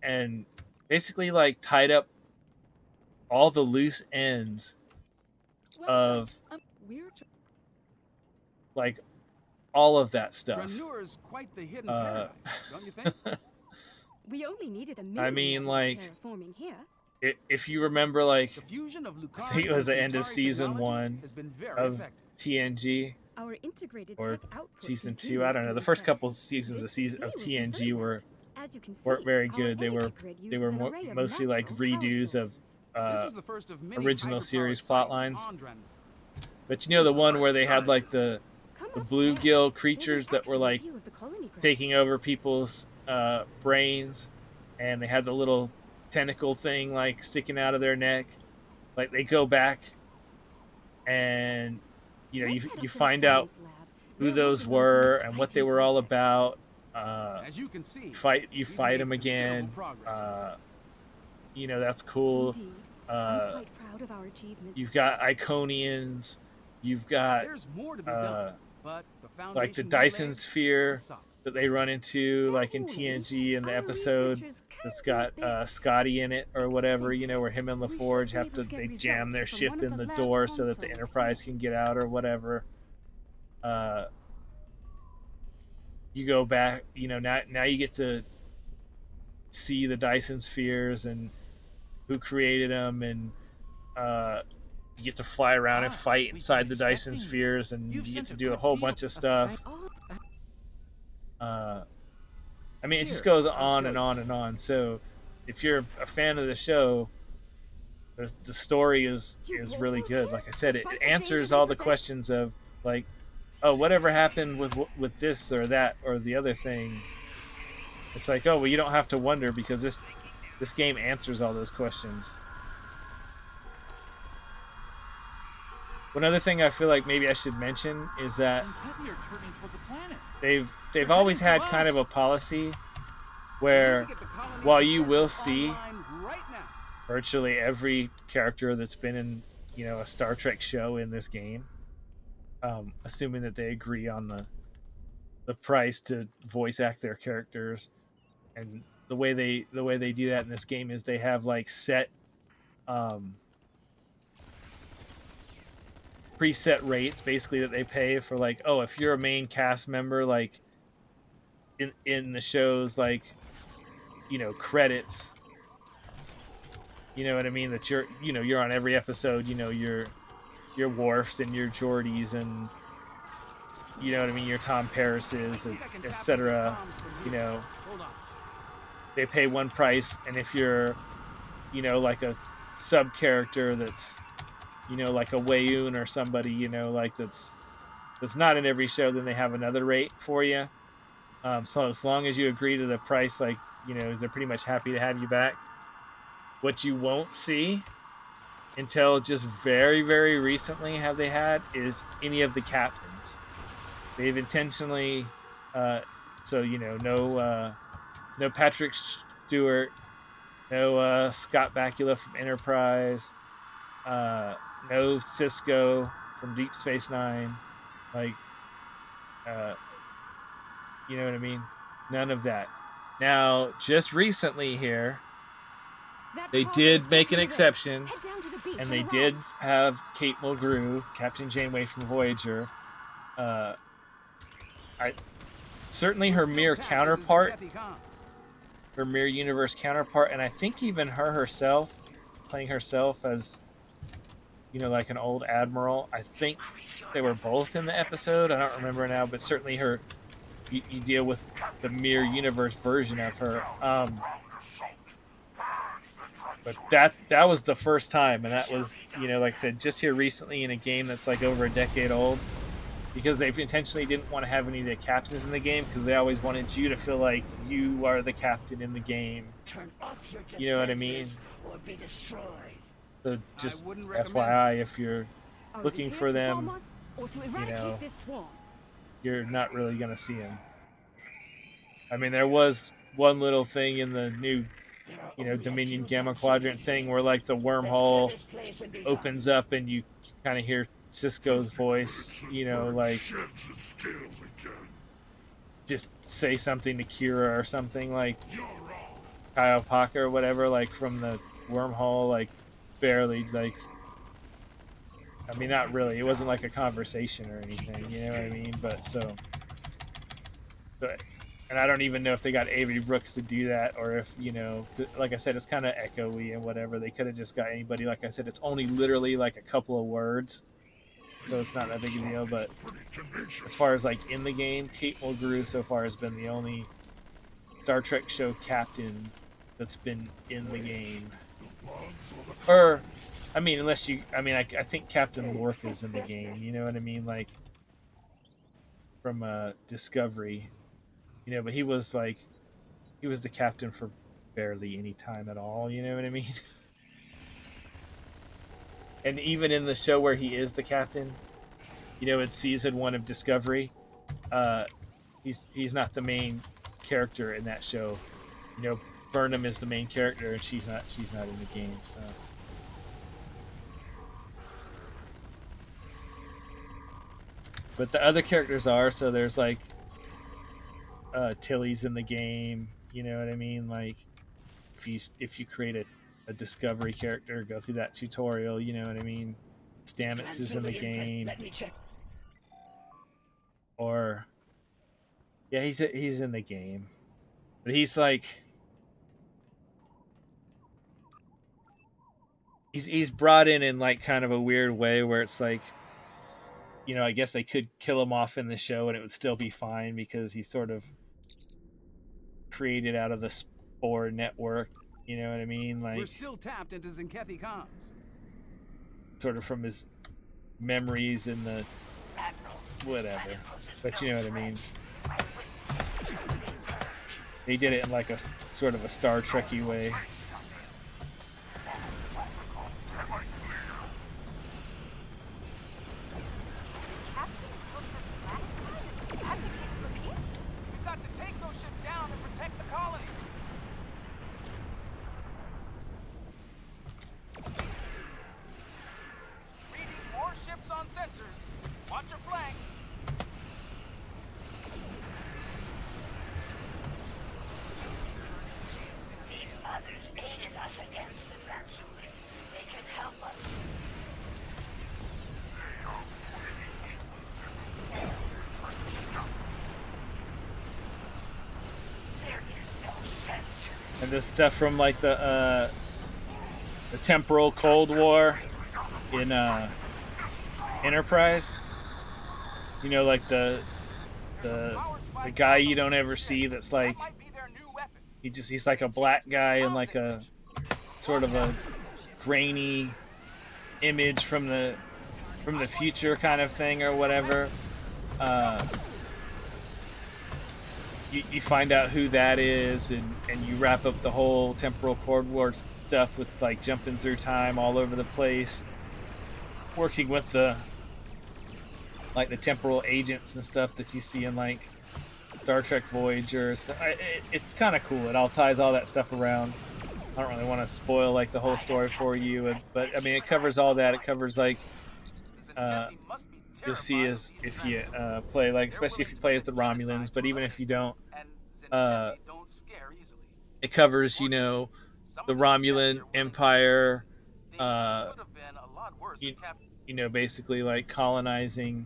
and basically like tied up all the loose ends of like all of that stuff. Quite the hidden Uh, paradox, don't you think? We only needed a minimum I mean, level of like, terraforming here. if you remember, like, The fusion of Lucari I think it was the and end of Qatari season technology 1 has been very of effective. TNG Our integrated or tech output season 2, continues I don't know. to The first impress. couple seasons This of display will TNG confirm were that. As you can weren't see, very our good. They energy were grid they were uses an array of mostly like natural power redos of This is the first of many original hydropower series sites plot lines. on Dren. But the one where they had like the Come the upstairs. bluegill There's an creatures that were excellent like view of the colony ground. taking over people's brains, and they had the little tentacle thing like sticking out of their neck. Like they go back, and you know Let's head you up to the find out science lab. who They're those working on some were and what they exciting were all projects. about. As you can see, You we've fight made them considerable again. progress. You know, that's cool. Indeed. I'm Uh, quite proud of our achievements. you've got Iconians. You've got There's more to be done, but the like the foundation we Dyson laid sphere is solid. that they run into, like in Thankfully, TNG in the our episode researchers that's kindly got bit Scotty in it or whatever. You know, where eccentric. him and We should LaForge be have able to to get they jam their results from ship one of in the the lab's door so that the consoles Enterprise here. can get out or whatever. You go back, you know, now you get to see the Dyson spheres and who created them, and you get to fly around and fight We've been inside the Dyson expecting you. spheres, and You've you get sent to a do a good whole deal. bunch of stuff. I mean, it just Here, goes I'll on show and you. on and on. So, if you're a fan of the show, the story is You brought really those good. here, Like I said, it despite the danger answers they all the present? questions of like, oh, whatever happened with this or that or the other thing. It's like, oh, well, you don't have to wonder because this game answers all those questions. One other thing I feel like maybe I should mention is that Some heavy are turning toward the planet. they've They're always heading had to kind us. of a policy We need where to get the colony while you will defenses see online right now. virtually every character that's been in, you know, a Star Trek show in this game, assuming that they agree on the price to voice act their characters, and the way they do that in this game is they have like set um, preset rates basically that they pay for, like, oh, if you're a main cast member, like in the shows, like, you know, credits, you know what I mean, that you're on every episode, you know, your Worfs and your Geordies and, you know what I mean, your Tom Paris's, I think I can tap into etc. comms from You here. know, Hold on. they pay one price, and if you're, you know, like a sub character that's, you know, like a Wayoon or somebody, you know, like that's not in every show, then they have another rate for you. So as long as you agree to the price, like, you know, they're pretty much happy to have you back. What you won't see until just very, very recently have they had is any of the captains. They've intentionally, so, you know, no Patrick Stewart, no Scott Bakula from Enterprise, no Cisco from Deep Space Nine, like, uh, you know what I mean? None of that. Now, just recently here, That they cargo is did make an blocking the way. exception, Head down to the beach and on they the did right. have Kate Mulgrew, Captain Janeway from Voyager. Uh, I certainly We're her still mere tapped into counterpart, Zephyr comms. her mirror universe counterpart, and I think even her herself, playing herself as, you know, like an old admiral. I think they were both in the episode. I don't remember now, but certainly her. You deal with the mirror universe version of her. But that was the first time, and that was, you know, like I said, just here recently in a game that's like over a decade old, because they intentionally didn't want to have any of the captains in the game because they always wanted you to feel like you are the captain in the game. You know what I mean? So just I wouldn't recommend FYI, if you're Are looking you here for to them, bomb us or to eradicate know, this swarm? you're not really gonna see them. I mean, there was one little thing in the new, you know, Dominion Gamma Quadrant thing where like the wormhole opens up and you kind of hear Cisco's voice, you know, like just say something to Kira or something, like Kyle Paka or whatever, like from the wormhole, like barely, like, I mean, not really. It wasn't like a conversation or anything, you know what I mean? But and I don't even know if they got Avery Brooks to do that, or if, you know, like I said, it's kind of echoey and whatever. They could have just got anybody. Like I said, it's only literally like a couple of words, so it's not that big a deal. But as far as like in the game, Kate Mulgrew so far has been the only Star Trek show captain that's been in the game. Or, I mean, unless you, I mean, I think Captain Lorca is in the game. You know what I mean? Like from Discovery, you know. But he was like he was the captain for barely any time at all. You know what I mean? And even in the show where he is the captain, you know, in season 1 of Discovery, uh, he's not the main character in that show. You know, Burnham is the main character, and she's not in the game. So, but the other characters are. So there's like Tilly's in the game. You know what I mean? Like if you create a Discovery character, go through that tutorial. You know what I mean? Stamets is in the game. Let me check. Or yeah, he's in the game, but he's like he's brought in like kind of a weird way where it's like, you know, I guess they could kill him off in the show and it would still be fine because he's sort of created out of the Spore network. You know what I mean? Like We're still tapped into Zinkethi comms. sort of from his memories in the whatever. But you know what I mean? They did it in like a sort of a Star Trek-y way. Captain Hook's planet side is advocating for peace? We've got to take those ships down and protect the colony. Reading more ships on sensors. Watch your flank. These others aided us against the Transulan. They can help us. There is no sense to this. And this stuff from like the temporal Cold War in Enterprise. You know, like the guy you don't ever see that's like That might be their new weapon. he's like a black guy in like a sort of a grainy image from the future kind of thing or whatever. You find out who that is, and you wrap up the whole temporal Cold War stuff with like jumping through time all over the place, working with the temporal agents and stuff that you see in like Star Trek Voyager. It's kind of cool. It all ties all that stuff around. I don't really want to spoil like the whole story for you, but I mean it covers all that. It covers like Zinkethi must be you'll see terrified is of these if you Transulan. play like, especially if you play as the Romulans, but even if you don't, And Zinkethi don't scare easily. it covers, you know, Some the of these Zinkethi Romulan are willing to Empire, Things could have been a lot worse you- if Captain you know, basically like colonizing,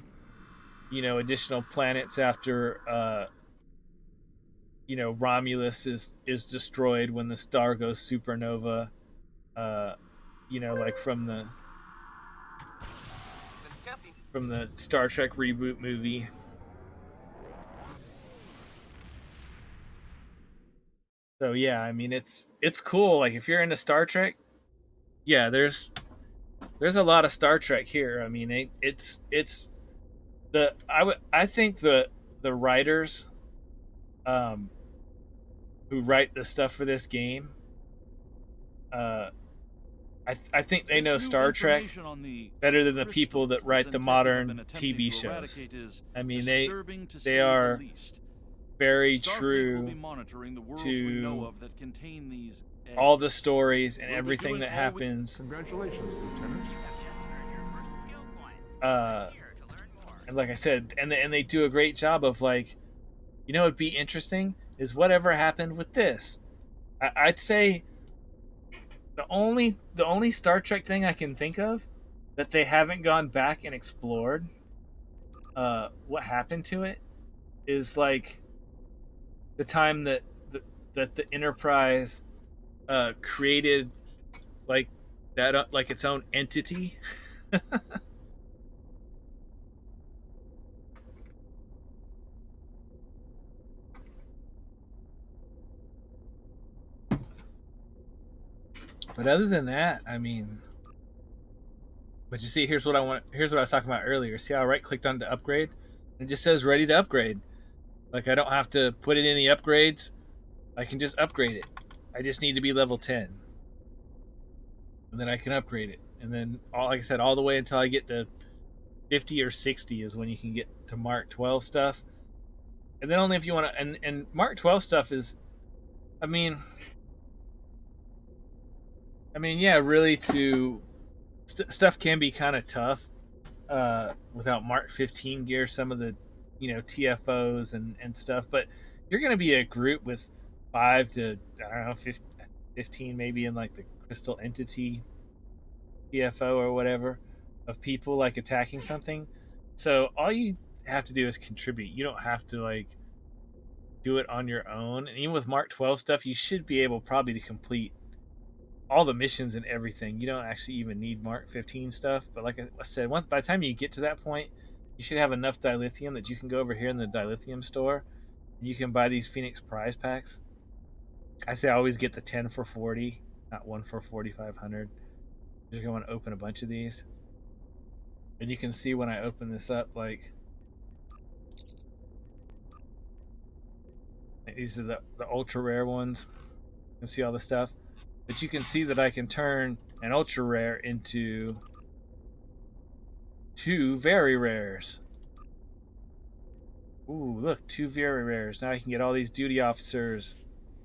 you know, additional planets after you know, Romulus is destroyed when the star goes supernova. You know, like from the Zinkethi Star Trek reboot movie. So yeah, I mean it's cool. Like if you're into Star Trek, yeah, there's a lot of Star Trek here. I mean, it's I think the writers who write the stuff for this game, I think they know Star Trek better than the people that write the modern TV shows. I mean, they are very true to all the stories and everything that happens. Congratulations, Lieutenant. And like I said, and they do a great job of like, you know, it'd be interesting is whatever happened with this. I'd say the only Star Trek thing I can think of that they haven't gone back and explored what happened to it is like the time that the Enterprise created like that like its own entity. But other than that, I mean, but you see, here's what I was talking about earlier. See how I right clicked on to upgrade? It just says ready to upgrade. Like I don't have to put in any upgrades. I can just upgrade it. I just need to be level 10. And then I can upgrade it. And then, like I said, all the way until I get to 50 or 60 is when you can get to Mark 12 stuff. And then only if you want to. And Mark 12 stuff is, I mean, yeah, really stuff can be kind of tough without Mark 15 gear. Some of the, TFOs and stuff. But you're going to be a group with 5 to, I don't know, 15 maybe in like the Crystal Entity TFO or whatever of people like attacking something. So all you have to do is contribute. You don't have to like do it on your own. And even with Mark 12 stuff, you should be able probably to complete all the missions and everything. You don't actually even need Mark 15 stuff. But like I said, once by the time you get to that point, you should have enough dilithium that you can go over here in the dilithium store and you can buy these Phoenix prize packs. I say I always get the 10 for 40, not one for 4,500. Just going to open a bunch of these. And you can see when I open this up, like these are the ultra rare ones. You can see all the stuff. But you can see that I can turn an ultra rare into 2 very rares. Ooh, look, 2 very rares. Now I can get all these duty officers,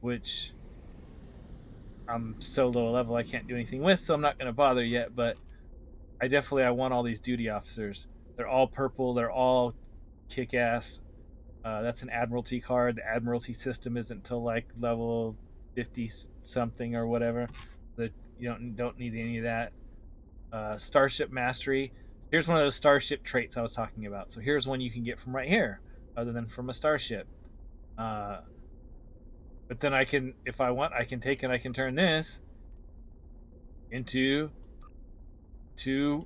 which I'm so low level I can't do anything with, so I'm not going to bother yet. But I want all these duty officers. They're all purple. They're all kick ass. That's an Admiralty card. The Admiralty system isn't until like level 50 something or whatever. That you don't need any of that. Starship Mastery. Here's one of those starship traits I was talking about. So here's one you can get from right here, other than from a starship. But then I can, if I want, I can take and I can turn this into 2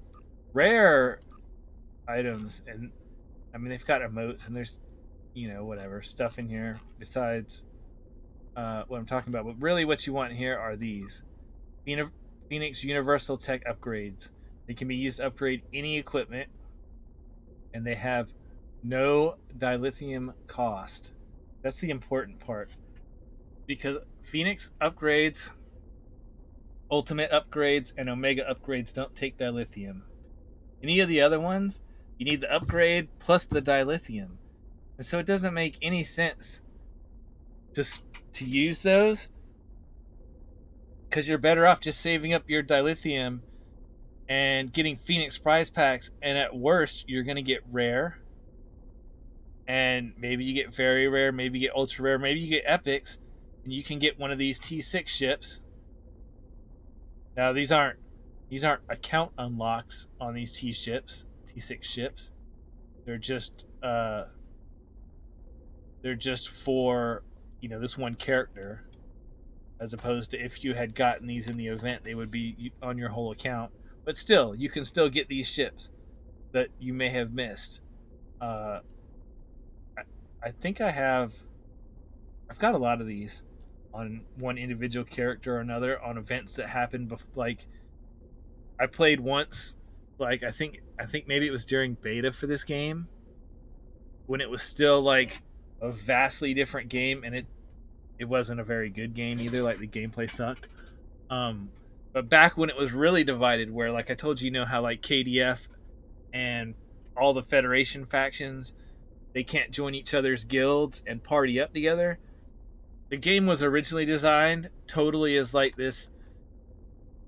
rare items. And I mean, they've got emotes and there's, whatever stuff in here besides what I'm talking about. But really, what you want here are these Phoenix Universal Tech upgrades. They can be used to upgrade any equipment, and they have no dilithium cost. That's the important part, because Phoenix upgrades, Ultimate upgrades, and Omega upgrades don't take dilithium. Any of the other ones, you need the upgrade plus the dilithium, and so it doesn't make any sense to use those, because you're better off just saving up your dilithium and getting Phoenix prize packs, and at worst you're going to get rare, and maybe you get very rare, maybe you get ultra rare, maybe you get epics, and you can get one of these T6 ships. Now these aren't account unlocks on these T6 ships. They're just for this one character, as opposed to if you had gotten these in the event, they would be on your whole account. But still, you can still get these ships that you may have missed. I think I've got a lot of these on one individual character or another on events that happened. Like I played once, like I think maybe it was during beta for this game, when it was still like a vastly different game, and it wasn't a very good game either. Like the gameplay sucked. But back when it was really divided, where like I told you, how like KDF and all the Federation factions, they can't join each other's guilds and party up together. The game was originally designed totally as like this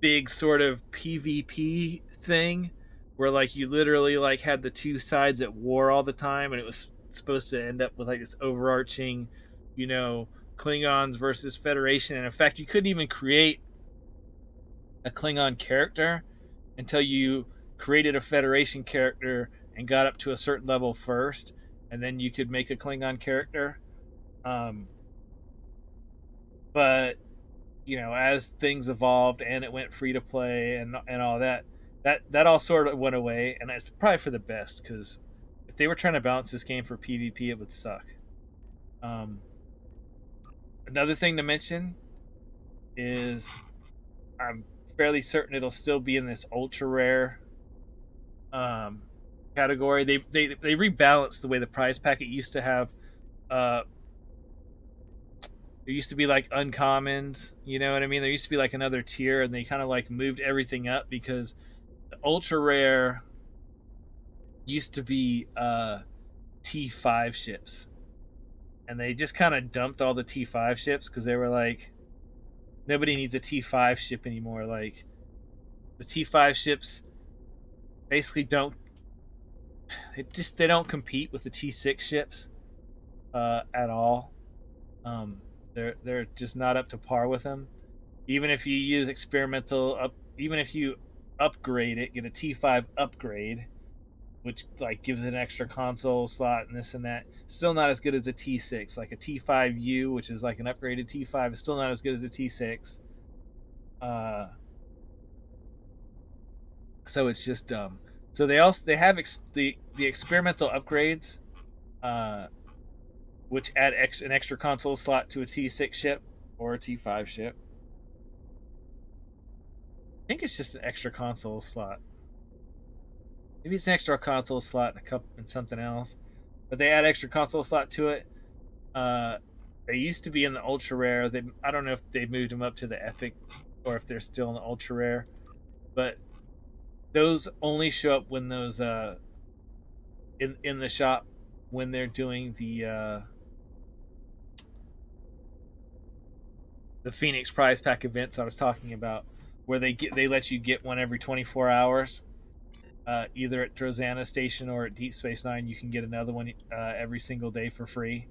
big sort of PvP thing, where like you literally like had the two sides at war all the time, and it was supposed to end up with like this overarching, Klingons versus Federation. And in fact, you couldn't even create a Klingon character until you created a Federation character and got up to a certain level first, and then you could make a Klingon character. But as things evolved and it went free to play and all that all sort of went away, and it's probably for the best, because if they were trying to balance this game for PvP, it would suck. Another thing to mention is I'm fairly certain it'll still be in this ultra rare category. They rebalanced the way the prize packet used to have there used to be like uncommons, you know what I mean? There used to be like another tier, and they kind of like moved everything up because the ultra rare used to be T5 ships, and they just kind of dumped all the T5 ships because they were like, nobody needs a T5 ship anymore. Like the T5 ships basically don't, they don't compete with the T6 ships at all. Um, they're just not up to par with them. Even if you use experimental up, even if you upgrade it, get a T5 upgrade, which like gives it an extra console slot and this and that, still not as good as a T6. Like a T5U, which is like an upgraded T5, is still not as good as a T6. Uh, so it's just dumb. So they have the experimental upgrades, uh, which add an extra console slot to a T6 ship or a T5 ship. I think it's just an extra console slot. Maybe it's an extra console slot and a cup and something else, but they add extra console slot to it. Uh, they used to be in the ultra rare. I don't know if they moved them up to the epic or if they're still in the ultra rare, but those only show up when those in the shop when they're doing the Phoenix Prize Pack events I was talking about, where they let you get one every 24 hours. Either at Drozana Station or at Deep Space Nine, you can get another one every single day for free.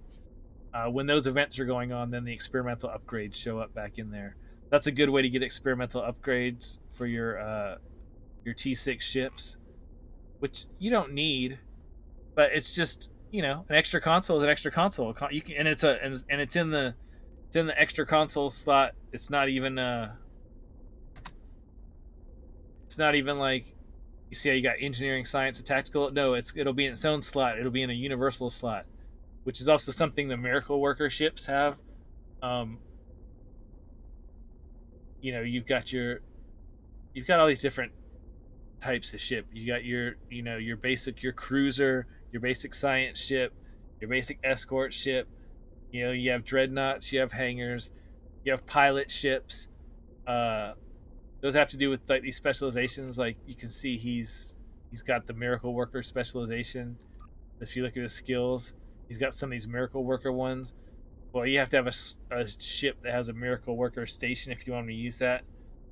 When those events are going on, then the experimental upgrades show up back in there. That's a good way to get experimental upgrades for your T6 ships, which you don't need, but it's just, an extra console is an extra console. You can, and it's in the extra console slot. It's not even like, you see how you got engineering, science, and tactical. No, it'll be in its own slot. It'll be in a universal slot, which is also something the miracle worker ships have. Um, you've got all these different types of ship. You got your cruiser, your basic science ship, your basic escort ship. You have dreadnoughts, you have hangars, you have pilot ships. Uh, those have to do with like these specializations. Like you can see, he's got the miracle worker specialization. If you look at his skills, he's got some of these miracle worker ones. Well, you have to have a ship that has a miracle worker station if you want to use that.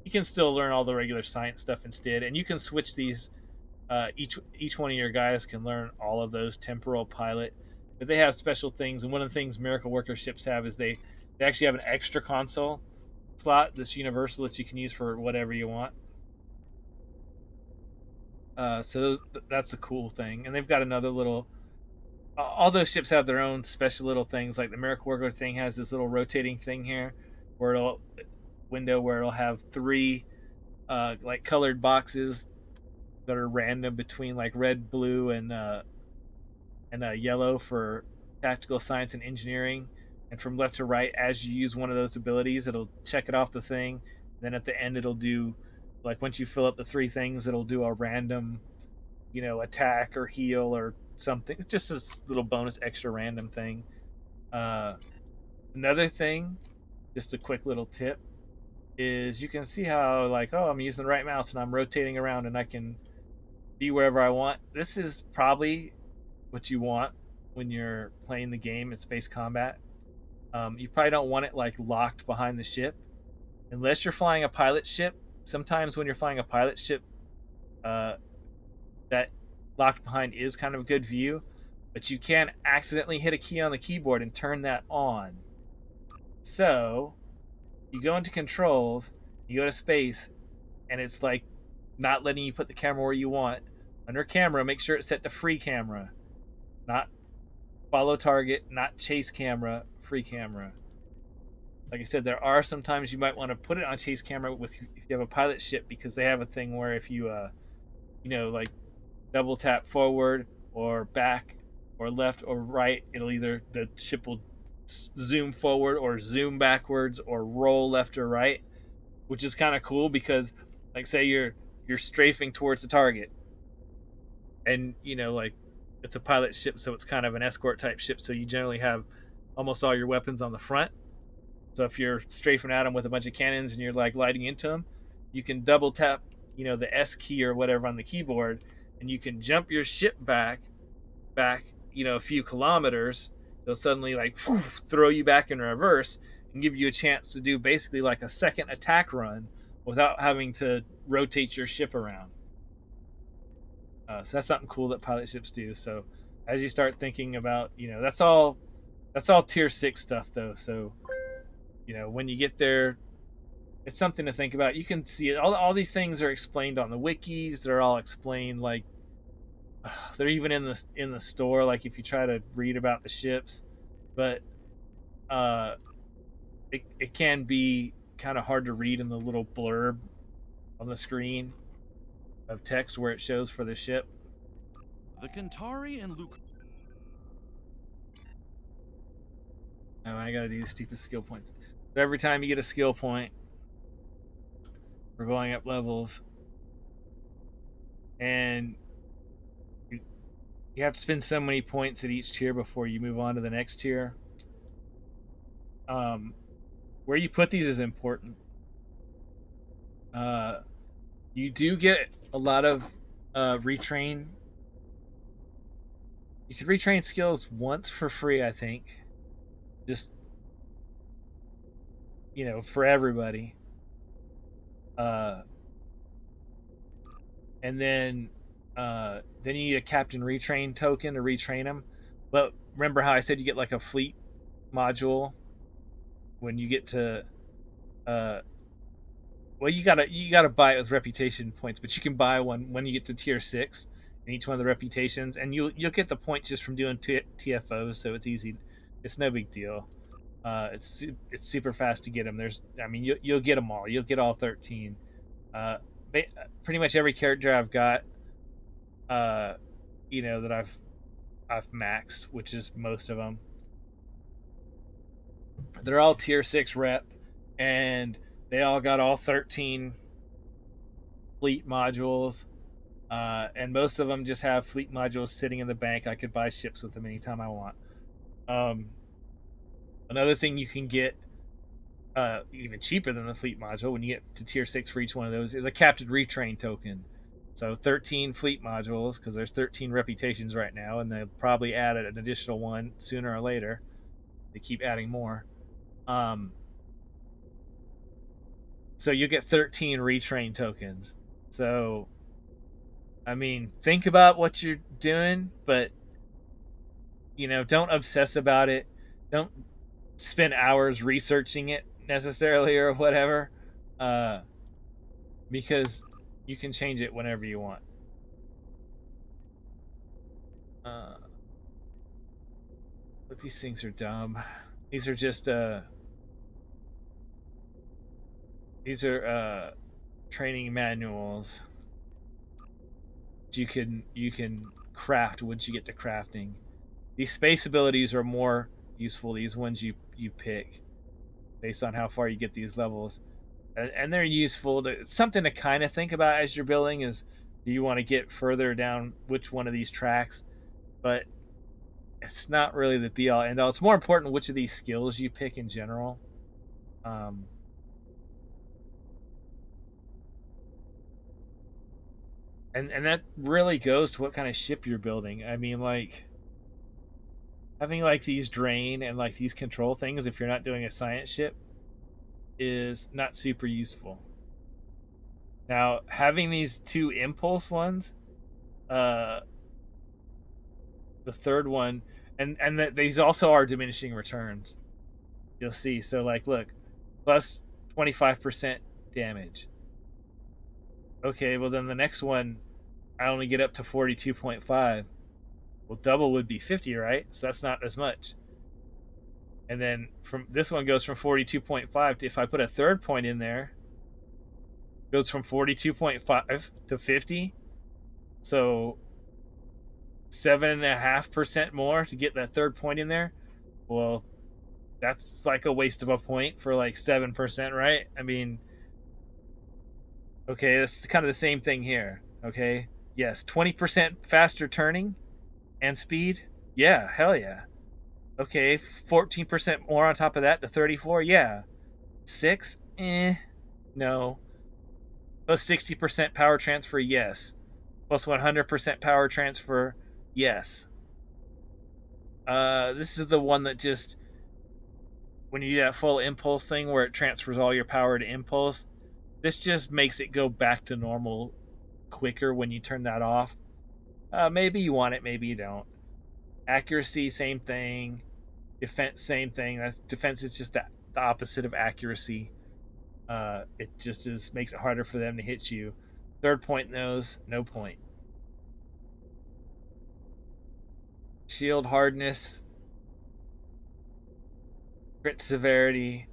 You can still learn all the regular science stuff instead, and you can switch these. Each one of your guys can learn all of those temporal pilot, but they have special things. And one of the things miracle worker ships have is they actually have an extra console slot that's universal that you can use for whatever you want. So that's a cool thing, and they've got another little. All those ships have their own special little things. Like the Miracle Worker thing has this little rotating thing here, where it'll have three like colored boxes that are random between like red, blue, and yellow for tactical science and engineering. And from left to right, as you use one of those abilities, it'll check it off the thing. Then at the end, it'll do, like, once you fill up the three things, it'll do a random, attack or heal or something. It's just this little bonus extra random thing. Uh, Another thing, just a quick little tip, is you can see how, like, oh, I'm using the right mouse and I'm rotating around and I can be wherever I want. This is probably what you want when you're playing the game in space combat. You probably don't want it like locked behind the ship, unless you're flying a pilot ship. Sometimes when you're flying a pilot ship, that locked behind is kind of a good view, but you can accidentally hit a key on the keyboard and turn that on. So you go into controls, you go to space, and it's like not letting you put the camera where you want. Under camera, make sure it's set to free camera, not follow target, not chase camera, free camera. Like I said, there are sometimes you might want to put it on chase camera if you have a pilot ship, because they have a thing where if you like double tap forward or back or left or right, the ship will zoom forward or zoom backwards or roll left or right, which is kind of cool because, like, say you're strafing towards the target, and like, it's a pilot ship, so it's kind of an escort type ship, so you generally have almost all your weapons on the front. So if you're strafing at them with a bunch of cannons and you're like lighting into them, you can double tap, the S key or whatever on the keyboard, and you can jump your ship back, a few kilometers. They'll suddenly like throw you back in reverse and give you a chance to do basically like a second attack run without having to rotate your ship around. So that's something cool that pilot ships do. So as you start thinking about, that's all tier 6 stuff though. So when you get there, it's something to think about. You can see it. All these things are explained on the wikis. They're all explained like they're even in the store. Like if you try to read about the ships, but it can be kind of hard to read in the little blurb on the screen of text where it shows for the ship. The Kentari and Luke. Oh, I gotta do the stupid skill points. So every time you get a skill point, we're going up levels, and you have to spend so many points at each tier before you move on to the next tier. Where you put these is important. You do get a lot of retrain. You can retrain skills once for free, I think. Just for everybody. And then you need a captain retrain token to retrain them. But remember how I said you get like a fleet module when you get to well, you gotta buy it with reputation points, but you can buy one when you get to tier 6 in each one of the reputations, and you'll get the points just from doing TFOs, so it's easy. It's no big deal. It's super fast to get them. You'll get them all. You'll get all 13. Pretty much every character I've got, that I've maxed, which is most of them. They're all tier 6 rep, and they all got all 13 fleet modules, and most of them just have fleet modules sitting in the bank. I could buy ships with them anytime I want. Another thing you can get even cheaper than the fleet module when you get to tier 6 for each one of those is a captain retrain token. So 13 fleet modules, because there's 13 reputations right now, and they'll probably add an additional one sooner or later. They keep adding more. So you get 13 retrain tokens. So, think about what you're doing, but, don't obsess about it. Don't spend hours researching it necessarily or whatever, because you can change it whenever you want. But these things are dumb. These are just training manuals. You can craft once you get to crafting. These space abilities are more useful. These ones you pick based on how far you get these levels, and they're useful. It's something to kind of think about as you're building. Is do you want to get further down which one of these tracks? But it's not really the be all end all. It's more important which of these skills you pick in general. And that really goes to what kind of ship you're building. Like having like these drain and like these control things, if you're not doing a science ship, is not super useful. Now, having these 2 impulse ones, the third one, and these also are diminishing returns. You'll see. So like, look, plus 25% damage. Okay, well then the next one, I only get up to 42.5. Well, double would be 50, right? So that's not as much. And then from this one goes from 42.5 to, if I put a third point in there, goes from 42.5 to 50. So 7.5% more to get that third point in there. Well, that's like a waste of a point for like 7%, right? Okay, that's kind of the same thing here. Okay, yes, 20% faster turning and speed. Yeah, hell yeah. Okay, 14% more on top of that to 34. Yeah. 6? No. Plus 60% power transfer, yes. Plus 100% power transfer, yes. This is the one that just, when you do that full impulse thing where it transfers all your power to impulse, this just makes it go back to normal quicker when you turn that off. Maybe you want it, maybe you don't. Accuracy, same thing. Defense, same thing. Defense is just the opposite of accuracy. It just makes it harder for them to hit you. Third point in those, no point. Shield hardness, crit severity,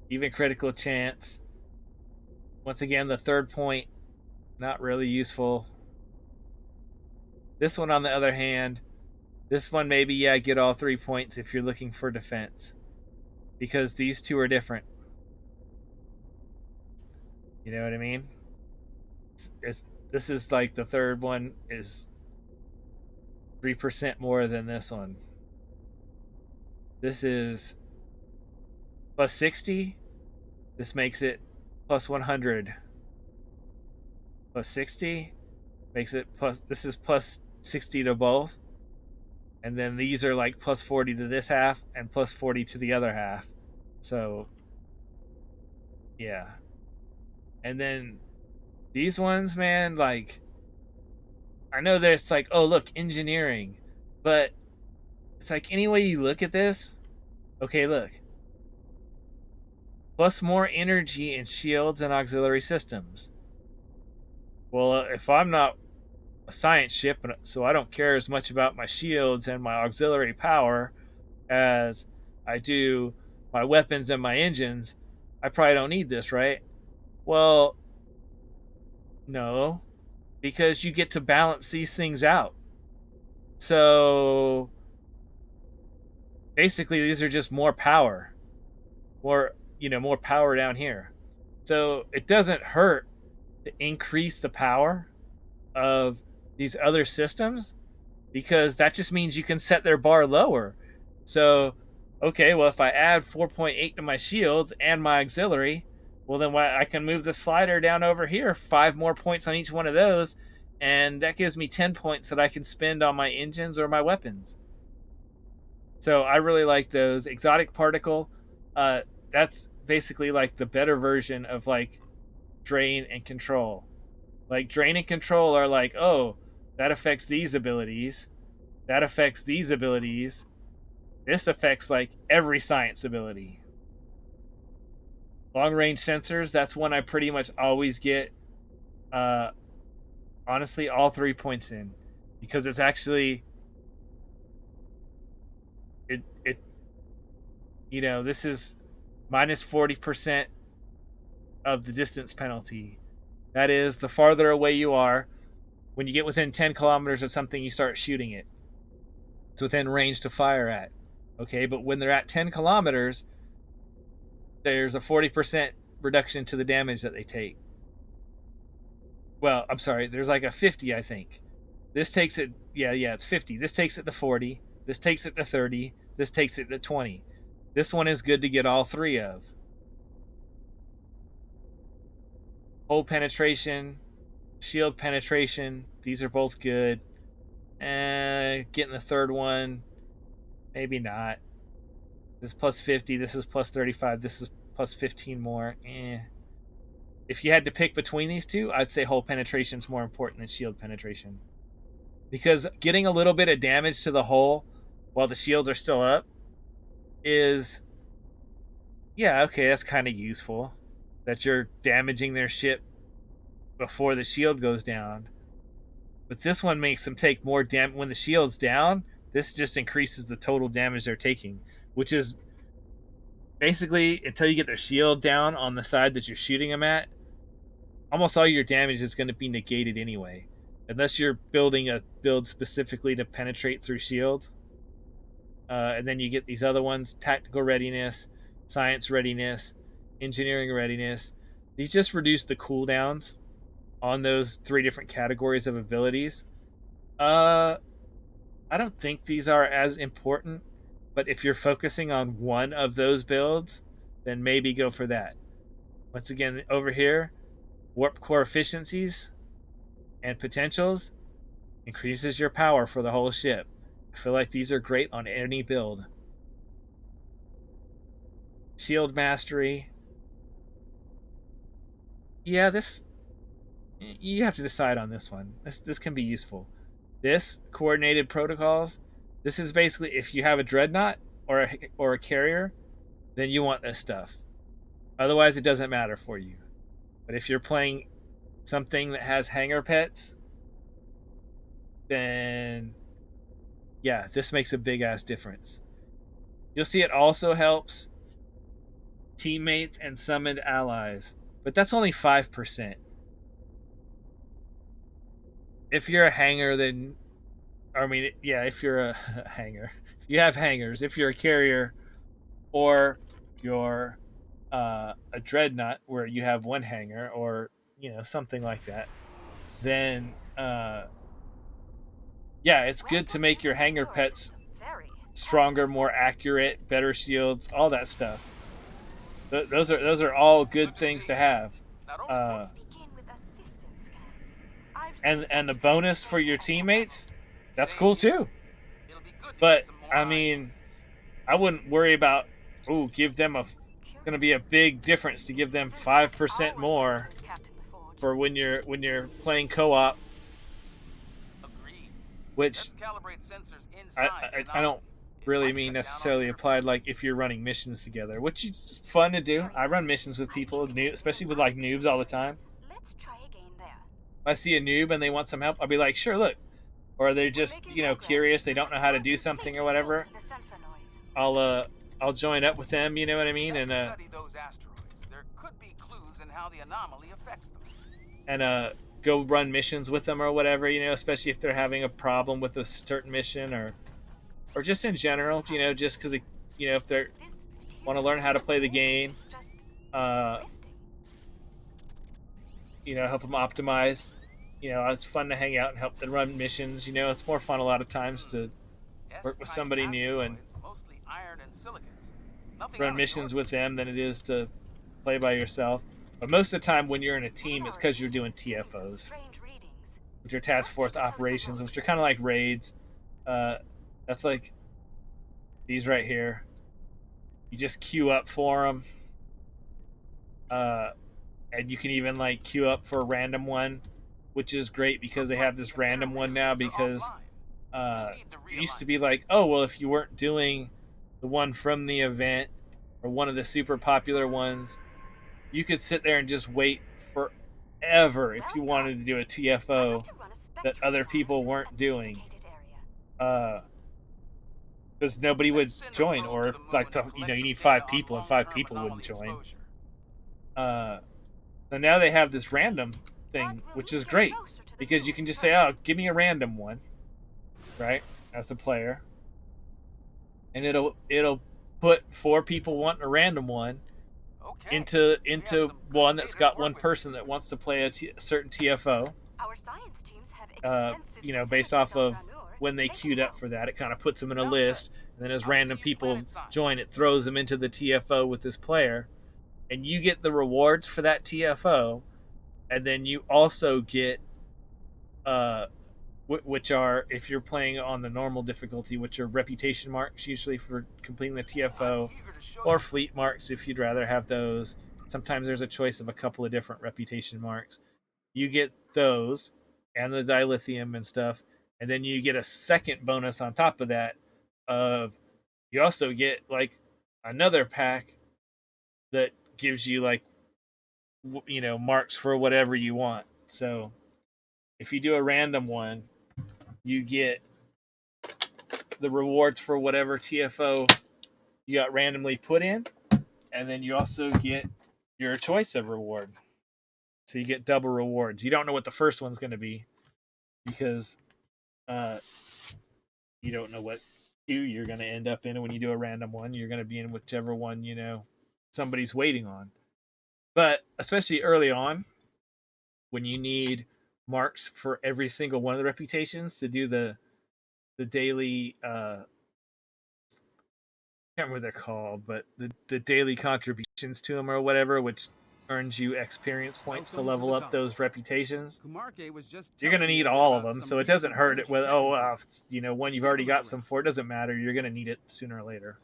even critical chance. Once again, the third point, not really useful. This one, on the other hand, this one maybe, yeah, get all 3 points if you're looking for defense. Because these two are different. You know what I mean? This is like the third one is 3% more than this one. This is plus 60. This makes it plus 100. Plus 60 makes it plus. This is plus 60 to both. And then these are like plus 40 to this half and plus 40 to the other half. So, yeah. And then these ones, man, like, I know there's like, oh, look, engineering. But it's like, any way you look at this, okay, look. Plus more energy in shields and auxiliary systems. Well, if I'm not a science ship, so I don't care as much about my shields and my auxiliary power as I do my weapons and my engines, I probably don't need this, right? Well, no, because you get to balance these things out. So basically, these are just more power, more power down here. So it doesn't hurt to increase the power of these other systems, because that just means you can set their bar lower. So, okay, well, if I add 4.8 to my shields and my auxiliary, well, then I can move the slider down over here, 5 more points on each one of those, and that gives me 10 points that I can spend on my engines or my weapons. So I really like those. Exotic particle, that's basically like the better version of like drain and control. Like drain and control are like, oh, that affects these abilities, that affects these abilities, this affects like every science ability. Long range sensors, that's one I pretty much always get honestly all 3 points in, because it's actually it this is minus 40% of the distance penalty. That is, the farther away you are, when you get within 10 kilometers of something, you start shooting it. It's within range to fire at. Okay, but when they're at 10 kilometers, there's a 40% reduction to the damage that they take. Well, I'm sorry, there's like a 50, I think. This takes it, yeah, it's 50. This takes it to 40. This takes it to 30. This takes it to 20. This one is good to get all 3 of. Hole penetration, shield penetration, these are both good. Getting the third one, maybe not. This is plus 50, this is plus 35, this is plus 15 more. If you had to pick between these two, I'd say hole penetration is more important than shield penetration. Because getting a little bit of damage to the hole while the shields are still up is, yeah, okay, that's kind of useful. That you're damaging their ship before the shield goes down. But this one makes them take more damage. When the shield's down, this just increases the total damage they're taking, which is basically, until you get their shield down on the side that you're shooting them at, almost all your damage is going to be negated anyway, unless you're building a build specifically to penetrate through shields. And then you get these other ones: tactical readiness, science readiness, engineering readiness. These just reduce the cooldowns on those 3 different categories of abilities. I don't think these are as important But if you're focusing on one of those builds, then maybe go for that. Once again, over here, warp core efficiencies and potentials increases your power for the whole ship. I feel like these are great on any build. Shield mastery. Yeah, this you have to decide on this one. This can be useful. This coordinated protocols. This is basically if you have a dreadnought or a carrier, then you want this stuff. Otherwise, it doesn't matter for you. But if you're playing something that has hangar pets, then yeah, this makes a big ass difference. You'll see it also helps teammates and summoned allies, but that's only 5%. If you're a hanger, then I mean, yeah, if you're a hanger, if you have hangers, if you're a carrier, or you're a dreadnought where you have one hanger, or something like that, then yeah, it's good to make your hanger pets stronger, more accurate, better shields, all that stuff. Those are all good things to have. Uh, and the bonus for your teammates, that's cool too. But I mean, I wouldn't worry about give them going to be a big difference to give them 5% more for when you're playing co-op, which I don't really mean necessarily applied like if you're running missions together, which is fun to do. I run missions with people, especially with like noobs all the time. If I see a noob and they want some help, I'll be like, sure, look. Or they're just curious, they don't know how to do something or whatever. I'll join up with them. You know what I mean? And study those asteroids. There could be clues in how the anomaly affects them. and go run missions with them or whatever. Especially if they're having a problem with a certain mission or just in general. Just because if they want to learn how to play the game, uh, help them optimize. It's fun to hang out and help them run missions. It's more fun a lot of times to work with somebody new and run missions with them than it is to play by yourself. But most of the time, when you're in a team, it's because you're doing TFOs, which are task force operations, which are kind of like raids. That's like these right here. You just queue up for them, and you can even like queue up for a random one, which is great because they have this random one now. Because it used to be like, oh well, if you weren't doing the one from the event or one of the super popular ones, you could sit there and just wait forever if you wanted to do a TFO that other people weren't doing. Because nobody would join, or if you need 5 people and 5 people wouldn't join. So now they have this random thing, which is great because you can just say, "Oh, give me a random one," right? As a player, and it'll put 4 people wanting a random one into one that's got one person that wants to play a certain TFO. Based off of when they queued up for that, it kind of puts them in a list, and then as random people join, it throws them into the TFO with this player, and you get the rewards for that TFO, and then you also get which are, if you're playing on the normal difficulty, which are reputation marks usually for completing the TFO, or fleet marks if you'd rather have those. Sometimes there's a choice of a couple of different reputation marks. You get those and the dilithium and stuff, and then you get a second bonus on top of that. Of you also get like another pack that gives you like marks for whatever you want. So if you do a random one, you get the rewards for whatever TFO you got randomly put in, and then you also get your choice of reward. So you get double rewards. You don't know what the first one's going to be because you don't know what queue you're going to end up in when you do a random one. You're going to be in whichever one somebody's waiting on. But especially early on, when you need marks for every single one of the reputations to do the daily can't remember what they're called, but the daily contributions to them or whatever, which earns you experience points to Welcome to level the up those colony. reputations. Kumarke was just You're gonna telling me need a bit all of about them, some so it doesn't recent hurt it energy with tech oh improvements. if it's, you know, one Let's you've take a already look got around. some for. It doesn't matter. You're gonna need it sooner or later.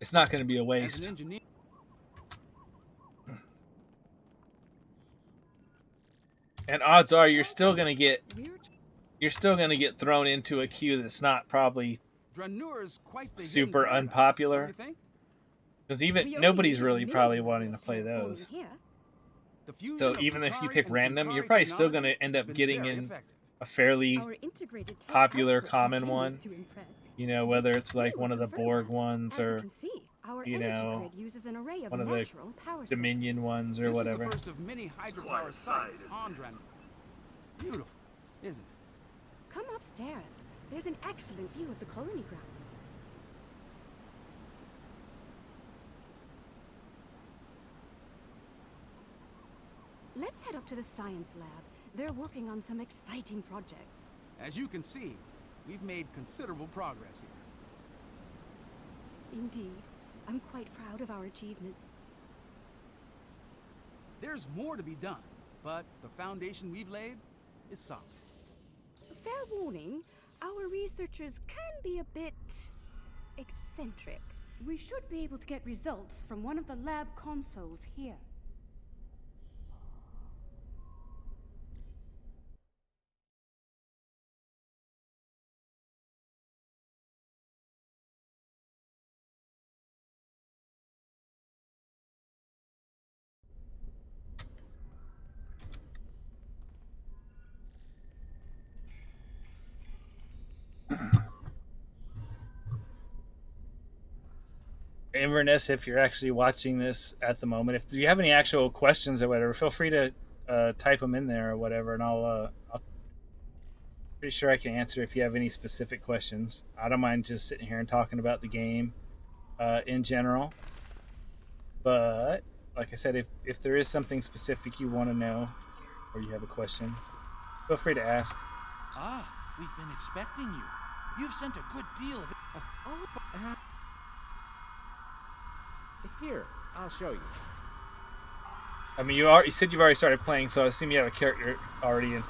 It's not going to be a As an waste. engineer, And odds are you're still going to get We're thrown into a queue that's not probably Dranure's quite the hidden super powerhouse, don't you unpopular, think? because even We only nobody's need a really probably minimum wanting level to play of forming those. here. The fusion So of even if you Brutari pick and random, you're Brutari probably still going technology to end has up been getting very in effective. a fairly Our integrated tech popular output common continues one. to impress. You know, Just whether a it's like few one of the prefer Borg that. ones As you or, can see, our you energy know, grid uses an array of one of the natural power Dominion sources. ones or This whatever. is the first of many hydropower sites on Dranure. Beautiful, isn't it? Come upstairs. There's an excellent view of the colony grounds. Let's head up to the science lab. They're working on some exciting projects. As you can see, we've made considerable progress here. Indeed. I'm quite proud of our achievements. There's more to be done, but the foundation we've laid is solid. Fair warning, our researchers can be a bit eccentric. We should be able to get results from one of the lab consoles here. Inverness, if you're actually watching this at the moment, if you have any actual questions or whatever, feel free to type them in there or whatever, and I'll pretty sure I can answer if you have any specific questions. I don't mind just sitting here and talking about the game in general, but like I said, if there is something specific you want to know or you have a question, feel free to ask. Ah, we've been expecting you. You've sent a good deal of it. Here, I'll show you. I mean, you said you've already started playing, so I assume you have a character already, and you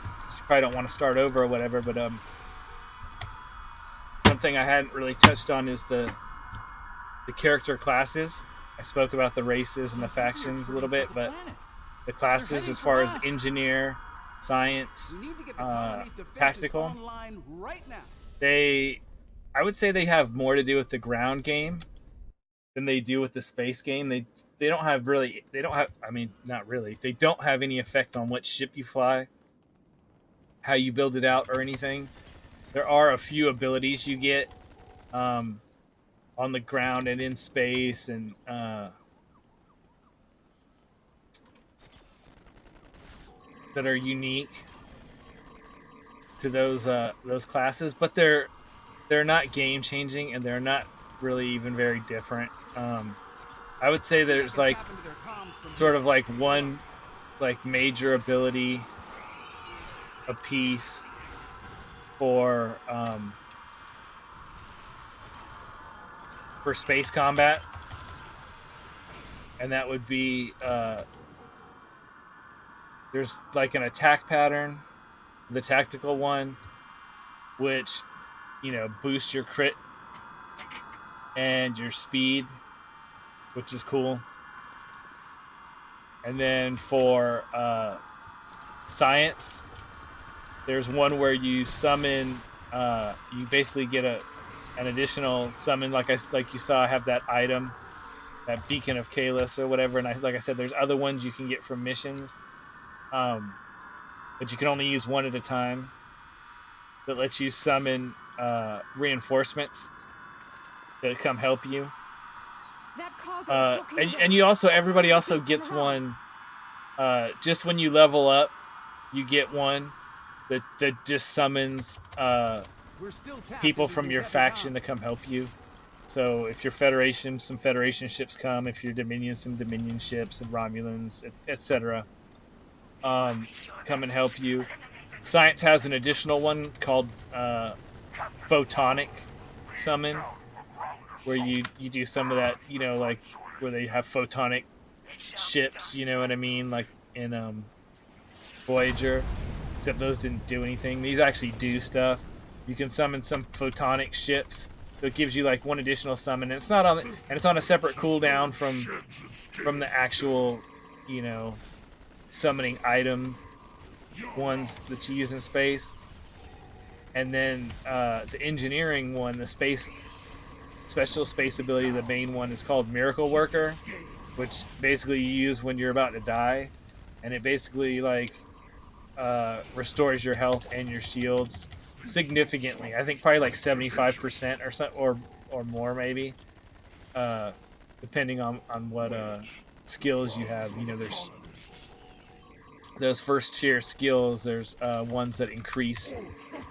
probably don't want to start over or whatever. But one thing I hadn't really touched on is the character classes. I spoke about the races and the factions a little bit, but the classes as far as engineer, science, We need to get the colony's defenses tactical, online right now. I would say they have more to do with the ground game than they do with the space game. They don't have really, they don't have, I mean, not really, they don't have any effect on what ship you fly, how you build it out, or anything. There are a few abilities you get on the ground and in space, and that are unique to those classes, but they're not game changing, and they're not really even very different. I would say there's like Tap into their comms from sort here. of like one like major ability a piece for space combat, and that would be there's like an attack pattern, the tactical one, which boosts your crit and your speed, which is cool. And then for science, there's one where you summon. You basically get an additional summon, like you saw. I have that item, that beacon of Kalis or whatever. And like I said, there's other ones you can get from missions, but you can only use one at a time. That lets you summon reinforcements that come help you. That cargo is blocking the And way. you also, everybody All also beach gets around. one. Just when you level up, you get one that just summons We're still tapped people into from some your heavy faction to comms. come help you. So if you're Federation, some Federation ships come. If you're Dominion, some Dominion ships, and Romulans, etc. come and help you. Science has an additional one called photonic summon, where you do some of that, like where they have photonic ships, you know what I mean, like in Voyager. Except those didn't do anything. These actually do stuff. You can summon some photonic ships, so it gives you like one additional summon, and it's on a separate cooldown from the actual, summoning item ones that you use in space. And then the engineering one, the special space ability, the main one is called Miracle Worker, which basically you use when you're about to die, and it basically like restores your health and your shields significantly. I think probably like 75% or so, or more maybe, depending on what skills you have. There's those first tier skills. There's ones that increase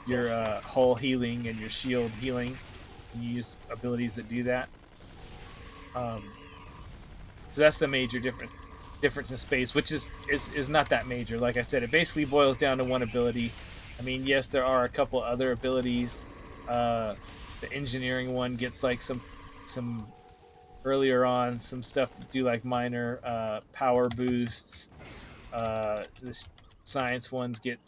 your hull healing and your shield healing. And you use abilities that do that. So that's the major difference in space, which is not that major. Like I said, it basically boils down to one ability. I mean, yes, there are a couple other abilities. The engineering one gets like some earlier on some stuff to do like minor power boosts. The science ones get,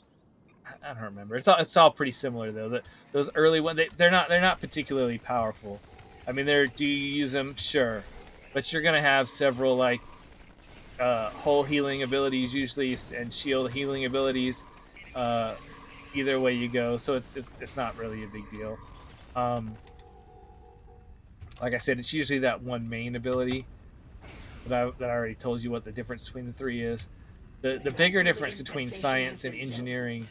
I don't remember. It's all pretty similar though. Those early ones, they're not particularly powerful. I mean, do you use them? Sure, but you're gonna have several like hull healing abilities usually, and shield healing abilities. Either way you go, so it's not really a big deal. Like I said, it's usually that one main ability that I already told you what the difference between the three is. The bigger difference between science and engineering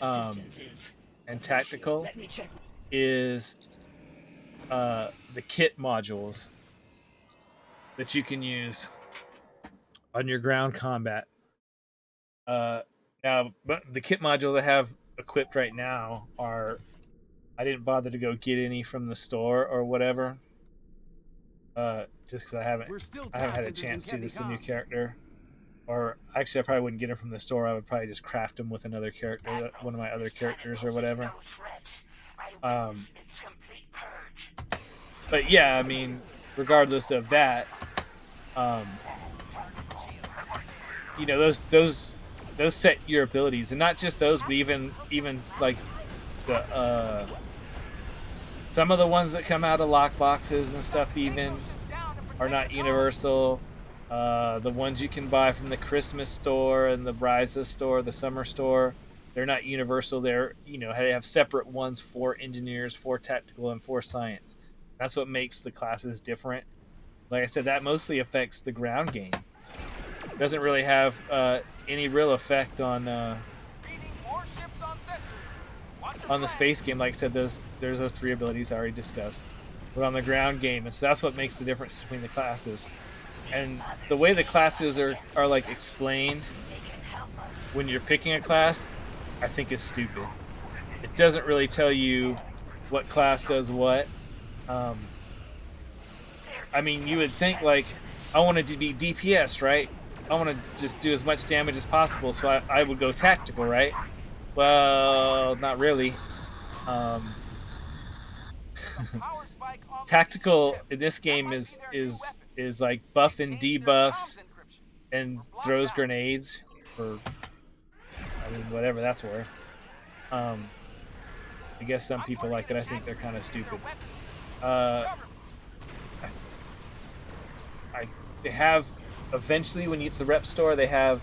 and tactical is the kit modules that you can use on your ground combat. Now, but the kit modules I have equipped right now are, I didn't bother to go get any from the store or whatever, just because I haven't had a chance to. This is a new character, or actually, I probably wouldn't get them from the store. I would probably just craft them with another character, one of my other characters or whatever. But yeah, I mean, regardless of that, those set your abilities, and not just those, but even like the some of the ones that come out of lock boxes and stuff even are not universal. The ones you can buy from the Christmas store and the Bryza store, the summer store, they're not universal. They have separate ones for engineers, for tactical, and for science. That's what makes the classes different. Like I said, that mostly affects the ground game. It doesn't really have any real effect on the space game. Like I said, there's those three abilities I already discussed. But on the ground game, so that's what makes the difference between the classes. And the way the classes are like explained when you're picking a class, I think is stupid. It doesn't really tell you what class does what. I mean, you would think like, I wanted to be DPS, right? I want to just do as much damage as possible, so I would go tactical, right? Well, not really. Tactical in this game is like buff and debuffs and throws grenades for, I mean, whatever that's worth. I guess some people like it. I think they're kind of stupid. They have, eventually when you get to the rep store, they have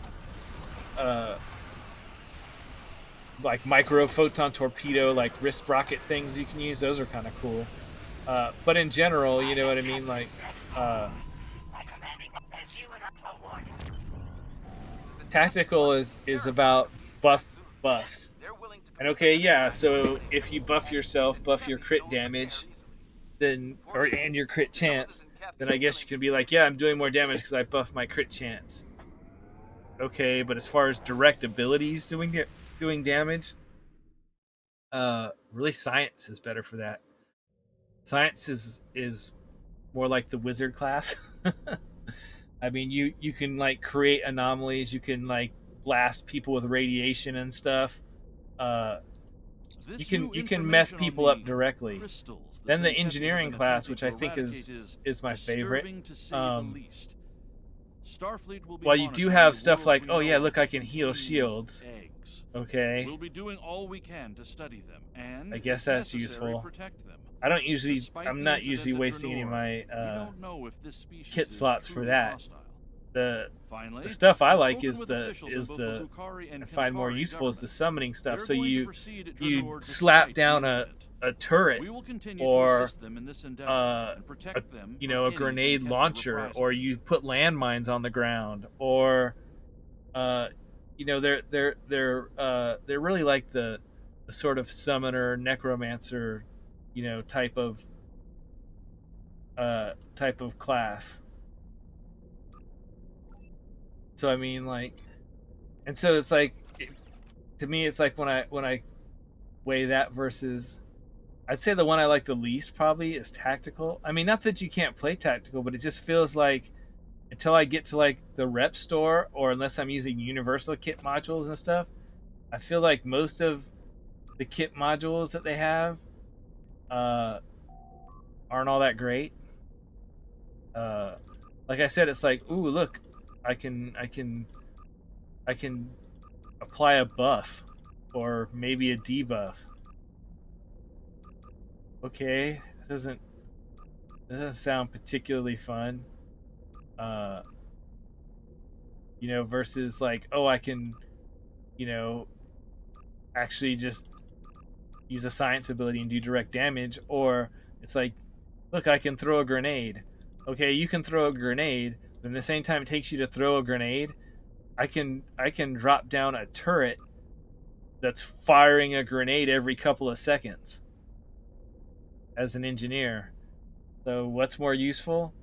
like micro photon torpedo, like wrist rocket things you can use. Those are kind of cool. But in general, you know what I mean? Like, tactical is about buffs. And okay, yeah, so if you buff yourself, buff your crit damage, and your crit chance, then I guess you can be like, yeah, I'm doing more damage because I buffed my crit chance. Okay, but as far as direct abilities doing damage, really science is better for that. Science is more like the wizard class. I mean, you can like create anomalies, you can like blast people with radiation and stuff. This You new can mess information on people the up directly. crystals the Then the Centeti have engineering been class, attempting which to I think eradicate is my favorite. disturbing to say the least. Starfleet will be While you do monitoring have the stuff worlds like, we oh yeah, know look, of I that can heal contain these shields. eggs. Okay, We'll be doing all we can to study them and, I guess if that's necessary, useful. protect them. I'm The not incident usually at wasting any of Drenor, my we don't know if this species kit is slots for truly that. hostile. The Finally, stuff I I've like spoken is with the officials in both the Lukari and I find more Kentari useful is the governments. summoning stuff. They're So going to you proceed at you Drenor slap despite down the a incident. turret We will continue to or assist them in this endeavor and a protect them you from know, a any grenade Centeti launcher, or reprisals. you put landmines on the ground, or you know, they're really like the sort of summoner necromancer, you know, type of class. So I mean, like, and so it's like, to me, it's like when I weigh that versus, I'd say the one I like the least probably is tactical. I mean, not that you can't play tactical, but it just feels like until I get to like the rep store, or unless I'm using universal kit modules and stuff, I feel like most of the kit modules that they have uh, aren't all that great. Uh, like I said, it's like, ooh, look, I can apply a buff or maybe a debuff. Okay, doesn't sound particularly fun. Uh, you know, versus like, oh, I can, you know, actually just use a science ability and do direct damage, or it's like, look, I can throw a grenade. Okay, you can throw a grenade, but at the same time it takes you to throw a grenade, I can drop down a turret that's firing a grenade every couple of seconds as an engineer. So what's more useful?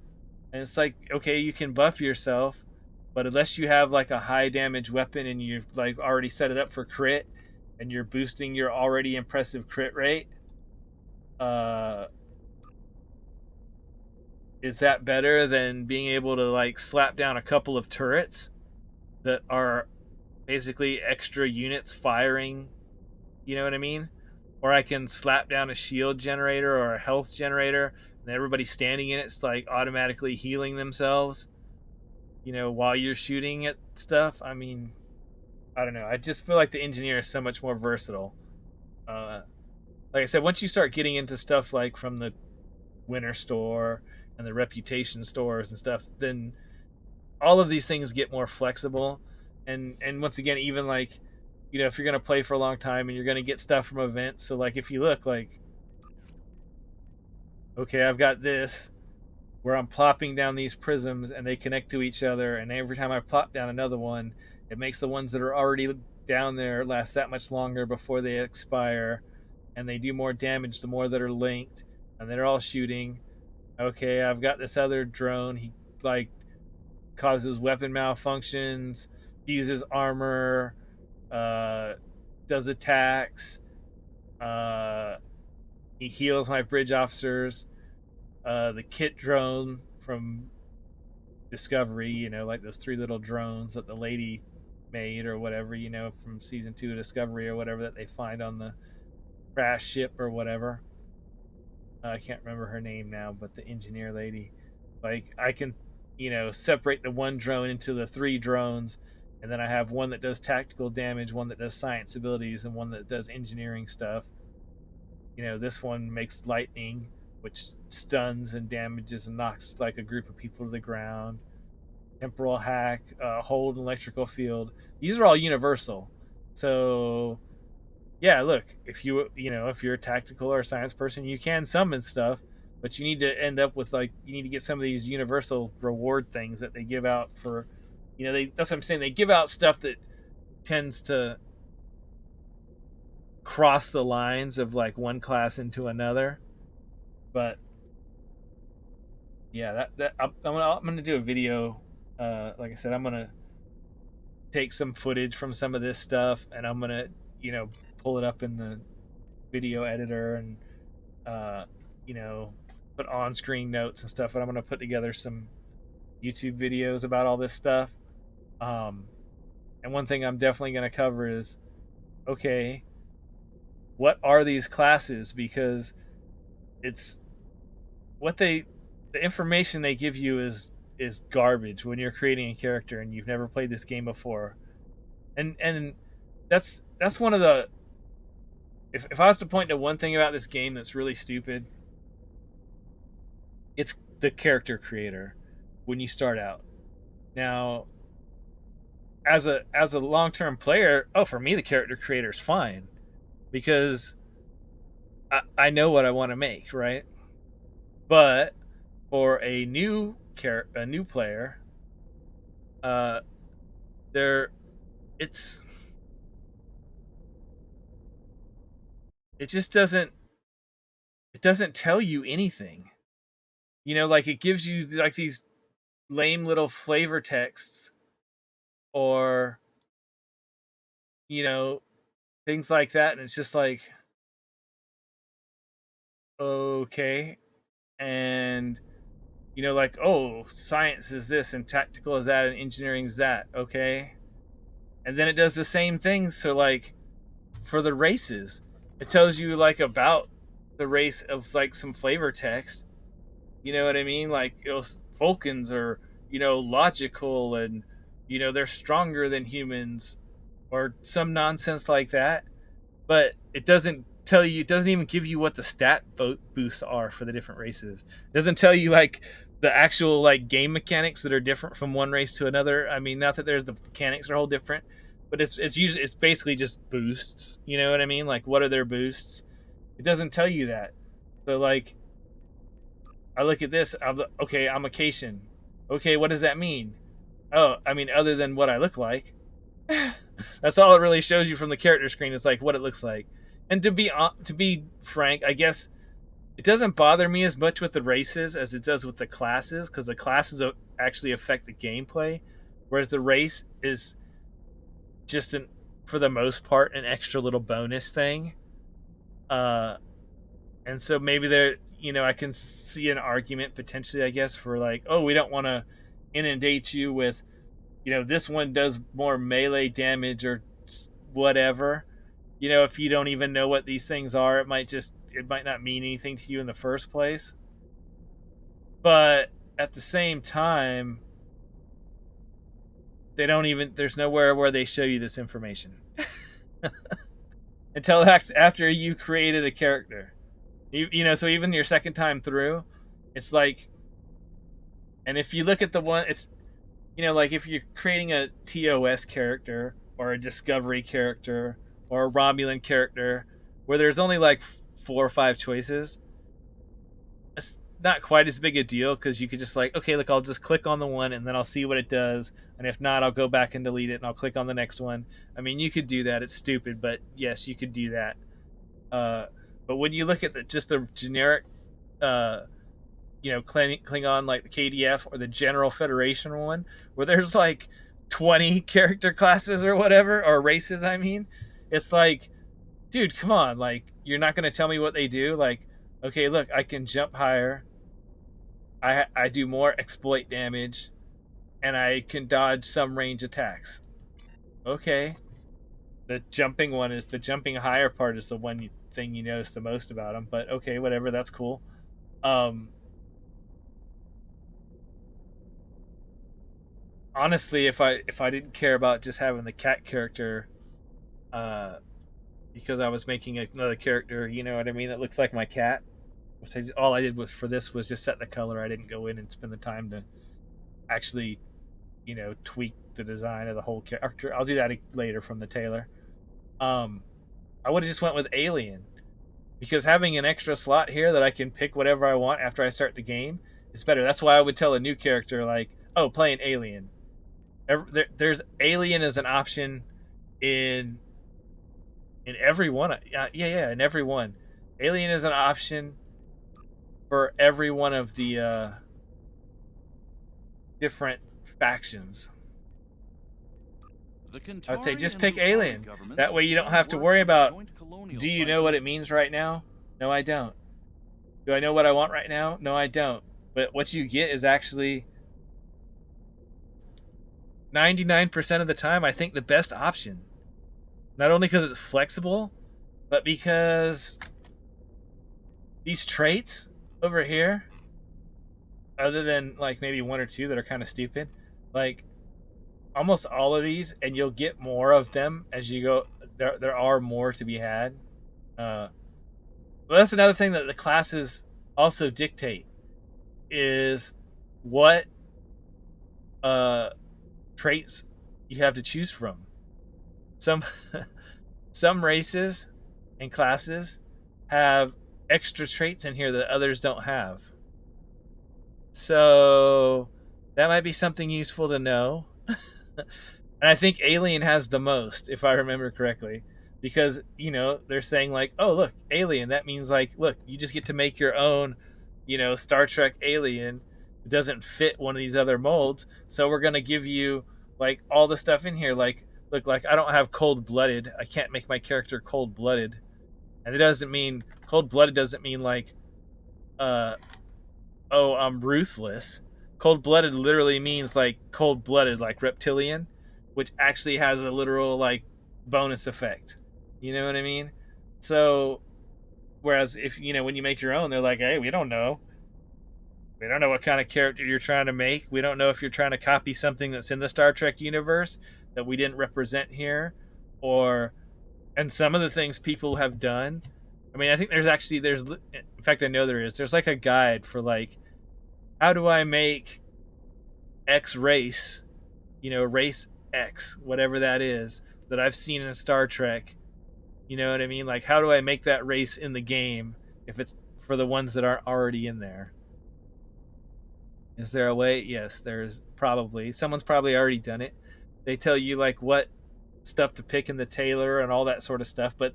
And it's like, okay, you can buff yourself, but unless you have like a high damage weapon and you've like already set it up for crit and you're boosting your already impressive crit rate, uh is that better than being able to like slap down a couple of turrets that are basically extra units firing, you know what I mean? Or I can slap down a shield generator or a health generator and everybody standing in it's like automatically healing themselves, you know, while you're shooting at stuff. I mean, I don't know. I just feel like the engineer is so much more versatile. Uh, like I said, once you start getting into stuff like from the Winter Store and the Reputation stores and stuff, then all of these things get more flexible. And once again, even like, you know, if you're gonna play for a long time and you're gonna get stuff from events, so like if you look like, okay, I've got this where I'm plopping down these prisms and they connect to each other, and every time I plop down another one, it makes the ones that are already down there last that much longer before they expire, and they do more damage the more that are linked, and they're all shooting. Okay, I've got this other drone. He like causes weapon malfunctions, uses armor, uh, does attacks. Uh, he heals my bridge officers. The kit drone from Discovery, you know, like those three little drones that the lady made or whatever, you know, from season 2 of Discovery or whatever that they find on the crash ship or whatever. I can't remember her name now, but the engineer lady. Like, I can, you know, separate the one drone into the three drones, and then I have one that does tactical damage, one that does science abilities, and one that does engineering stuff. You know, this one makes lightning, which stuns and damages and knocks like a group of people to the ground. Temporal hack, hold an electrical field. These are all universal. So yeah, look, if you know, if you're a tactical or a science person, you can summon stuff, but you need to end up with like, you need to get some of these universal reward things that they give out for, you know, that's what I'm saying. They give out stuff that tends to cross the lines of like one class into another. But yeah, I'm gonna do a video. Like I said, I'm gonna take some footage from some of this stuff, and I'm gonna, you know, pull it up in the video editor and uh, you know, put on-screen notes and stuff. And I'm gonna put together some YouTube videos about all this stuff. Um, And one thing I'm definitely going to cover is, okay, what are these classes? Because it's what the information they give you is garbage when you're creating a character and you've never played this game before. And that's one of the, if I was to point to one thing about this game that's really stupid, it's the character creator when you start out. Now, as a long-term player, for me the character creator is fine because I know what I want to make, right? But for a new player, uh, there it's it just doesn't tell you anything. Like it gives you like these lame little flavor texts or you know things like that, and it's just like, okay. And like, oh, science is this and tactical is that and engineering is that, okay. And then it does the same thing. So like for the races, it tells you like about the race of like some flavor text. You know what I mean? Like, Vulcans are logical, and they're stronger than humans, or some nonsense like that. But it doesn't tell you. It doesn't even give you what the stat boosts are for the different races. It doesn't tell you like the actual like game mechanics that are different from one race to another. I mean, not that there's the mechanics are all different, but it's basically just boosts. You know what I mean? Like, what are their boosts? It doesn't tell you that. So like, I look at this. Okay, I'm a Cation. Okay, what does that mean? Oh, I mean, other than what I look like, that's all it really shows you from the character screen. Is like what it looks like. And to be frank, I guess it doesn't bother me as much with the races as it does with the classes, because the classes actually affect the gameplay, whereas the race is just for the most part, an extra little bonus thing. Uh, and so maybe I can see an argument potentially, I guess, for like, oh, we don't want to inundate you with, this one does more melee damage or whatever. If you don't even know what these things are, it might not mean anything to you in the first place. But at the same time, there's nowhere where they show you this information until after you created a character. So even your second time through, it's like, and if you look at the one, it's, like if you're creating a TOS character or a Discovery character or a Romulan character where there's only like 4 or 5 choices, it's not quite as big a deal, because you could just like, okay, look, I'll just click on the one and then I'll see what it does, and if not, I'll go back and delete it and I'll click on the next one. I mean, you could do that. It's stupid, but yes, you could do that. But when you look at just the generic, Klingon, like the KDF or the General Federation one, where there's like 20 character classes or whatever, or races, I mean, it's like, dude, come on, like, you're not going to tell me what they do? Like, okay, look, I can jump higher, I do more exploit damage, and I can dodge some range attacks. Okay, the jumping higher part is the one thing you notice the most about them, but okay, whatever, that's cool. Honestly, if I didn't care about just having the cat character, because I was making another character, you know what I mean, that looks like my cat. All I did was just set the color. I didn't go in and spend the time to actually, tweak the design of the whole character. I'll do that later from the tailor. I would have just went with alien, because having an extra slot here that I can pick whatever I want after I start the game is better. That's why I would tell a new character like, oh, play an alien. There's alien as an option in every one. Yeah, in every one. Alien is an option for every one of the different factions. I would say just pick alien. That way you don't have to worry about, do you know what it means right now? No, I don't. Do I know what I want right now? No, I don't. But what you get is actually 99% of the time, I think the best option. Not only because it's flexible, but because these traits over here, other than like maybe one or two that are kind of stupid, like almost all of these, and you'll get more of them as you go. There are more to be had. But that's another thing that the classes also dictate is what traits you have to choose from. Some some races and classes have extra traits in here that others don't have. So that might be something useful to know. And I think Alien has the most, if I remember correctly, because they're saying like, oh look, Alien. That means like, look, you just get to make your own, Star Trek Alien. It doesn't fit one of these other molds, so we're gonna give you like all the stuff in here. Like, look, like I don't have cold blooded. I can't make my character cold blooded, and it doesn't mean cold blooded doesn't mean like, oh, I'm ruthless. Cold blooded literally means like cold blooded, like reptilian, which actually has a literal like bonus effect. You know what I mean? So, whereas if when you make your own, they're like, hey, we don't know. We don't know what kind of character you're trying to make. We don't know if you're trying to copy something that's in the Star Trek universe that we didn't represent here, or and some of the things people have done. I mean, I think there's in fact I know there's like a guide for like how do I make X race, race X, whatever that is, that I've seen in Star Trek. You know what I mean? Like, how do I make that race in the game if it's for the ones that aren't already in there? Is there a way? Yes, there's probably. Someone's probably already done it. They tell you, like, what stuff to pick in the tailor and all that sort of stuff, but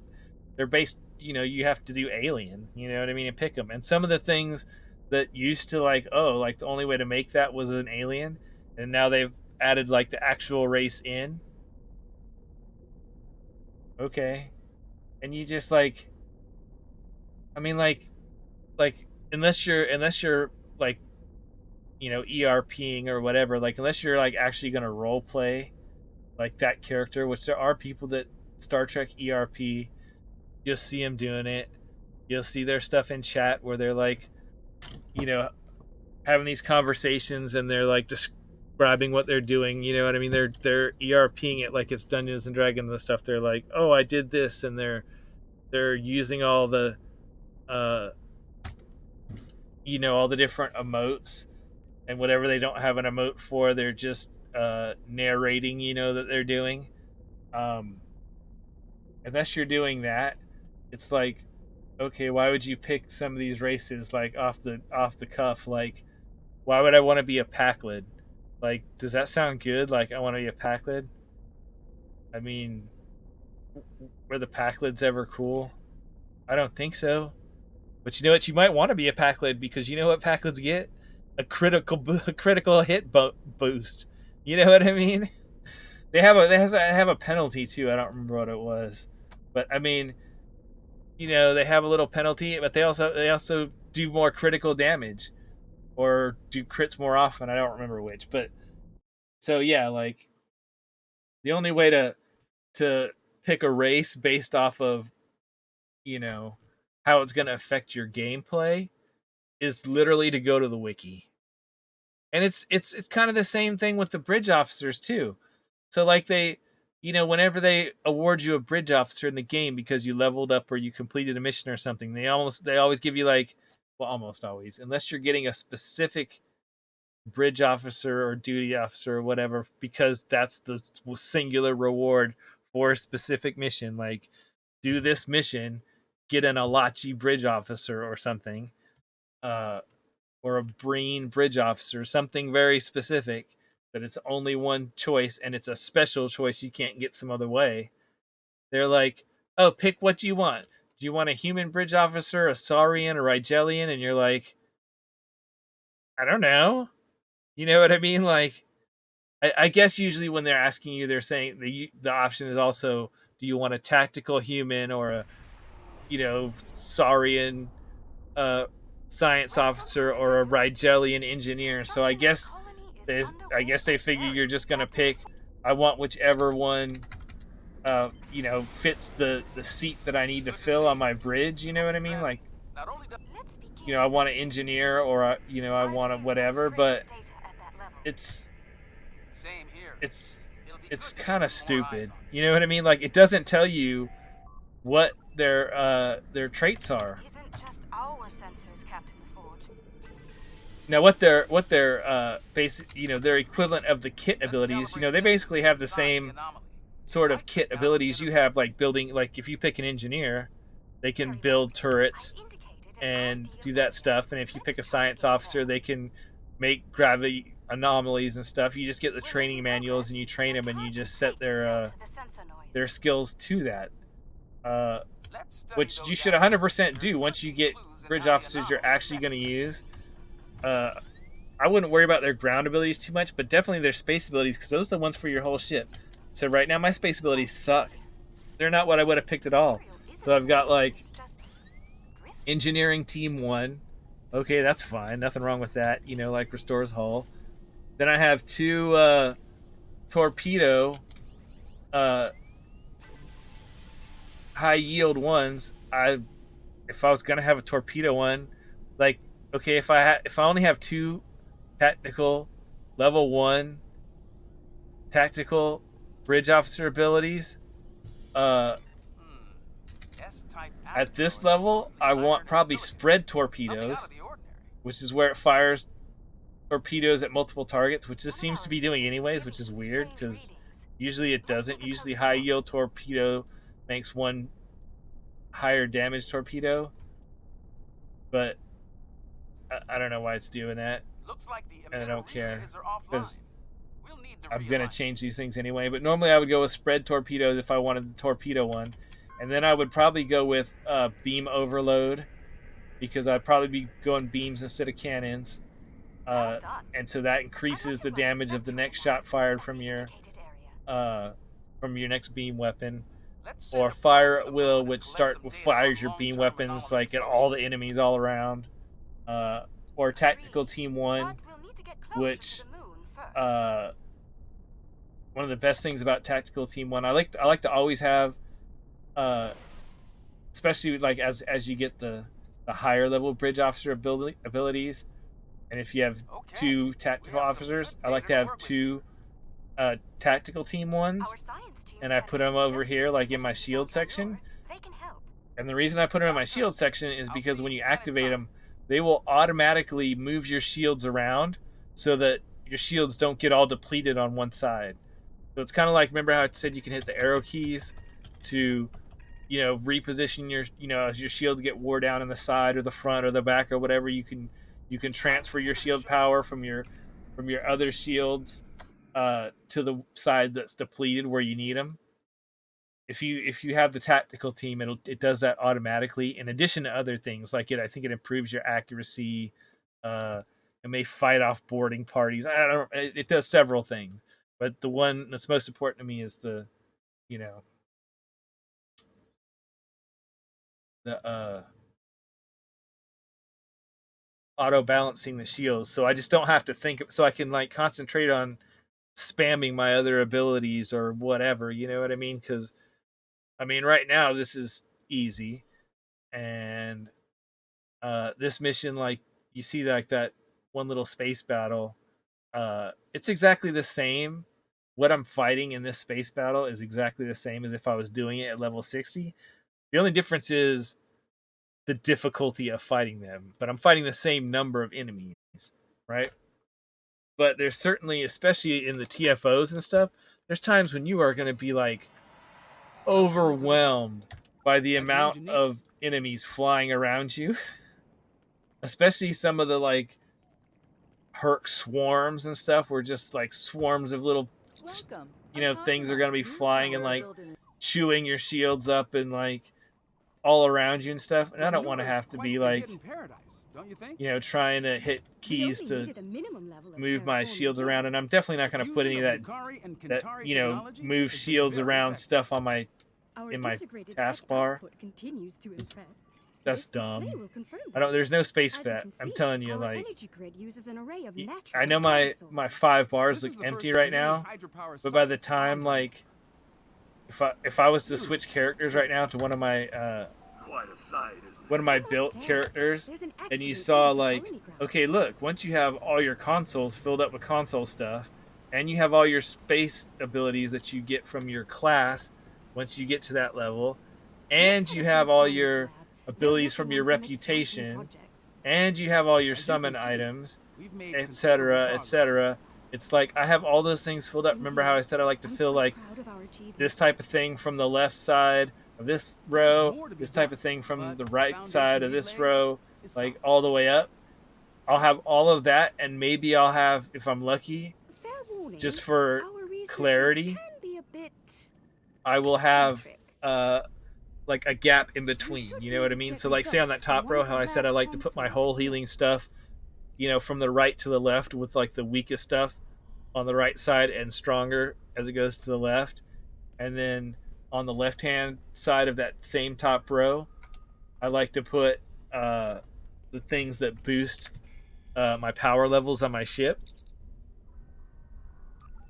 they're based, you have to do Alien, you know what I mean, and pick them. And some of the things that used to like, oh, like the only way to make that was an alien, and now they've added like the actual race in. Okay, and you just like, I mean, like unless you're like, ERPing or whatever, like unless you're like actually gonna role play like that character, which there are people that Star Trek ERP. You'll see them doing it. You'll see their stuff in chat where they're like, having these conversations and they're like describing what they're doing. You know what I mean? They're ERPing it like it's Dungeons and Dragons and stuff. They're like, oh, I did this, and they're using all the, all the different emotes, and whatever they don't have an emote for, they're just narrating. That they're doing. Unless you're doing that, it's like, okay, why would you pick some of these races like off the cuff? Like, why would I want to be a Packlid? Like, does that sound good? Like, I want to be a Packlid? I mean, were the Packlids ever cool? I don't think so. But you know what? You might want to be a Packlid because you know what Packlids get? A critical hit boost. You know what I mean? They have a penalty too. I don't remember what it was, but I mean, they have a little penalty, but they also do more critical damage or do crits more often. I don't remember which, but so yeah, like the only way to pick a race based off of how it's going to affect your gameplay is literally to go to the wiki. And it's kind of the same thing with the bridge officers too. So like whenever they award you a bridge officer in the game because you leveled up or you completed a mission or something, they always give you like, well, almost always, unless you're getting a specific bridge officer or duty officer or whatever, because that's the singular reward for a specific mission. Like, do this mission, get an Alachi bridge officer or something, or a Breen bridge officer, something very specific that it's only one choice and it's a special choice you can't get some other way. They're like, oh, pick what you want. Do you want a human bridge officer, a Saurian, a Rigelian? And you're like, I don't know. You know what I mean? Like, I guess usually when they're asking you, they're saying the option is also, do you want a tactical human or a, Saurian science officer or a Rigelian engineer? So I guess they figure you're just gonna pick I want whichever one you know, fits the seat that I need to Good to fill see on you. my bridge. You know what I mean? Well, Like, not only does Let's begin you know, I with want the an safety engineer section. or you know, I I've want a seen some whatever, strange but data at that level. it's same here. it's It'll be it's good to get kind of some more eyes stupid. on You know what I mean? Like, it doesn't tell you what their traits are. Isn't just our sensors, Captain Forge. Now, what their basic, you know, their equivalent of the kit Let's abilities. You calibrate know, they sensors basically have the inside the same anomaly. It sort of might cut kit down on the abilities you have, like interference. building. Like, if you pick an engineer, they can Very build well. turrets I've indicated an and ideal do that area. stuff. And if you Let's pick a try science again officer, there. they can make gravity anomalies and stuff. You just get the We're training making manuals progress, and you train but them, and you can't just set completely filter the sensor their noise. skills to that. Uh, Let's study which you those should asteroids. 100% There do could once you be get clues in bridge how the officers you're anomaly actually affects going to them. use. Uh, I wouldn't worry about their ground abilities too much, but definitely their space abilities, because those are the ones for your whole ship. So right now my space abilities suck. They're not what I would have picked at all. Material isn't So I've got failing, like it's just drifting. engineering team 1. Okay, that's fine. Nothing wrong with that. You know, like restores hull. Then I have 2 torpedo uh, high yield ones. If I was gonna have a torpedo one, like, okay, if I only have 2 tactical level 1 tactical bridge officer abilities, uh, Hmm. S-type at this asteroids, level, mostly I want iron and probably silicon. spread Nothing out torpedoes, of the ordinary. which is where it fires torpedoes at multiple targets, which this One of seems our to be doing meters is anyways, giving which is some weird strange because readings. usually it Let's doesn't. take a Usually, closer high look. yield torpedo makes one higher damage torpedo, but I don't know why it's doing that, Looks like the and I emitter don't care relays are offline. because We'll need to I'm gonna realign. change these things anyway. But normally I would go with spread torpedoes if I wanted the torpedo one, and then I would probably go with beam overload because I'd probably be going beams instead of cannons, Well uh, done. and so that I'd like increases to the run damage of the spectral next shot analysis fired at the indicated area. uh, from your next beam weapon, Let's send or a probe fire to at the will, moon and which collect start some with data fires on your beam long-term weapons anomaly like at all exposure. the enemies all around, or tactical Agreed. team 1, But we'll need to get closer to which the moon first. one of the best things about tactical team 1, I like to always have, uh, especially like as you get the higher level bridge officer abilities, and if you have Okay, 2 we tactical have some officers, good I like data to to have work with here. 2 tactical team 1s, Our science teams and I have put them over extensive here like in my facilities shield on section. Valor. They can help. And the reason I put them in my Sounds good. shield section is I'll because see when you planet activate side. them, they will automatically move your shields around so that your shields don't get all depleted on one side. So it's kind of like, remember how I said you can hit the arrow keys to, you know, reposition your, you know, as your shields get wore down in the side or the front or the back or whatever, you can transfer your Idea to shield show power off. from your other shields to the side that's depleted where you need them. If you have the tactical team, it does that automatically. In addition to other things, like I think it improves your accuracy. Uh, it may fight off boarding parties. I don't. It does several things, but the one that's most important to me is you know, the auto balancing the shields. So I just don't have to think. So I can like concentrate on spamming my other abilities or whatever. You know what I mean? Because I mean, right now this is easy, and this mission, like you see like that one little space battle, it's exactly the same. What I'm fighting in this space battle is exactly the same as if I was doing it at level 60. The only difference is the difficulty of fighting them, but I'm fighting the same number of enemies, right? But there's certainly, especially in the TFOs and stuff, there's times when you are going to be like Welcome to the club. overwhelmed by the As the amount engineer, of enemies flying around you, especially some of the like Herc swarms and stuff, where just like swarms of little, Welcome. things are going to be New flying and tower like building. chewing your shields up and like all around you and stuff. And I don't want to have to be like, paradise, don't you think? trying to hit We keys only to needed a minimum level of move my terraforming shields here. around. And I'm definitely not The going to put fusion any of of Yukari and that Kintari technology move has been shields very around effective. stuff on my Our in my integrated tech taskbar. output continues to impress. That's This display dumb. will confirm I don't. There's no space As you fat. can I'm see, telling you, our like, energy grid uses an array of y- natural I know power my sources. 5 bars This is look the empty first of right many now, hydropower but by the sites time on like, if I was to switch characters right now to one of my built Almost characters, There's an and you excellent saw view of the like, colony grounds. okay, look, once you have all your consoles filled up with console stuff, and you have all your space abilities that you get from your class once you get to that level, and Let's you head up to have the all science your lab. They're abilities from working your on some exciting reputation, projects. and you have all your As you summon can see, items, we've made considerable etc., progress. etc. It's like I have all those things filled up. Remember how I said I like to I'm fill quite like proud of our achievements. this type of thing from the left side of this There's row, more to be this type done, of thing from but the the right foundation side of we this laid row, is like solid. all the way up. I'll have all of that, and maybe I'll have, if I'm lucky, Fair warning, just for our researchers clarity, can be a bit I will have eccentric. like a gap in between. should You be know what I able to mean? get So like say on that results from top one row, of how the I said lab I like to put my consoles whole today. healing stuff, from the right to the left, with like the weakest stuff on the right side and stronger as it goes to the left. And then on the left hand side of that same top row, I like to put the things that boost my power levels on my ship.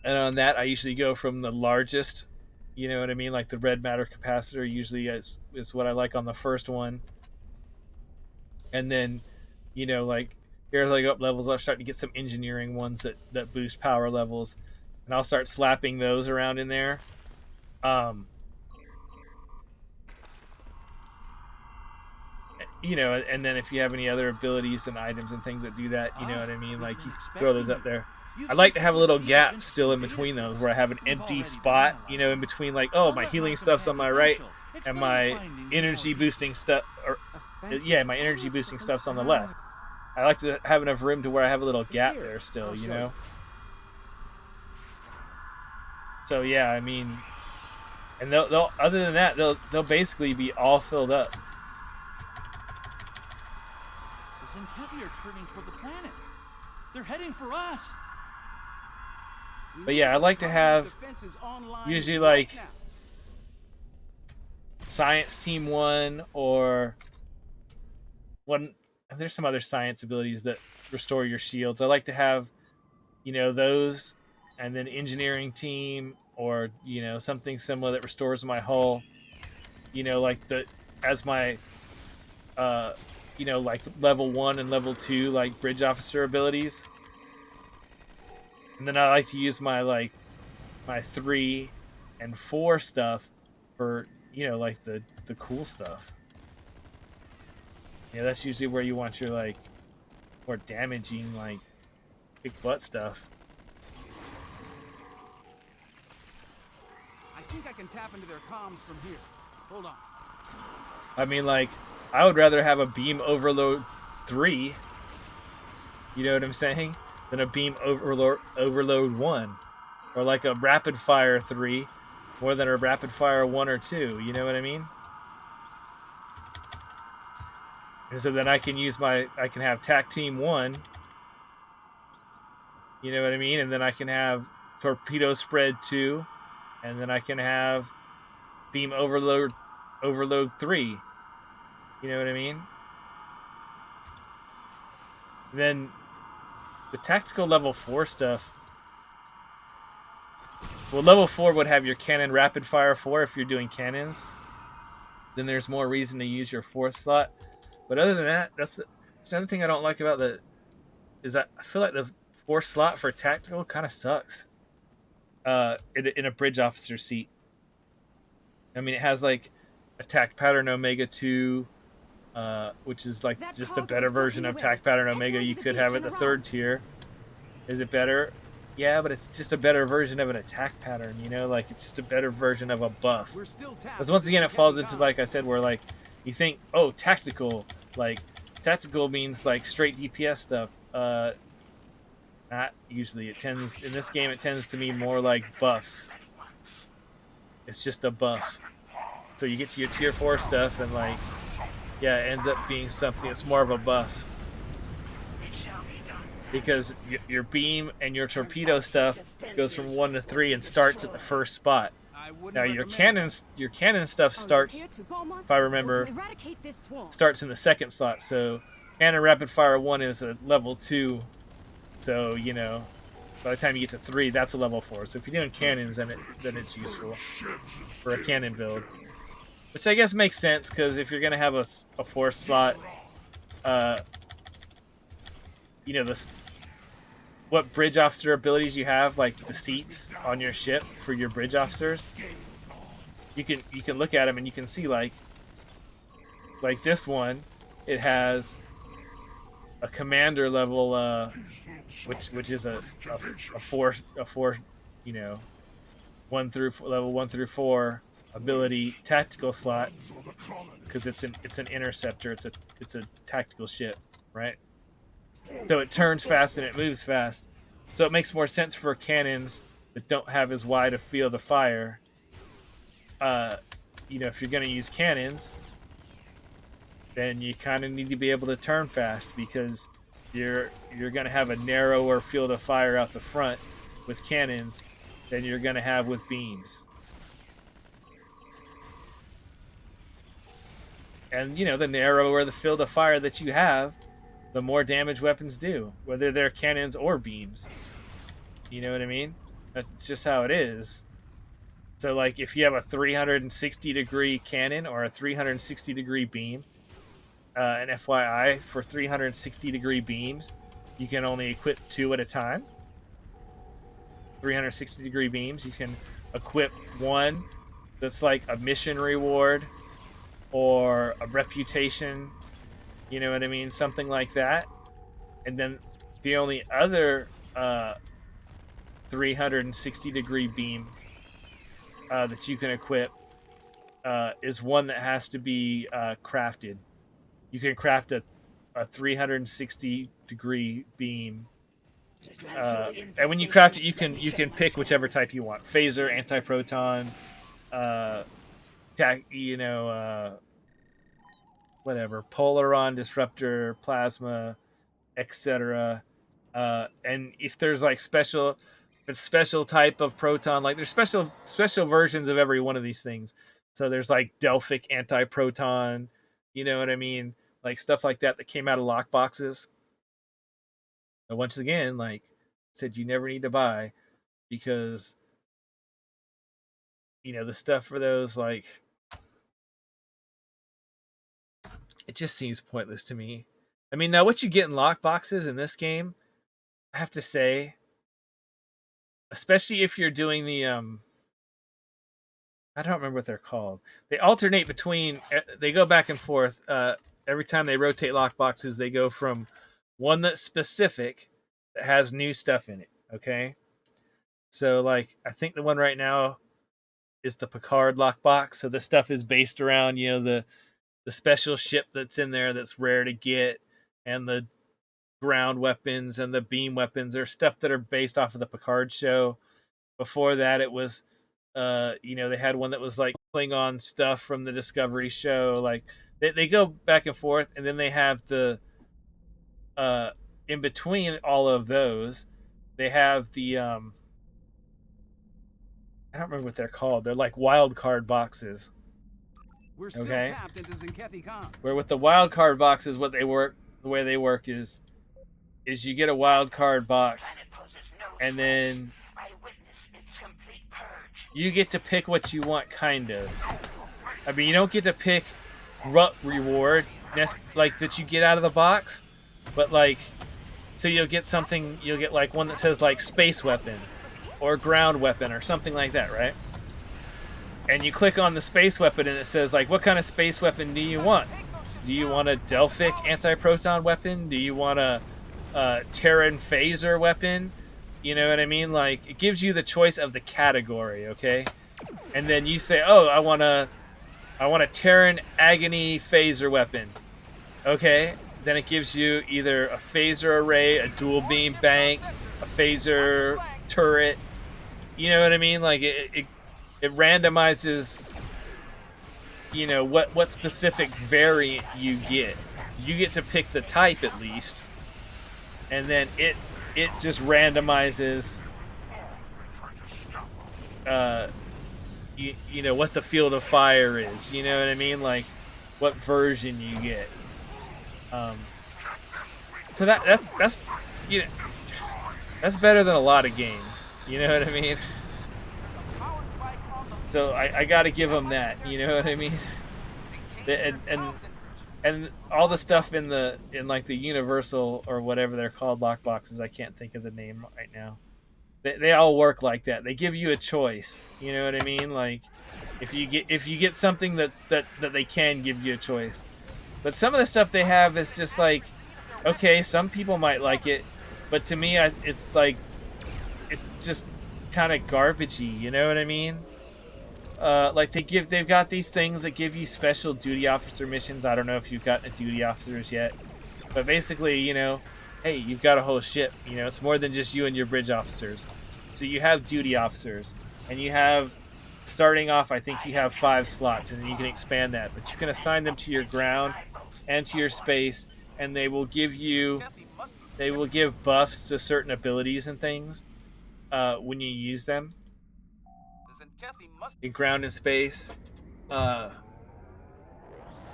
And on that, I usually go from the largest, you know what I mean? Like the red matter capacitor usually is what I like on the first one. And then, like here as I go up levels, I'll start to get some engineering ones that boost power levels. And I'll start slapping those around in there. And then if you have any other abilities and items and things that do that, you know what I mean? Like you throw those up there. I like to have a little gap still in between those where I have an empty spot, in between like, oh, my healing stuff's on my right and my energy boosting stuff, or my energy boosting stuff's on the left. I like to have enough room to where I have a little gap there still, So yeah, I mean, and they'll other than that, they'll basically be all filled up. The Zenkevi are turning toward the planet. They're heading for us. But yeah, I like to have usually like Science Team 1 or one. There's some other science abilities that restore your shields. I like to have, those, and then Engineering Team or something similar that restores my hull. Like as my like level 1 and level 2 like bridge officer abilities. And then I like to use my 3 and 4 stuff for like the cool stuff. Yeah, that's usually where you want your like more damaging like big butt stuff. I think I can tap into their comms from here. Hold on. I mean, like, I would rather have a beam overload 3. You know what I'm saying? Than a beam overload 1, or like a rapid fire 3, more than a rapid fire 1 or 2. You know what I mean? And so then I can have TAC Team 1. You know what I mean? And then I can have Torpedo Spread 2. And then I can have Beam Overload 3. You know what I mean? And then the tactical level 4 stuff. Well, level 4 would have your cannon rapid fire 4 if you're doing cannons. Then there's more reason to use your 4th slot. But other than that, that's another thing I don't like about is that I feel like the 4th slot for tactical kind of sucks. In a bridge officer seat. I mean, it has like attack pattern Omega 2, which is like just the better version of attack pattern Omega you could have at the 3rd tier. Is it better? Yeah, but it's just a better version of an attack pattern, like it's just a better version of a buff. Because once again, it falls into, like I said, where like you think, oh, tactical means like straight DPS stuff. Not usually. In this game it tends to mean more like buffs. It's just a buff. So you get to your tier 4 stuff and like, yeah, it ends up being something that's more of a buff. Because your beam and your torpedo stuff goes from 1 to 3 and starts at the first spot. I wouldn't Now your recommend cannon stuff starts, if I remember, starts in the second slot. So cannon rapid fire 1 is a level 2. So you know, by the time you get to 3, that's a level 4. So if you're doing cannons, then it's useful for a cannon build, which I guess makes sense because if you're gonna have a 4th slot, you know what bridge officer abilities you have, like the seats on your ship for your bridge officers. You can look at them and you can see like this one, it has a commander level, which is a four, you know, level 1 through 4 ability tactical slot, because it's an interceptor. It's a tactical ship, right? So it turns fast and it moves fast. So it makes more sense for cannons that don't have as wide a field of fire. You know, if you're going to use cannons, then you kind of need to be able to turn fast, because you're going to have a narrower field of fire out the front with cannons than you're going to have with beams. And you know, the narrower the field of fire that you have, the more damage weapons do, whether they're cannons or beams. You know what I mean? That's just how it is. So like if you have a 360 degree cannon or a 360 degree beam, an FYI, for 360 degree beams, you can only equip 2 at a time. 360 degree beams, you can equip one that's like a mission reward or a reputation, you know what I mean? Something like that. And then the only other 360 degree beam that you can equip is one that has to be crafted. You can craft a 360 degree beam, and when you craft it, you can pick whichever type you want: phaser, anti-proton, whatever, polaron, disruptor, plasma, etc. And if there's like special type of proton, like there's special versions of every one of these things. So there's like Delphic anti-proton, you know what I mean? Like stuff like that came out of lockboxes. But once again, like I said, you never need to buy, because you know the stuff for those, like, it just seems pointless to me. I mean, now what you get in lockboxes in this game, I have to say, especially if you're doing the I don't remember what they're called. They alternate between, they go back and forth. Every time they rotate lockboxes, they go from one that's specific that has new stuff in it. Okay, so like I think the one right now is the Picard lockbox. So this stuff is based around, you know, the special ship that's in there that's rare to get, and the ground weapons and the beam weapons are stuff that are based off of the Picard show. Before that, it was, you know, they had one that was like Klingon stuff from the Discovery show. Like they go back and forth, and then they have the in between all of those, they have the I don't remember what they're called. They're like wild card boxes. We're still Okay. tapped into Zenkethi comms. Where with the wild card boxes, what they work, the way they work is you get a wild card box, and then you get to pick what you want, kind of. I mean, you don't get to pick reward like that you get out of the box, but like, so you'll get something, you'll get like one that says like space weapon or ground weapon or something like that, right? And you click on the space weapon and it says like, what kind of space weapon do you want? Do you want a Delphic anti-proton weapon? Do you want a Terran phaser weapon? You know what I mean? Like, it gives you the choice of the category, okay? And then you say, oh, I want a Terran agony phaser weapon. Okay? Then it gives you either a phaser array, a dual beam bank, a phaser turret. You know what I mean? Like, it randomizes, you know, what specific variant you get. You get to pick the type at least. And then it just randomizes, you know what the field of fire is. You know what I mean? Like what version you get. So that's you know that's better than a lot of games. You know what I mean? There's a power spike on the So I got to give them that. You know what I mean? They changed And their and comms encryption. and all the stuff in like the universal or whatever they're called lockboxes. I can't think of the name right now. They all work like that. They give you a choice. You know what I mean? Like if you get something that they can give you a choice. But some of the stuff they have is just like, okay, some people might like it, but to me, it's like it's just kind of garbagey. You know what I mean? Like they've got these things that give you special duty officer missions. I don't know if you've gotten a duty officers yet, but basically, you know, hey, you've got a whole ship. You know, it's more than just you and your bridge officers. So you have duty officers, and you have starting off. I think you have 5 slots, and then you can expand that. But you can assign them to your ground and to your space, and Kathy must be they will give buffs to certain abilities and things when you use them Listen, Kathy must in ground and space. Uh,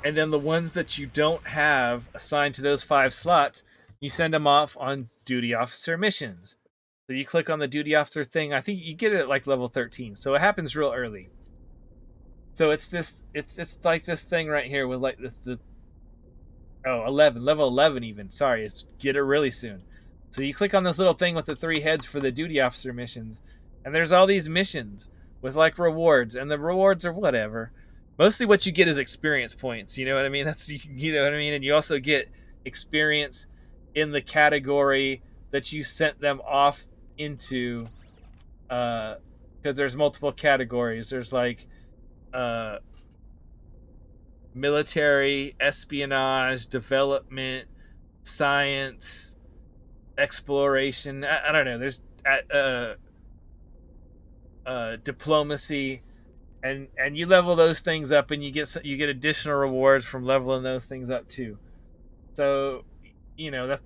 and then the ones that you don't have assigned to those 5 slots, you send them off on duty officer missions. So you click on the duty officer thing. I think you get it at like level 13, so it happens real early. So it's like this thing right here with like the 11, level 11 even. Sorry, it's get it really soon. So you click on this little thing with the 3 heads for the duty officer missions, and there's all these missions with like rewards, and the rewards are whatever. Mostly what you get is experience points. You know what I mean? That's you know what I mean, and you also get experience in the category that you sent them off into, because there's multiple categories. There's like uh, military, espionage, development, science, exploration. I don't know. There's diplomacy, and you level those things up, and you get additional rewards from leveling those things up too. So, you know that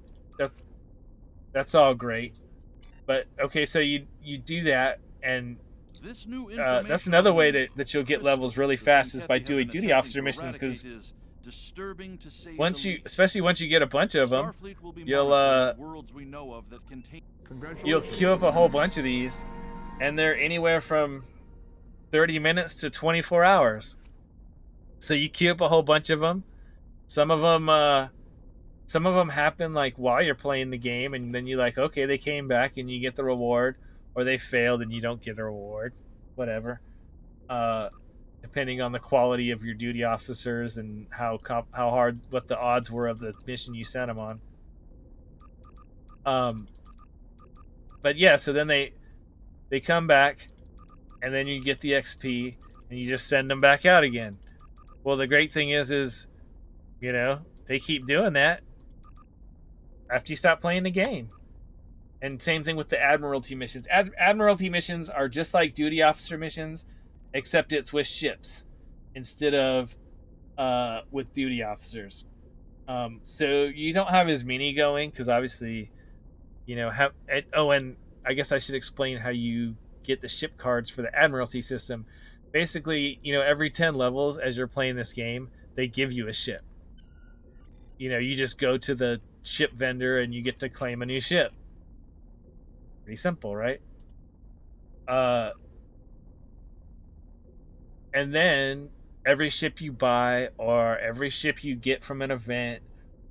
that's all great. But okay, so you do that, and This new that's information another on way the that you'll get levels crystals really the fast is by Zenkethi have doing been duty attempting officer to missions. Because eradicate is disturbing to say once the you, least. especially once you get a bunch of them, Starfleet will be you'll monitoring the worlds we know of that contain you'll Congratulations. queue up a whole bunch of these, and they're anywhere from 30 minutes to 24 hours. So you queue up a whole bunch of them. Some of them some of them happen like while you're playing the game, and then you like, okay, they came back and you get the reward, or they failed and you don't get a reward, whatever. Uh, Depending on the quality of your duty officers and how hard what the odds were of the mission you sent them on. Um, but yeah, so then they come back, and then you get the XP, and you just send them back out again. Well, the great thing is you know they keep doing that after you stop playing the game. And same thing with the Admiralty missions. Admiralty missions are just like duty officer missions, except it's with ships instead of with duty officers. So you don't have as many going because obviously, you know, have. Oh, and I guess I should explain how you get the ship cards for the Admiralty system. Basically, you know, every 10 levels as you're playing this game, they give you a ship. You know, you just go to the ship vendor and you get to claim a new ship. Pretty simple, right? Uh, and then every ship you buy or every ship you get from an event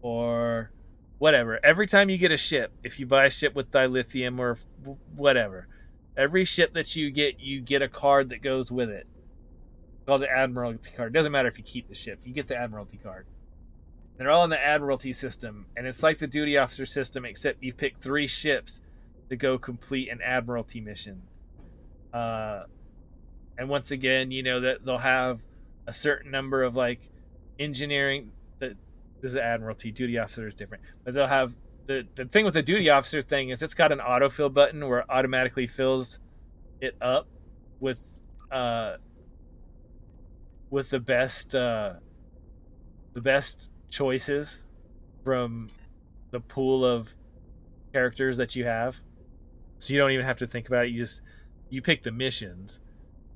or whatever, every time you get a ship, if you buy a ship with dilithium or whatever, every ship that you get a card that goes with it called the Admiralty card. It doesn't matter if you keep the ship, you get the Admiralty card. They're all in the Admiralty system, and it's like the duty officer system, except you pick 3 ships to go complete an Admiralty mission. Uh, and once again, you know that they'll have a certain number of like engineering. That this is Admiralty, duty officer is different, but they'll have the thing with the duty officer thing is it's got an autofill button where it automatically fills it up with uh with the best choices from the pool of characters that you have. So you don't even have to think about it. You pick the missions,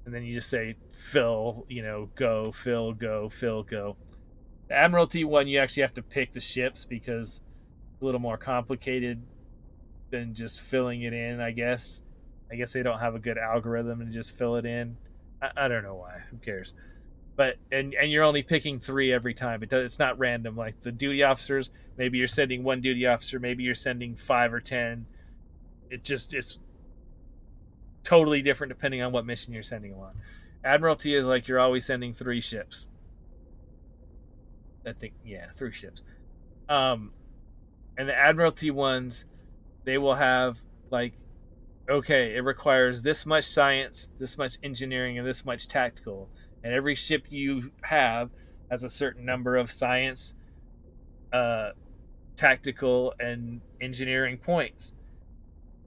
and then you just say fill, go, fill, go, fill, go. The Admiralty one, you actually have to pick the ships because it's a little more complicated than just filling it in. I guess they don't have a good algorithm and just fill it in. I don't know why. Who cares? But and you're only picking 3 every time. It's not random. Like the duty officers, maybe you're sending 1 duty officer, maybe you're sending 5 or 10. It's totally different depending on what mission you're sending them on. Admiralty is like you're always sending 3 ships. I think, yeah, 3 ships. Um, and the Admiralty ones, they will have like, okay, it requires this much science, this much engineering, and this much tactical. And every ship you have has a certain number of science, uh, tactical, and engineering points.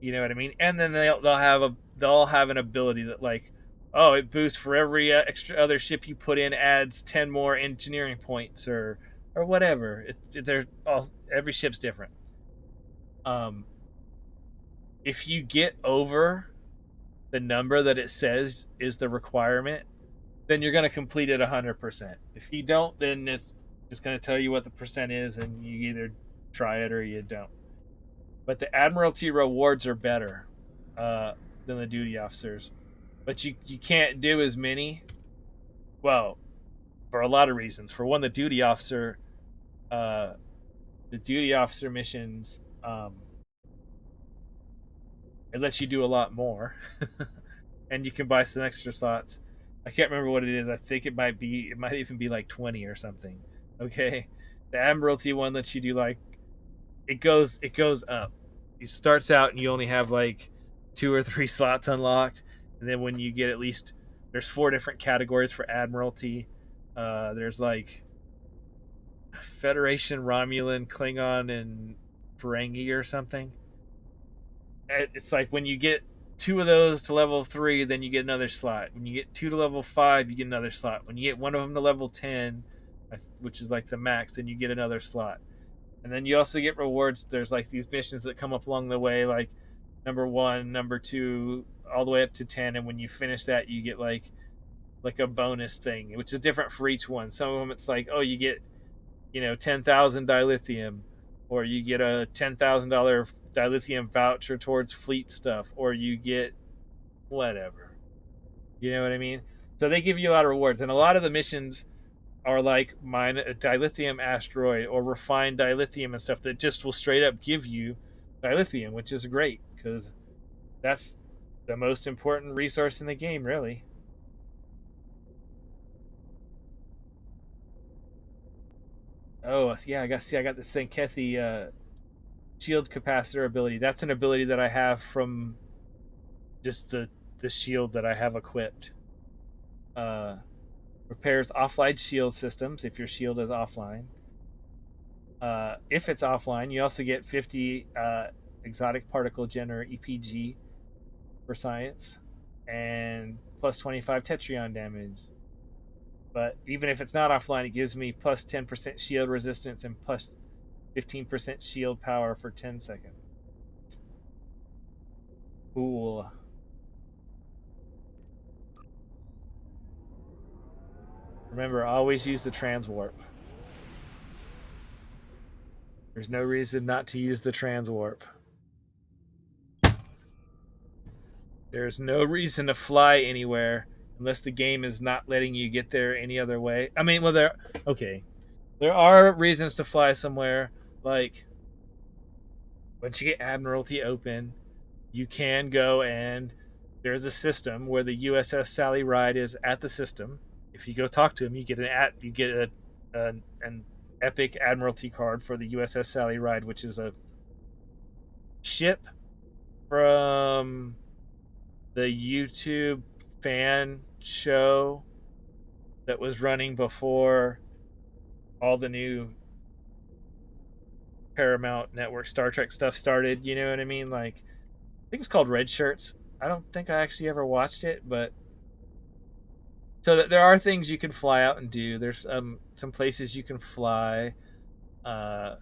You know what I mean? And then they'll have an ability that, like, oh, it boosts for every extra other ship you put in, adds 10 more engineering points, or whatever. They're all, every ship's different. Um, if you get over the number that it says is the requirement, then you're going to complete it 100%. If you don't, then it's just going to tell you what the percent is, and you either try it or you don't. But the Admiralty rewards are better than the duty officers. But you can't do as many. Well, for a lot of reasons. For one, uh, the duty officer missions, it lets you do a lot more, and you can buy some extra slots. I can't remember what it is. I think it might even be like 20 or something. Okay, the Admiralty one lets you do like, it goes up. It starts out and you only have like 2 or 3 slots unlocked, and then when you get at least, there's 4 different categories for Admiralty. There's like Federation, Romulan, Klingon, and Ferengi or something. It's like when you get 2 of those to level 3, then you get another slot. When you get 2 to level 5, you get another slot. When you get one of them to level 10, which is like the max, then you get another slot. And then you also get rewards. There's like these missions that come up along the way, like number 1, number 2, all the way up to 10. And when you finish that, you get like a bonus thing, which is different for each one. Some of them it's like, oh, you get 10,000 dilithium, or you get a $10,000 dilithium voucher towards fleet stuff, or you get whatever. You know what I mean? So they give you a lot of rewards, and a lot of the missions are like mine a dilithium asteroid or refined dilithium and stuff that just will straight up give you dilithium, which is great because that's the most important resource in the game, really. Oh yeah, I got the Sankethi shield capacitor ability. That's an ability that I have from just the shield that I have equipped. Uh, repairs offline shield systems if your shield is offline. If it's offline, you also get 50 exotic particle generator EPG for science and plus 25 Tetrion damage. But even if it's not offline, it gives me plus 10% shield resistance and plus 15% shield power for 10 seconds. Cool. Remember, always use the transwarp. There's no reason not to use the transwarp. There's no reason to fly anywhere unless the game is not letting you get there any other way. I mean, well, there are reasons to fly somewhere. Like once you get Admiralty open, you can go, and there's a system where the USS Sally Ride is at the system. If you go talk to him, you get an epic Admiralty card for the USS Sally Ride, which is a ship from the YouTube fan show that was running before all the new Paramount Network Star Trek stuff started. You know what I mean? Like, I think it's called Red Shirts. I don't think I actually ever watched it, but so that there are things you can fly out and do. There's some places you can fly uh,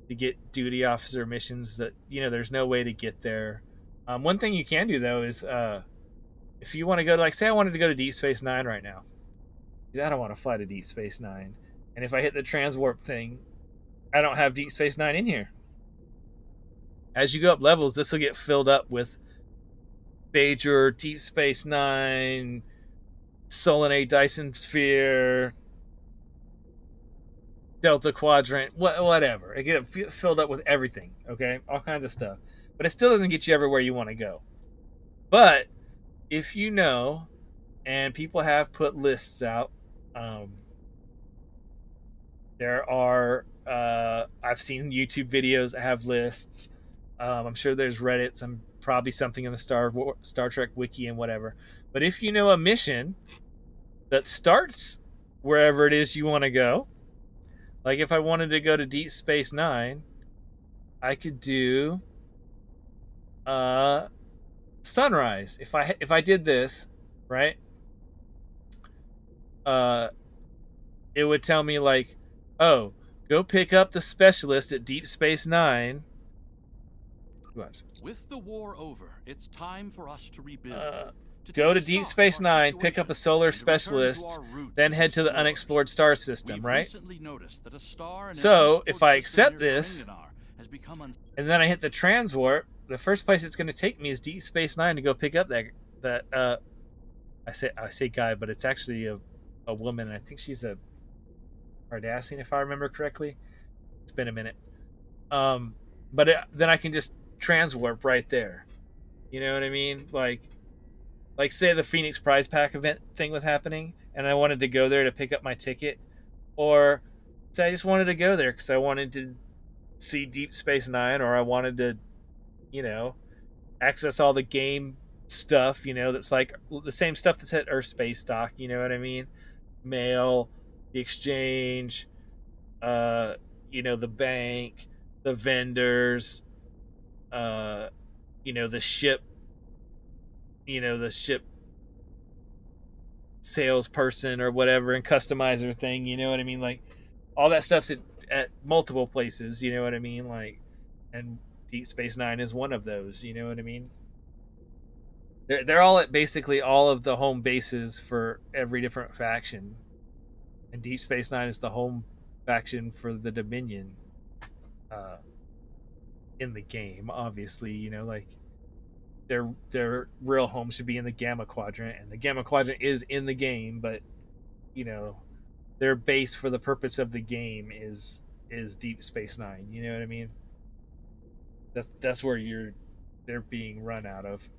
to get duty officer missions that there's no way to get there. One thing you can do though is if you want to go to, like, say I wanted to go to Deep Space Nine right now, I don't want to fly to Deep Space Nine, and if I hit the transwarp thing, I don't have Deep Space Nine in here. As you go up levels, this will get filled up with Bajor, Deep Space Nine, Solanae Dyson Sphere, Delta Quadrant, whatever. It get filled up with everything, okay? All kinds of stuff. But it still doesn't get you everywhere you want to go. But if you know, and people have put lists out, there are, I've seen YouTube videos that have lists. I'm sure there's Reddits. I'm probably something in the Star Trek wiki and whatever. But if you know a mission that starts wherever it is you want to go, like if I wanted to go to Deep Space Nine, I could do Sunrise. If I did this, right? It would tell me like, oh, go pick up the specialist at Deep Space Nine. With the war over, it's time for us to rebuild. Go to Deep Space Nine, pick up a solar specialist, then head to the unexplored star system, right? So if I accept this, and then I hit the transwarp, the first place it's going to take me is Deep Space Nine to go pick up that I say guy, but it's actually a woman. I think she's a Kardashian, if I remember correctly. It's been a minute. But then I can just transwarp right there. You know what I mean? Like say the Phoenix Prize Pack event thing was happening, and I wanted to go there to pick up my ticket, or say I just wanted to go there because I wanted to see Deep Space Nine, or I wanted to, access all the game stuff, that's like the same stuff that's at Earth Space Dock. You know what I mean? Mail, the exchange, the bank, the vendors, the ship, the ship salesperson or whatever, and customizer thing, you know what I mean? Like all that stuff's at multiple places, you know what I mean? Like, and Deep Space Nine is one of those, you know what I mean? They're all at basically all of the home bases for every different faction, and Deep Space Nine is the home faction for the Dominion. In the game, obviously, like their real home should be in the Gamma Quadrant, and the Gamma Quadrant is in the game, but their base for the purpose of the game is Deep Space Nine. You know what I mean? That's where they're being run out of.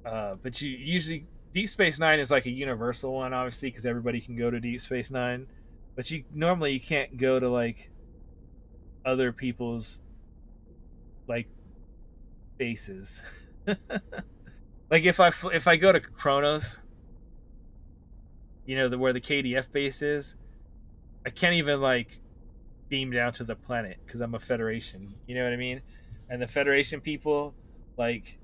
But you usually Deep Space Nine is like a universal one, obviously, because everybody can go to Deep Space Nine. But you can't go to like other people's like bases. Like if I go to Kronos, where the KDF base is, I can't even like beam down to the planet because I'm a Federation. You know what I mean? And the Federation people, like,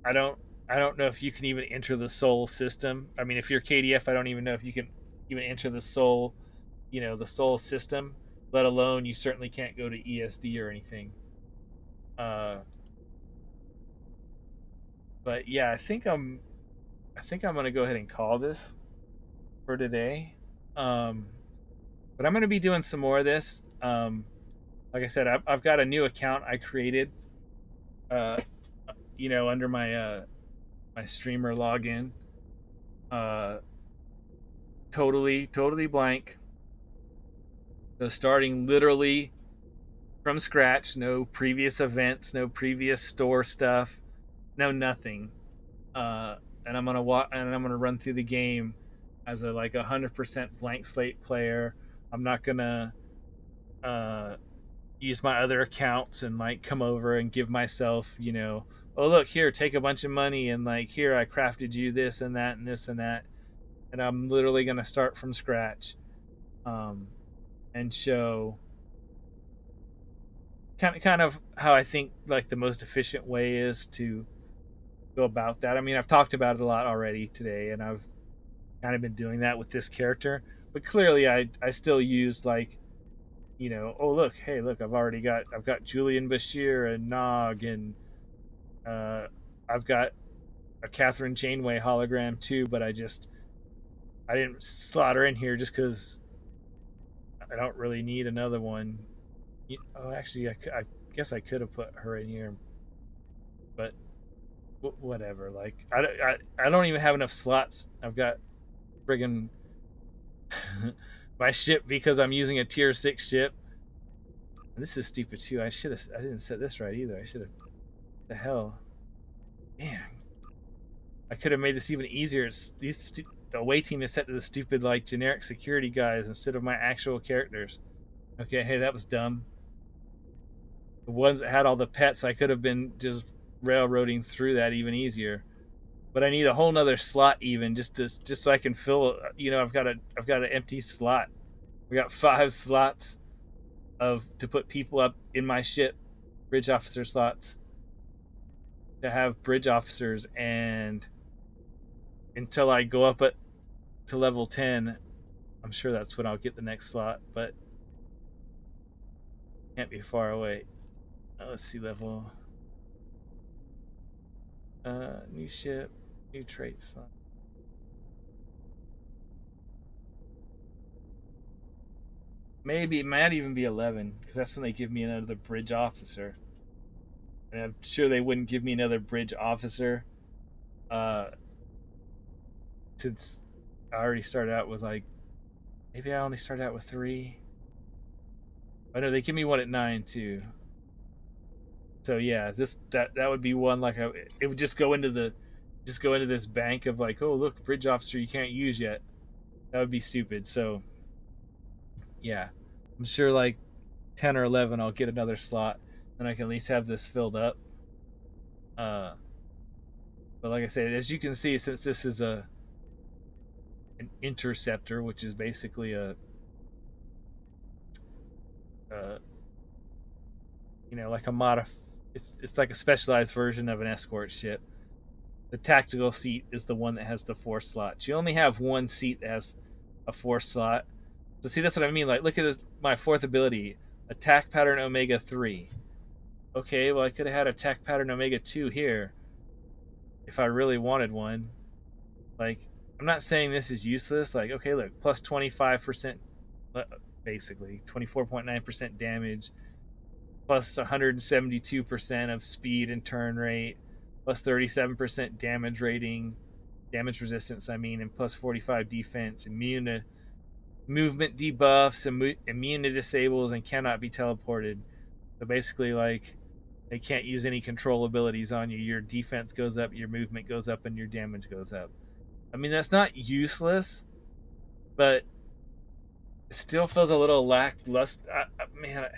I don't know if you can even enter the Sol system. I mean, if you're KDF, I don't even know if you can even enter the Sol, the Sol system. Let alone, you certainly can't go to ESD or anything. But yeah, I think I'm gonna go ahead and call this for today. But I'm gonna be doing some more of this. Like I said, I've got a new account I created. Under my my streamer login. Totally blank. So starting literally from scratch, no previous events, no previous store stuff, no nothing. And I'm gonna run through the game as a like 100% blank slate player. I'm not gonna use my other accounts and like come over and give myself, oh look here, take a bunch of money and like here I crafted you this and that and this and that, and I'm literally gonna start from scratch. And show kind of how I think like the most efficient way is to go about that. I mean, I've talked about it a lot already today, and I've kind of been doing that with this character. But clearly, I still used like, oh look, hey look, I've got Julian Bashir and Nog, and I've got a Catherine Janeway hologram too, but I didn't slot her in here just because I don't really need another one. Oh, actually, I guess I could have put her in here, but whatever. Like, I don't even have enough slots. I've got friggin' my ship because I'm using a tier 6 ship. And this is stupid too. I didn't set this right either. I should have. The hell, man. I could have made this even easier. The away team is set to the stupid like generic security guys instead of my actual characters. Okay, hey, that was dumb. The ones that had all the pets, I could have been just railroading through that even easier. But I need a whole nother slot even just so I can fill. I've got an empty slot. We got 5 slots to put people up in my ship, bridge officer slots, to have bridge officers, and until I go up to level 10, I'm sure that's when I'll get the next slot, but can't be far away. Let's see, level. New ship, new trait slot. Maybe it might even be 11 because that's when they give me another bridge officer. And I'm sure they wouldn't give me another bridge officer, since I already started out with like. Maybe I only started out with 3. I know they give me one at 9 too. So yeah, that would be one like it would just go into this bank of like, oh look, bridge officer you can't use yet. That would be stupid. So yeah, I'm sure like 10 or 11 I'll get another slot, then I can at least have this filled up. But like I said, as you can see, since this is an interceptor, which is basically a like a it's like a specialized version of an escort ship. The tactical seat is the one that has the 4 slots. You only have one seat that has a 4 slot. So see, that's what I mean. Like, look at this. My 4th ability, attack pattern Omega 3. Okay, well I could have had attack pattern Omega 2 here if I really wanted one. Like, I'm not saying this is useless. Like, okay, look, plus 25%, basically 24.9% damage, plus 172% of speed and turn rate, plus 37% damage resistance, and plus 45 defense, immune to movement debuffs, immune to disables, and cannot be teleported. So basically, like, they can't use any control abilities on you. Your defense goes up, your movement goes up, and your damage goes up. I mean, that's not useless, but it still feels a little lackluster. Man,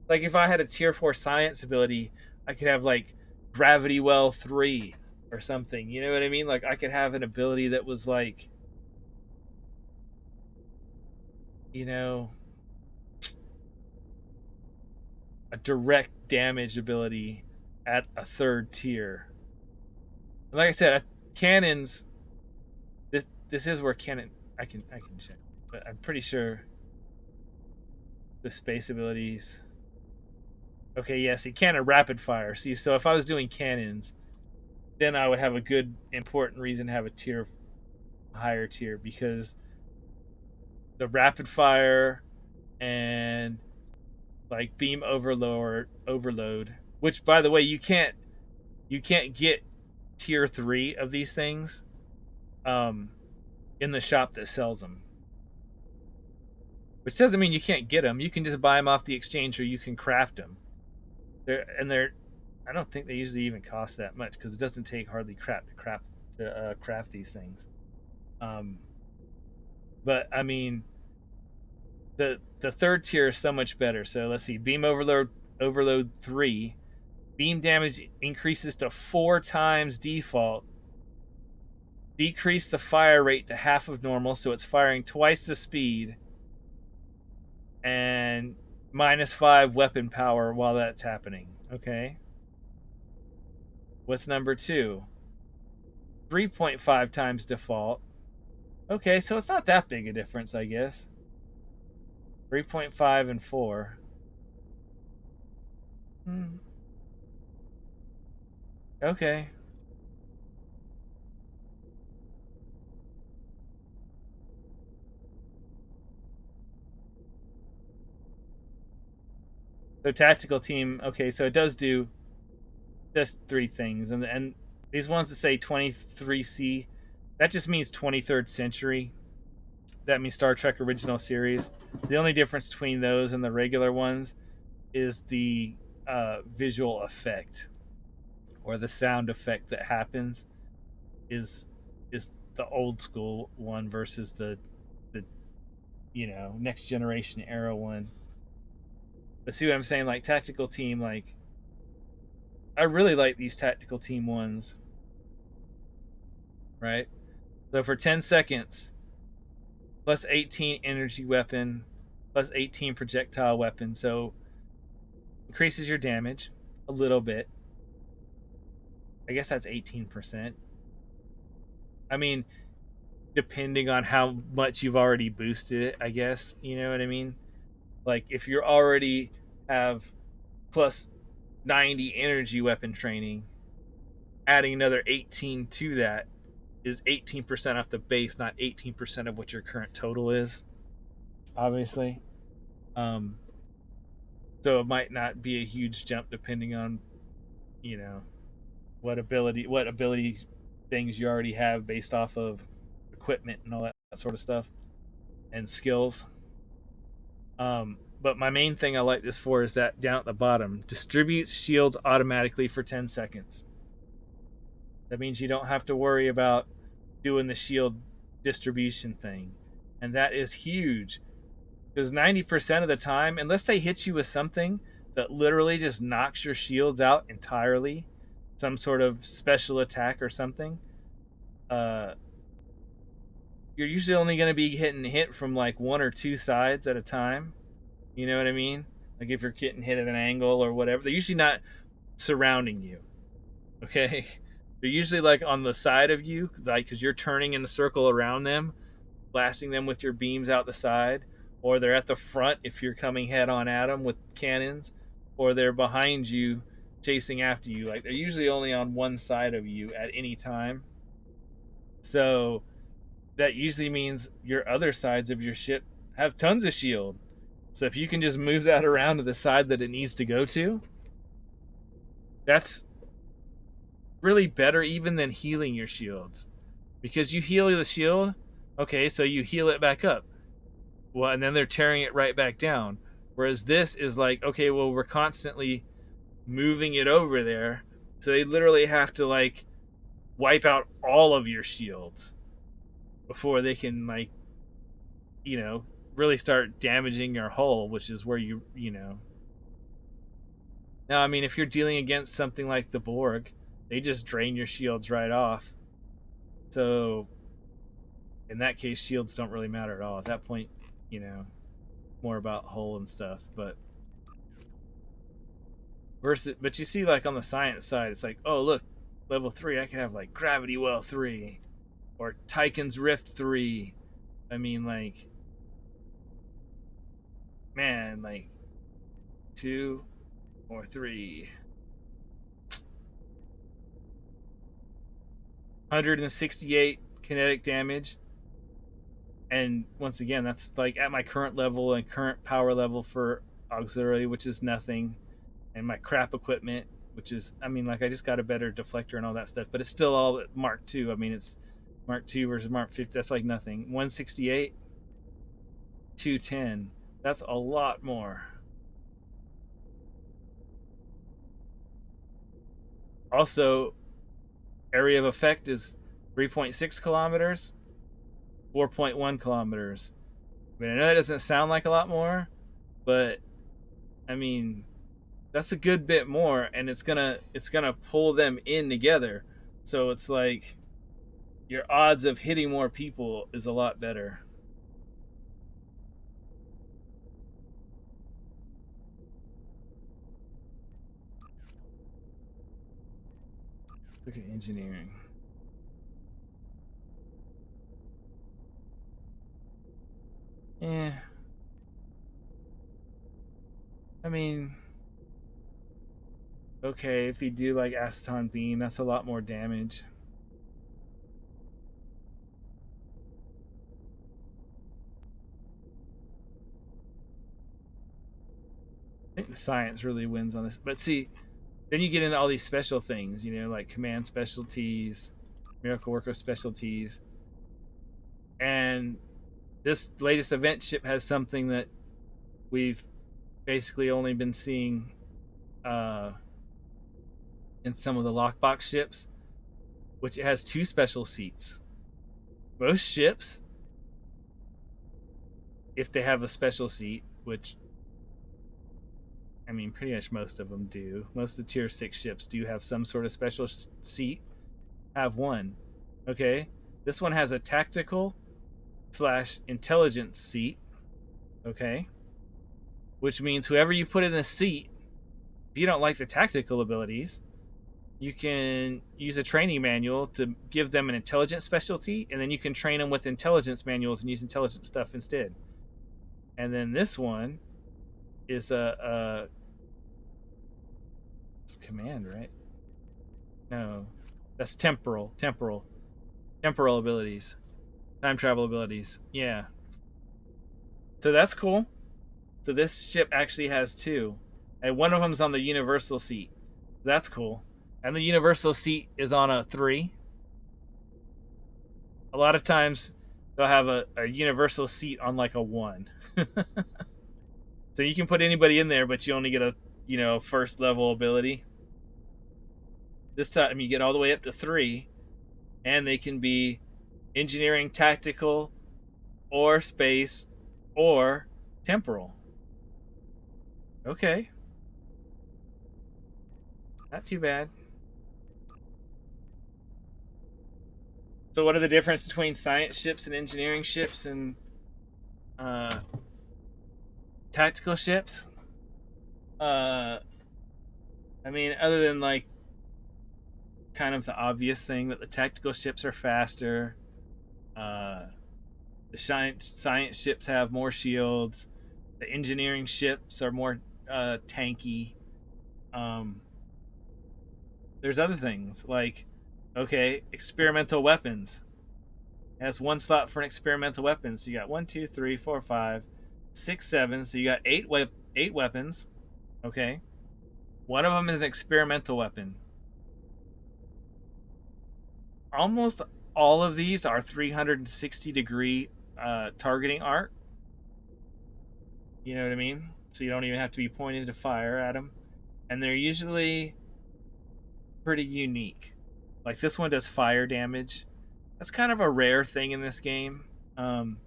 like if I had a tier 4 science ability, I could have like Gravity Well 3 or something. You know what I mean? Like I could have an ability that was like, a direct damage ability at a 3rd tier. And like I said, cannons. This is where cannon. I can check, but I'm pretty sure the space abilities. Okay, yeah, see, cannon rapid fire. See, so if I was doing cannons, then I would have a good, important reason to have a higher tier, because the rapid fire and like beam overload, which by the way, you can't get tier 3 of these things in the shop that sells them. Which doesn't mean you can't get them. You can just buy them off the exchange, or you can craft them. They're I don't think they usually even cost that much because it doesn't take hardly crap to craft these things. But I mean, the 3rd tier is so much better. So let's see, beam overload 3, beam damage increases to 4 times default. Decrease the fire rate to half of normal, so it's firing twice the speed, and -5 weapon power while that's happening. Okay. What's number 2? 3.5 times default. Okay, so it's not that big a difference, I guess. 3.5 and 4. Okay. So tactical team, okay, so it does do just 3 things, and these ones that say 23C, that just means 23rd century. That means Star Trek original series. The only difference between those and the regular ones is the visual effect or the sound effect that happens is the old school one versus the next generation era one. But see what I'm saying? Like tactical team, like I really like these tactical team ones, right? So for 10 seconds, plus 18 energy weapon, plus 18 projectile weapon. So increases your damage a little bit. I guess that's 18%. I mean, depending on how much you've already boosted it, I guess. You know what I mean? Like if you're already have plus 90 energy weapon training, adding another 18 to that is 18% off the base, not 18% of what your current total is, obviously. Um, so it might not be a huge jump depending on, you know, what ability things you already have based off of equipment and all that sort of stuff and skills. But my main thing I like this for is that down at the bottom distributes shields automatically for 10 seconds. That means you don't have to worry about doing the shield distribution thing. And that is huge because 90% of the time, unless they hit you with something that literally just knocks your shields out entirely, some sort of special attack or something, uh, you're usually only going to be getting hit from like one or two sides at a time. You know what I mean? Like if you're getting hit at an angle or whatever, they're usually not surrounding you. Okay, they're usually like on the side of you, like because you're turning in a circle around them, blasting them with your beams out the side, or they're at the front if you're coming head on at them with cannons, or they're behind you chasing after you. Like they're usually only on one side of you at any time. So that usually means your other sides of your ship have tons of shield. So if you can just move that around to the side that it needs to go to, that's really better even than healing your shields. Because you heal the shield, okay, so you heal it back up. Well, and then they're tearing it right back down. Whereas this is like, okay, well, we're constantly moving it over there. So they literally have to like wipe out all of your shields before they can like, really start damaging your hull, which is where you. Now, I mean, if you're dealing against something like the Borg, they just drain your shields right off. So in that case, shields don't really matter at all. At that point, you know, more about hull and stuff. But you see, like on the science side, it's like, oh look, level 3, I can have like Gravity Well 3 or Tychon's Rift 3. I mean, like, man, like 2 or 3. 168 kinetic damage. And once again, that's like at my current level and current power level for auxiliary, which is nothing, and my crap equipment, which is, I mean, like I just got a better deflector and all that stuff, but it's still all Mark II. I mean, it's Mark II versus Mark 50. That's like nothing. 168, 210. That's a lot more. Also, area of effect is 3.6 kilometers, 4.1 kilometers. I mean, I know that doesn't sound like a lot more, but I mean, that's a good bit more, and it's gonna pull them in together. So it's like your odds of hitting more people is a lot better. Look at engineering. Yeah, I mean, okay, if you do like Aston Beam, that's a lot more damage. think the science really wins on this. But see, then you get into all these special things, like command specialties, miracle worker specialties, and this latest event ship has something that we've basically only been seeing uh, in some of the lockbox ships, which it has two special seats. Most ships, if they have a special seat, which I mean, pretty much most of them do. Most of the tier 6 ships do have some sort of special seat. Have one. Okay? This one has a tactical / intelligence seat. Okay? Which means whoever you put in the seat, if you don't like the tactical abilities, you can use a training manual to give them an intelligence specialty, and then you can train them with intelligence manuals and use intelligence stuff instead. And then this one is a it's command, right? No, that's temporal abilities, time travel abilities. Yeah, so that's cool. So this ship actually has two, and one of them's on the universal seat. That's cool. And the universal seat is on a 3. A lot of times they'll have a universal seat on like a 1. So you can put anybody in there, but you only get a first level ability. This time you get all the way up to 3, and they can be engineering, tactical, or space, or temporal. Okay. Not too bad. So what are the difference between science ships and engineering ships and tactical ships? I mean, other than like kind of the obvious thing that the tactical ships are faster, the science ships have more shields, the engineering ships are more tanky. There's other things like, okay, experimental weapons. It has one slot for an experimental weapon. So you got 1, 2, 3, 4, 5, 6, 7. So you got eight weapons. Okay, one of them is an experimental weapon. Almost all of these are 360-degree targeting arc. You know what I mean? So you don't even have to be pointing to fire at them, and they're usually pretty unique. Like this one does fire damage. That's kind of a rare thing in this game. In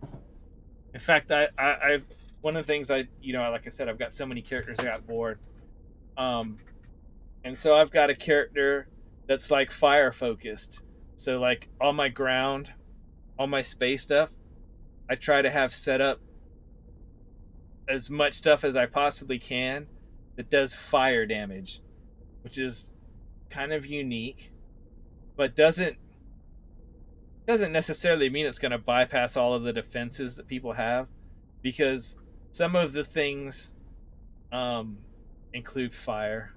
fact, I've one of the things like I said, I've got so many characters I got bored. And so I've got a character that's like fire focused. So like all my ground, all my space stuff, I try to have set up as much stuff as I possibly can that does fire damage, which is kind of unique, but doesn't necessarily mean it's going to bypass all of the defenses that people have, because some of the things include fire.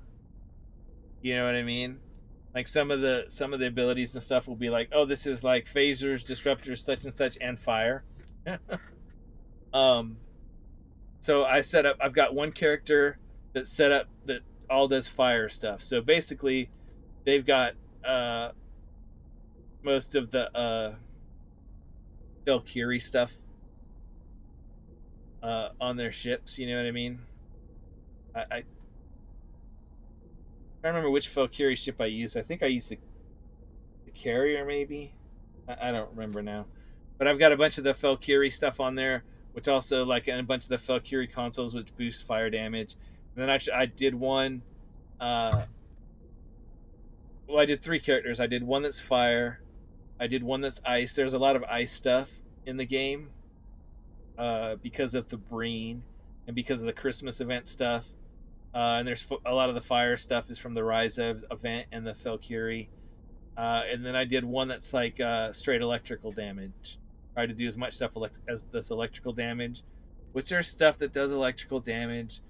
You know what I mean? Like some of the abilities and stuff will be like, oh, this is like phasers, disruptors, such and such, and fire. So I've got one character that's set up that all does fire stuff. So basically, they've got most of the Valkyrie stuff on their ships. You know what I mean? I don't remember which Valkyrie ship I used. I think I used the carrier, maybe. I don't remember now. But I've got a bunch of the Valkyrie stuff on there, which also and a bunch of the Valkyrie consoles, which boost fire damage. And then I did one. I did 3 characters. I did one that's fire. I did one that's ice. There's a lot of ice stuff in the game because of the Breen and because of the Christmas event stuff. And there's a lot of the fire stuff is from the Rise of event and the Valkyrie. And then I did one that's like straight electrical damage. Try to do as much stuff as this electrical damage, which there's stuff that does electrical damage.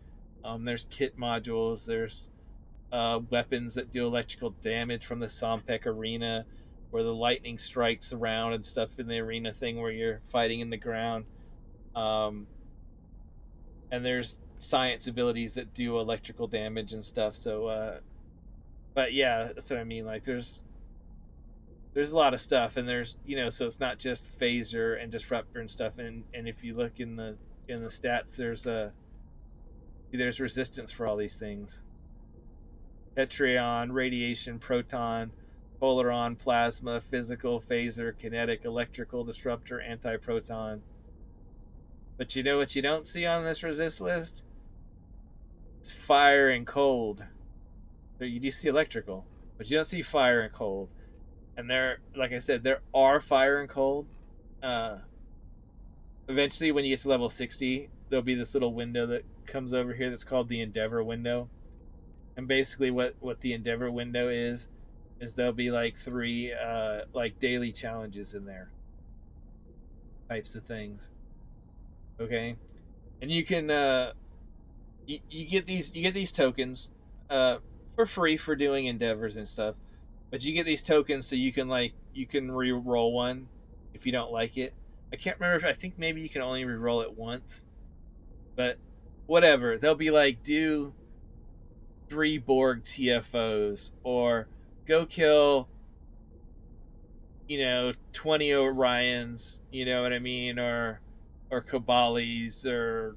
There's kit modules. There's weapons that do electrical damage from the Sompek arena, where the lightning strikes around and stuff in the arena thing where you're fighting in the ground. and there's science abilities that do electrical damage and stuff. So, but yeah, that's what I mean. Like, there's a lot of stuff, and there's so it's not just phaser and disruptor and stuff. And if you look in the stats, there's resistance for all these things: heteron, radiation, proton, polaron, plasma, physical, phaser, kinetic, electrical, disruptor, anti-proton. But you know what you don't see on this resist list? It's fire and cold. You do see electrical, but you don't see fire and cold. And there, like I said, there are fire and cold. Uh, Eventually, when you get to level 60, there'll be this little window that comes over here that's called the Endeavor window. And basically, what the Endeavor window is there'll be like three like daily challenges in there, types of things. Okay, and you can you get these tokens uh for free for doing endeavors and stuff, but you get these tokens so you can re-roll one if you don't like it. I can't remember if I think maybe you can only re-roll it once, but whatever. They'll be like, do 3 Borg TFOs, or go kill 20 Orions, you know what I mean, or Kabalis, or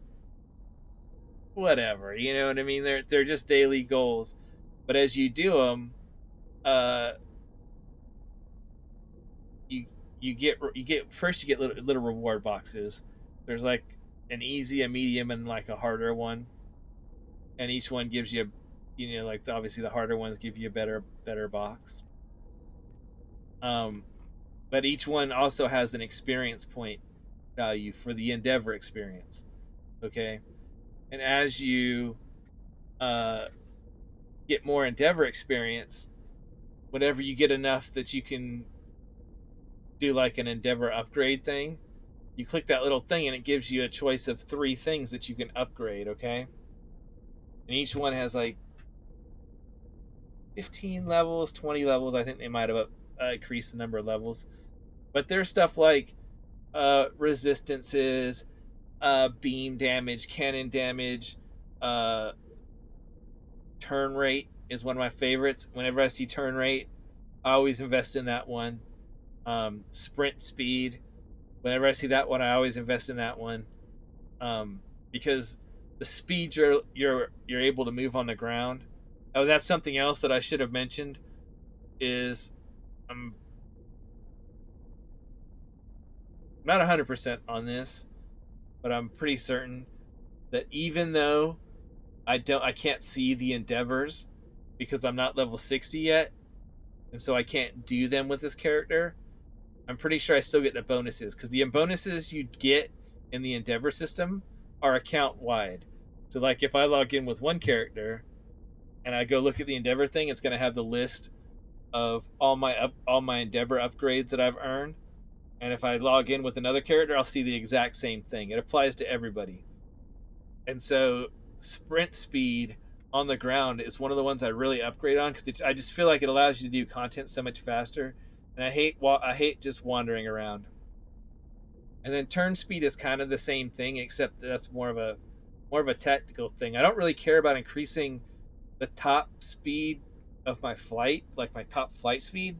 whatever, you know what I mean. They're just daily goals, but as you do them, uh, you you get first you get little reward boxes. There's like an easy, a medium, and like a harder one, and each one gives you, like obviously the harder ones give you a better box. Um, but each one also has an experience point value for the Endeavor experience. Okay, and as you uh, get more Endeavor experience, whenever you get enough that you can do like an Endeavor upgrade thing, you click that little thing and it gives you a choice of 3 things that you can upgrade. Okay, and each one has like 15 levels, 20 levels. I think they might have increased the number of levels, but there's stuff like resistances, beam damage, cannon damage, uh, turn rate is one of my favorites. Whenever I see turn rate, I always invest in that one. Sprint speed, whenever I see that one, I always invest in that one, because the speed you're able to move on the ground. Oh, that's something else that I should have mentioned. Is I'm not 100% on this, but I'm pretty certain that even though I can't see the endeavors because I'm not level 60 yet, and so I can't do them with this character. I'm pretty sure I still get the bonuses, because the bonuses you get in the Endeavor system are account wide. So like if I log in with one character and I go look at the Endeavor thing, it's going to have the list of all my Endeavor upgrades that I've earned. And if I log in with another character, I'll see the exact same thing. It applies to everybody. And so sprint speed on the ground is one of the ones I really upgrade on, because I just feel like it allows you to do content so much faster, and I hate just wandering around. And then turn speed is kind of the same thing, except that's more of a technical thing. I don't really care about increasing the top speed of my flight, like my top flight speed,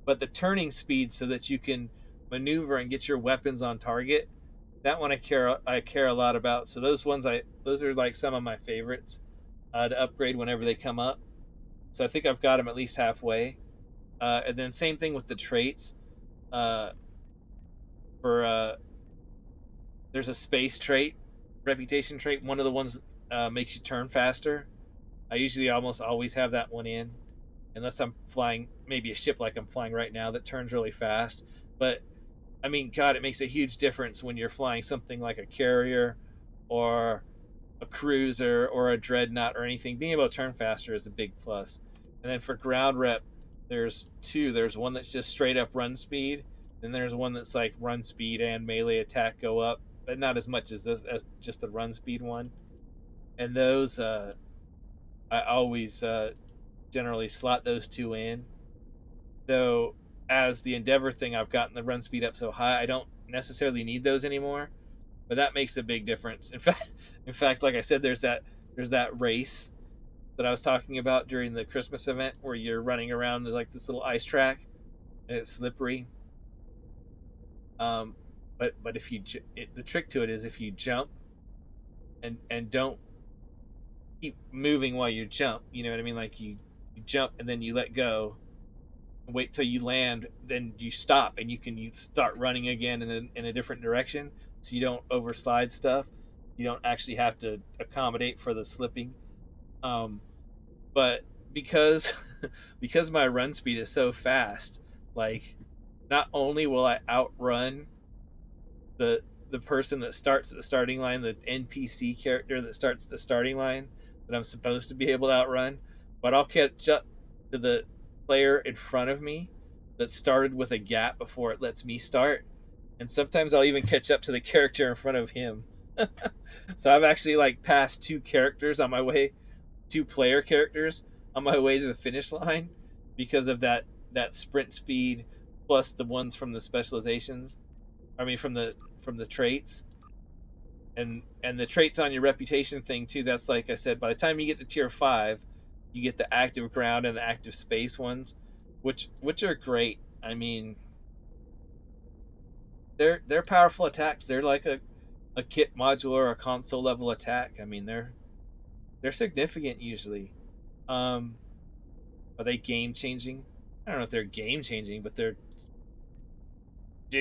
but the turning speed so that you can maneuver and get your weapons on target. That one I care a lot about. So those are like some of my favorites to upgrade whenever they come up. So I think I've got them at least halfway. And then same thing with the traits. Uh, for There's a space trait, reputation trait. One of the ones makes you turn faster. I usually almost always have that one in, unless I'm flying maybe a ship like I'm flying right now that turns really fast. But I mean, God, it makes a huge difference when you're flying something like a carrier or a cruiser or a dreadnought or anything. Being able to turn faster is a big plus. And then for ground rep, there's two. There's one that's just straight up run speed. Then there's one that's like run speed and melee attack go up, but not as much as this, as just the run speed one. And those I always generally slot those two in. Though as the Endeavor thing, I've gotten the run speed up so high, I don't necessarily need those anymore. but that makes a big difference. In fact, like I said, there's that race that I was talking about during the Christmas event where you're running around like this little ice track and it's slippery. Um, but if you the trick to it is if you jump and don't keep moving while you jump, you know what I mean? Like you jump and then you let go, and wait till you land, then you stop and you start running again in a different direction, so you don't overslide stuff. You don't actually have to accommodate for the slipping. Um, but because because my run speed is so fast, like not only will I outrun the the person that starts at the starting line, the NPC character that starts at the starting line that I'm supposed to be able to outrun, but I'll catch up to the player in front of me that started with a gap before it lets me start. And sometimes I'll even catch up to the character in front of him. So I've actually like passed two player characters on my way to the finish line because of that sprint speed plus the ones from the specializations. I mean from the traits, and the traits on your reputation thing too. That's like I said, by the time you get to tier 5, you get the active ground and the active space ones, which are great. I mean, they're powerful attacks. They're like a kit module or a console level attack. I mean, they're significant usually. Um, are they game changing? I don't know if they're game changing, but they're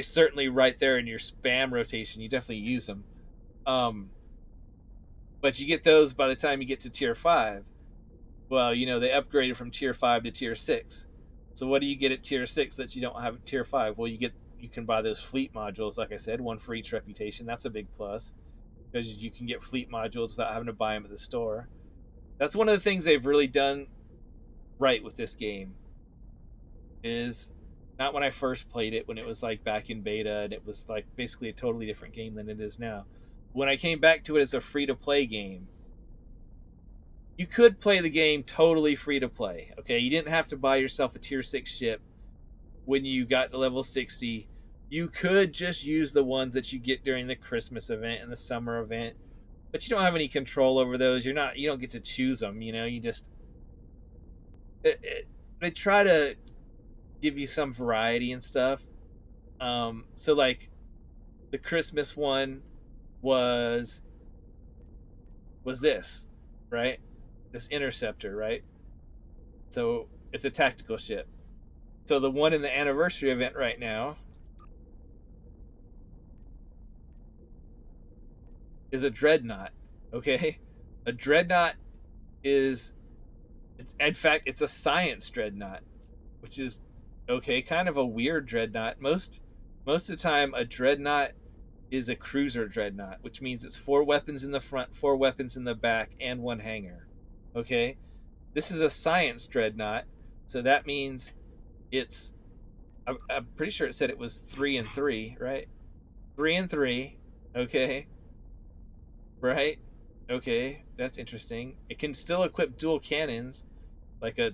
certainly right there in your spam rotation. You definitely use them. Um, but you get those by the time you get to tier 5. Well, they upgraded from tier 5 to tier 6. So what do you get at tier 6 that you don't have at tier 5? Well, you can buy those fleet modules, like I said, one for each reputation. That's a big plus because you can get fleet modules without having to buy them at the store. That's one of the things they've really done right with this game. Is not when I first played it, when it was like back in beta and it was like basically a totally different game than it is now. When I came back to it as a free to play game, you could play the game totally free to play. Okay, you didn't have to buy yourself a tier 6 ship when you got to level 60. You could just use the ones that you get during the Christmas event and the summer event, but you don't have any control over those. You don't get to choose them. You just they try to give you some variety and stuff. So like the Christmas one was this, right? This interceptor, right? So it's a tactical ship. So the one in the anniversary event right now is a dreadnought. Okay, a dreadnought is, in fact, it's a science dreadnought, which is okay, kind of a weird dreadnought. Most of the time, a dreadnought is a cruiser dreadnought, which means it's 4 weapons in the front, 4 weapons in the back, and 1 hangar. Okay, this is a science dreadnought, so that means it's. I'm pretty sure it said it was 3 and 3, right? 3 and 3. Okay, right? Okay, that's interesting. It can still equip dual cannons, like a.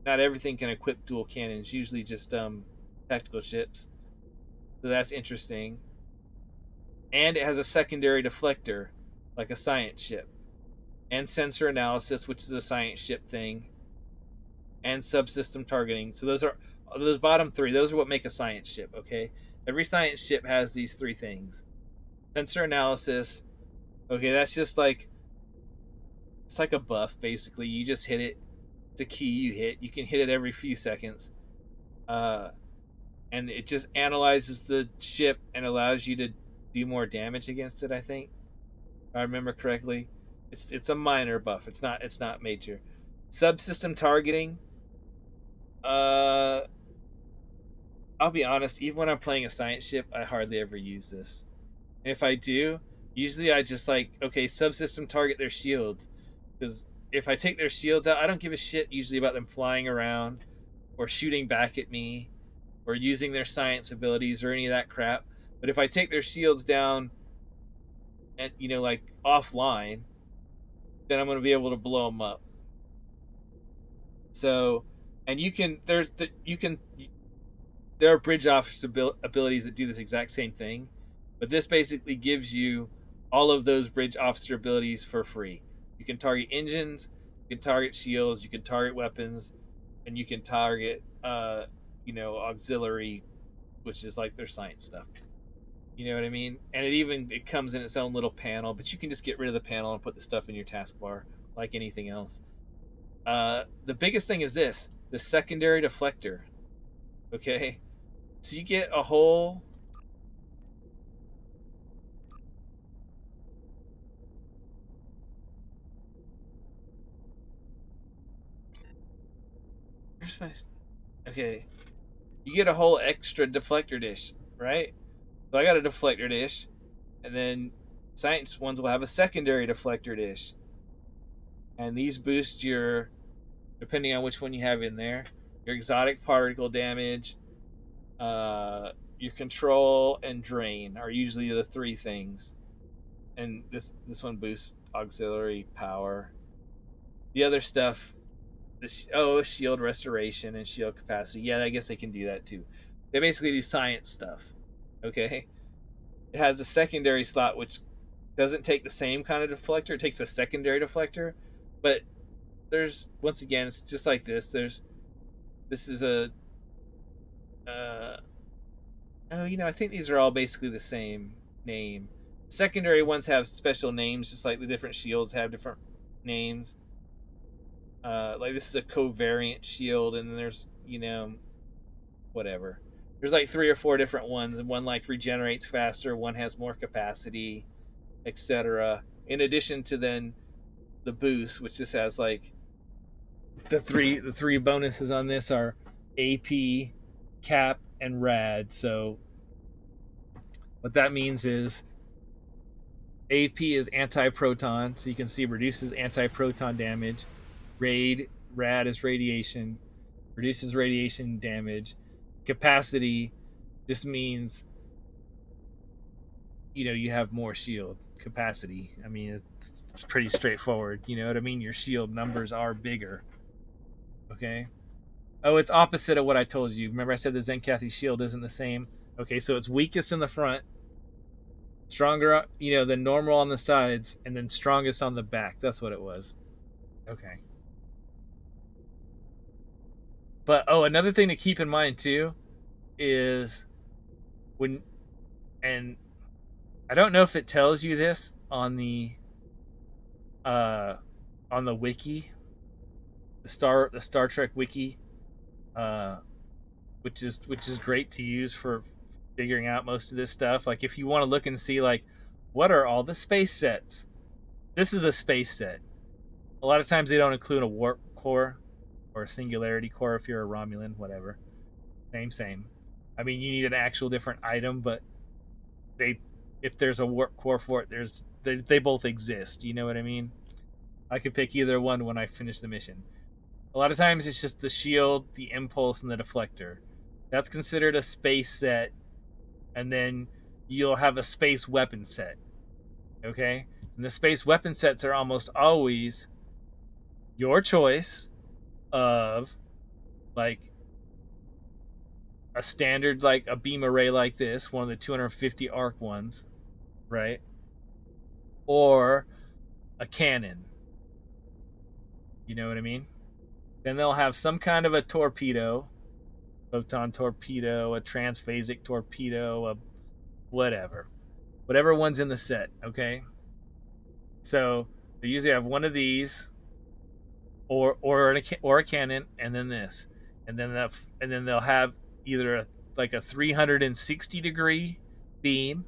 Not everything can equip dual cannons. Usually just tactical ships. So that's interesting. And it has a secondary deflector, like a science ship, and sensor analysis, which is a science ship thing, and subsystem targeting. So those bottom 3. Those are what make a science ship. Okay, every science ship has these 3 things. Sensor analysis. Okay, that's just like it's like a buff basically. You just hit it. It's a key you hit. You can hit it every few seconds. And it just analyzes the ship and allows you to do more damage against it, I think. If I remember correctly. It's a minor buff. It's not major. Subsystem targeting. Uh I'll be honest, even when I'm playing a science ship, I hardly ever use this. And if I do, usually I just like, okay, subsystem target their shields. Because if I take their shields out, I don't give a shit usually about them flying around or shooting back at me or using their science abilities or any of that crap. But if I take their shields down and like offline, then I'm going to be able to blow them up. So, and there are bridge officer abilities that do this exact same thing. But this basically gives you all of those bridge officer abilities for free. You can target engines, you can target shields, you can target weapons, and you can target auxiliary, which is like their science stuff. You know what I mean? And it comes in its own little panel, but you can just get rid of the panel and put the stuff in your taskbar like anything else. The biggest thing is the secondary deflector. Okay, so you get a whole. Where's my? Okay, you get a whole extra deflector dish, right? So I got a deflector dish, and then science ones will have a secondary deflector dish, and these boost your, depending on which one you have in there, your exotic particle damage, your control and drain are usually the three things, and this one boosts auxiliary power. The other stuff, shield restoration and shield capacity. Yeah, I guess they can do that too. They basically do science stuff. Okay, it has a secondary slot which doesn't take the same kind of deflector. It takes a secondary deflector, but there's, once again, it's just like this. This is a I think these are all basically the same name. Secondary ones have special names, just like the different shields have different names. Like this is a covariant shield, and then there's whatever. There's like 3 or 4 different ones, and one like regenerates faster, one has more capacity, etc. In addition to then the boost, which just has like the three bonuses on this are AP, Cap, and Rad. So what that means is AP is anti-proton, so you can see reduces anti-proton damage. Rad is radiation, reduces radiation damage. Capacity just means you have more shield capacity. I mean, it's pretty straightforward. You know what I mean? Your shield numbers are bigger. Okay. Oh, it's opposite of what I told you. Remember I said the Zenkathy shield isn't the same? Okay, so it's weakest in the front, stronger, than normal on the sides, and then strongest on the back. That's what it was. Okay. But another thing to keep in mind too is when, and I don't know if it tells you this uh on the wiki, the Star Trek wiki, uh which is great to use for figuring out most of this stuff. Like if you want to look and see like what are all the space sets? This is a space set. A lot of times they don't include a warp core or a singularity core if you're a Romulan, whatever. Same. I mean, you need an actual different item, but if there's a warp core for it, they both exist. You know what I mean? I could pick either one when I finish the mission. A lot of times it's just the shield, the impulse, and the deflector. That's considered a space set, and then you'll have a space weapon set. Okay? And the space weapon sets are almost always your choice of like a standard, like a beam array like this, one of the 250 arc ones, right? Or a cannon. You know what I mean? Then they'll have some kind of a torpedo, photon torpedo, a transphasic torpedo, a whatever one's in the set. Okay, so they usually have one of these, or a cannon, and then this, and then they'll have either like a 360-degree beam,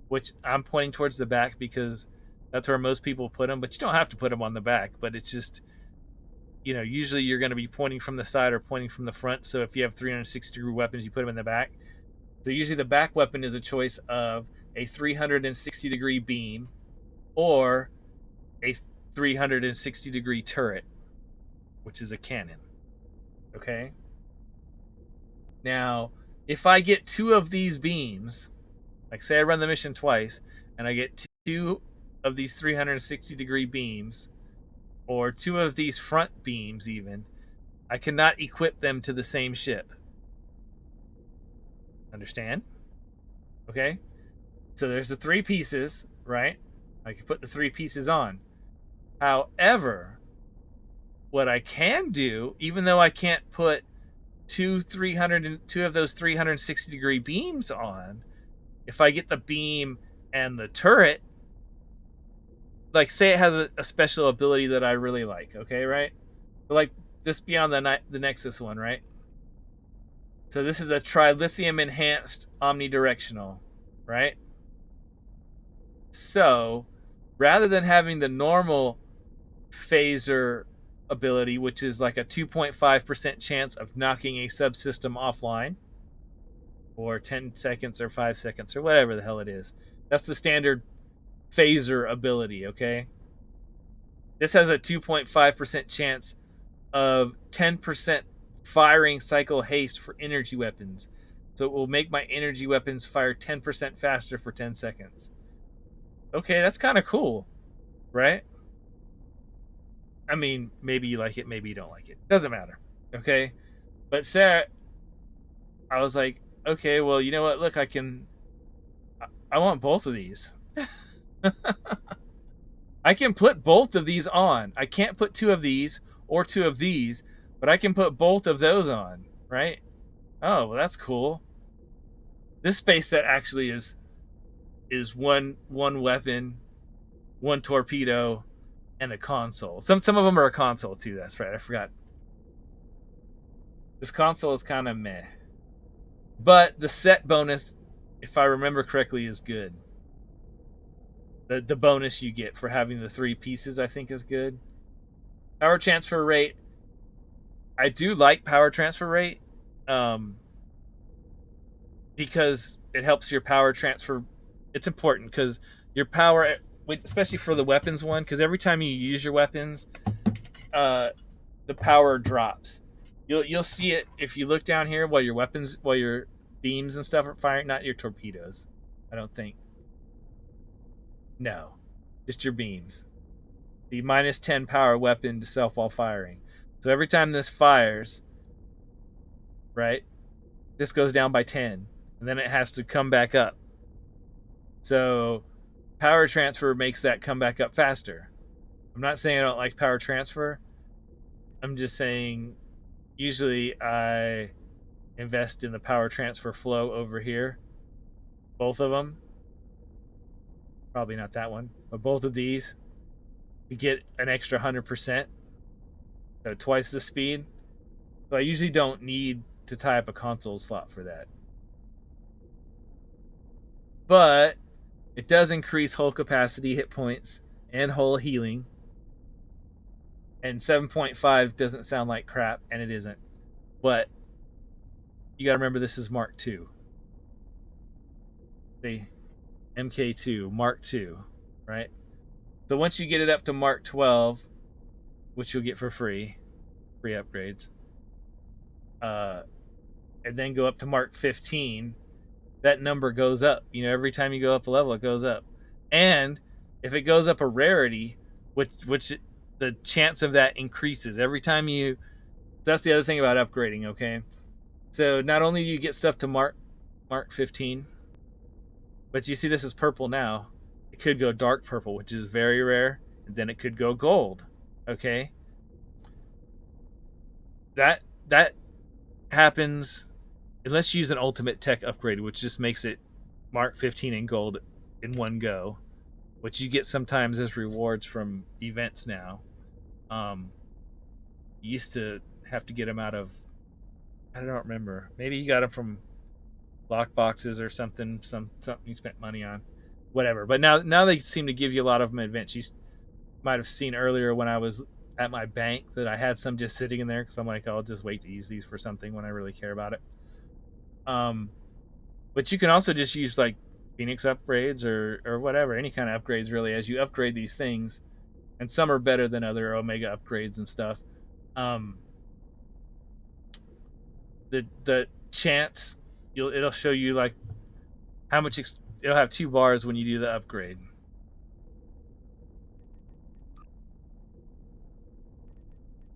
which I'm pointing towards the back because that's where most people put them, but you don't have to put them on the back. But it's just, usually you're going to be pointing from the side or pointing from the front. So if you have 360-degree weapons, you put them in the back. So usually the back weapon is a choice of a 360-degree beam or a 360-degree turret, which is a cannon. Okay? Now, if I get 2 of these beams, like say I run the mission twice, and I get 2 of these 360-degree beams, or 2 of these front beams even, I cannot equip them to the same ship. Understand? Okay? So there's the 3 pieces, right? I can put the 3 pieces on. However, what I can do, even though I can't put two of those 360-degree beams on, if I get the beam and the turret, like say it has a special ability that I really like, okay, right? So like this beyond the Nexus one, right? So this is a trilithium enhanced omnidirectional, right? So rather than having the normal phaser ability, which is like a 2.5% chance of knocking a subsystem offline for 10 seconds or 5 seconds or whatever the hell it is. That's the standard phaser ability, okay? This has a 2.5% chance of 10% firing cycle haste for energy weapons. So it will make my energy weapons fire 10% faster for 10 seconds. Okay, that's kind of cool, right? I mean, maybe you like it, maybe you don't like it. Doesn't matter, okay? But Sarah, I was like, okay, well, you know what? Look, I want both of these. I can put both of these on. I can't put 2 of these or 2 of these, but I can put both of those on, right? Oh, well, that's cool. This space set actually is one weapon, 1 torpedo, and a console. Some of them are a console too. That's right. I forgot. This console is kind of meh, but the set bonus, if I remember correctly, is good. The bonus you get for having the 3 pieces, I think, is good. Power transfer rate. I do like power transfer rate, because it helps your power transfer. It's important because your power, especially for the weapons one, because every time you use your weapons, the power drops. You'll see it if you look down here while your beams and stuff are firing, not your torpedoes. I don't think. No, just your beams. The minus 10 power weapon to self while firing. So every time this fires, right, this goes down by 10, and then it has to come back up. So power transfer makes that come back up faster. I'm not saying I don't like power transfer. I'm just saying usually I invest in the power transfer flow over here. Both of them. Probably not that one, but both of these. You get an extra 100%. So twice the speed. So I usually don't need to tie up a console slot for that. But it does increase hull capacity, hit points, and hull healing. And 7.5 doesn't sound like crap, and it isn't. But you got to remember this is Mark II. The MK2, Mark II, right? So once you get it up to Mark 12, which you'll get for free upgrades, and then go up to Mark 15, that number goes up. You know, every time you go up a level, it goes up. And if it goes up a rarity, which the chance of that increases every time you. That's the other thing about upgrading, okay? So not only do you get stuff to Mark 15, but you see this is purple now. It could go dark purple, which is very rare, and then it could go gold. Okay? That happens unless you use an ultimate tech upgrade, which just makes it Mark 15 and gold in one go, which you get sometimes as rewards from events now. You used to have to get them out of, I don't remember. Maybe you got them from lock boxes or something you spent money on, whatever. But now they seem to give you a lot of them in events. You might have seen earlier when I was at my bank that I had some just sitting in there because I'm like, I'll just wait to use these for something when I really care about it. But you can also just use like Phoenix upgrades or whatever, any kind of upgrades really, as you upgrade these things, and some are better than other Omega upgrades and stuff. The chance it'll show you like how much it'll have 2 bars when you do the upgrade.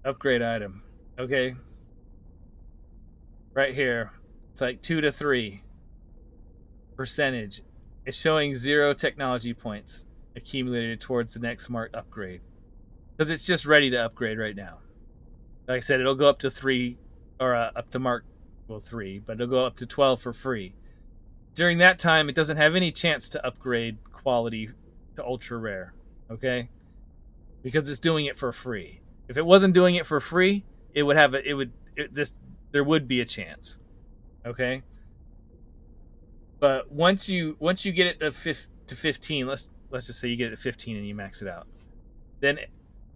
Upgrade item, okay, right here. It's like 2 to 3% It's showing 0 technology points accumulated towards the next marked upgrade. Because it's just ready to upgrade right now. Like I said, it'll go up to 3, or up to mark, well, 3, but it'll go up to 12 for free. During that time, it doesn't have any chance to upgrade quality to ultra rare, okay? Because it's doing it for free. If it wasn't doing it for free, it would have there would be a chance, okay? But once you get it to 15, let's just say you get it to 15 and you max it out, then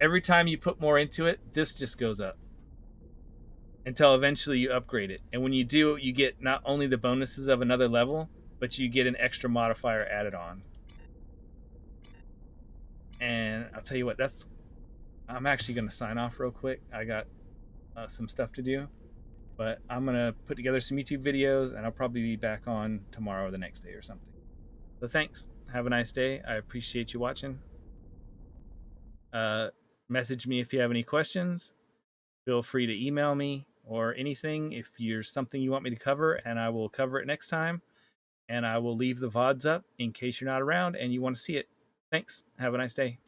every time you put more into it, this just goes up until eventually you upgrade it. And when you do, you get not only the bonuses of another level, but you get an extra modifier added on. And I'll tell you what, I'm actually going to sign off real quick. I got some stuff to do, but I'm going to put together some YouTube videos, and I'll probably be back on tomorrow or the next day or something. So thanks. Have a nice day. I appreciate you watching. Message me if you have any questions. Feel free to email me or anything if there's something you want me to cover, and I will cover it next time. And I will leave the VODs up in case you're not around and you want to see it. Thanks. Have a nice day.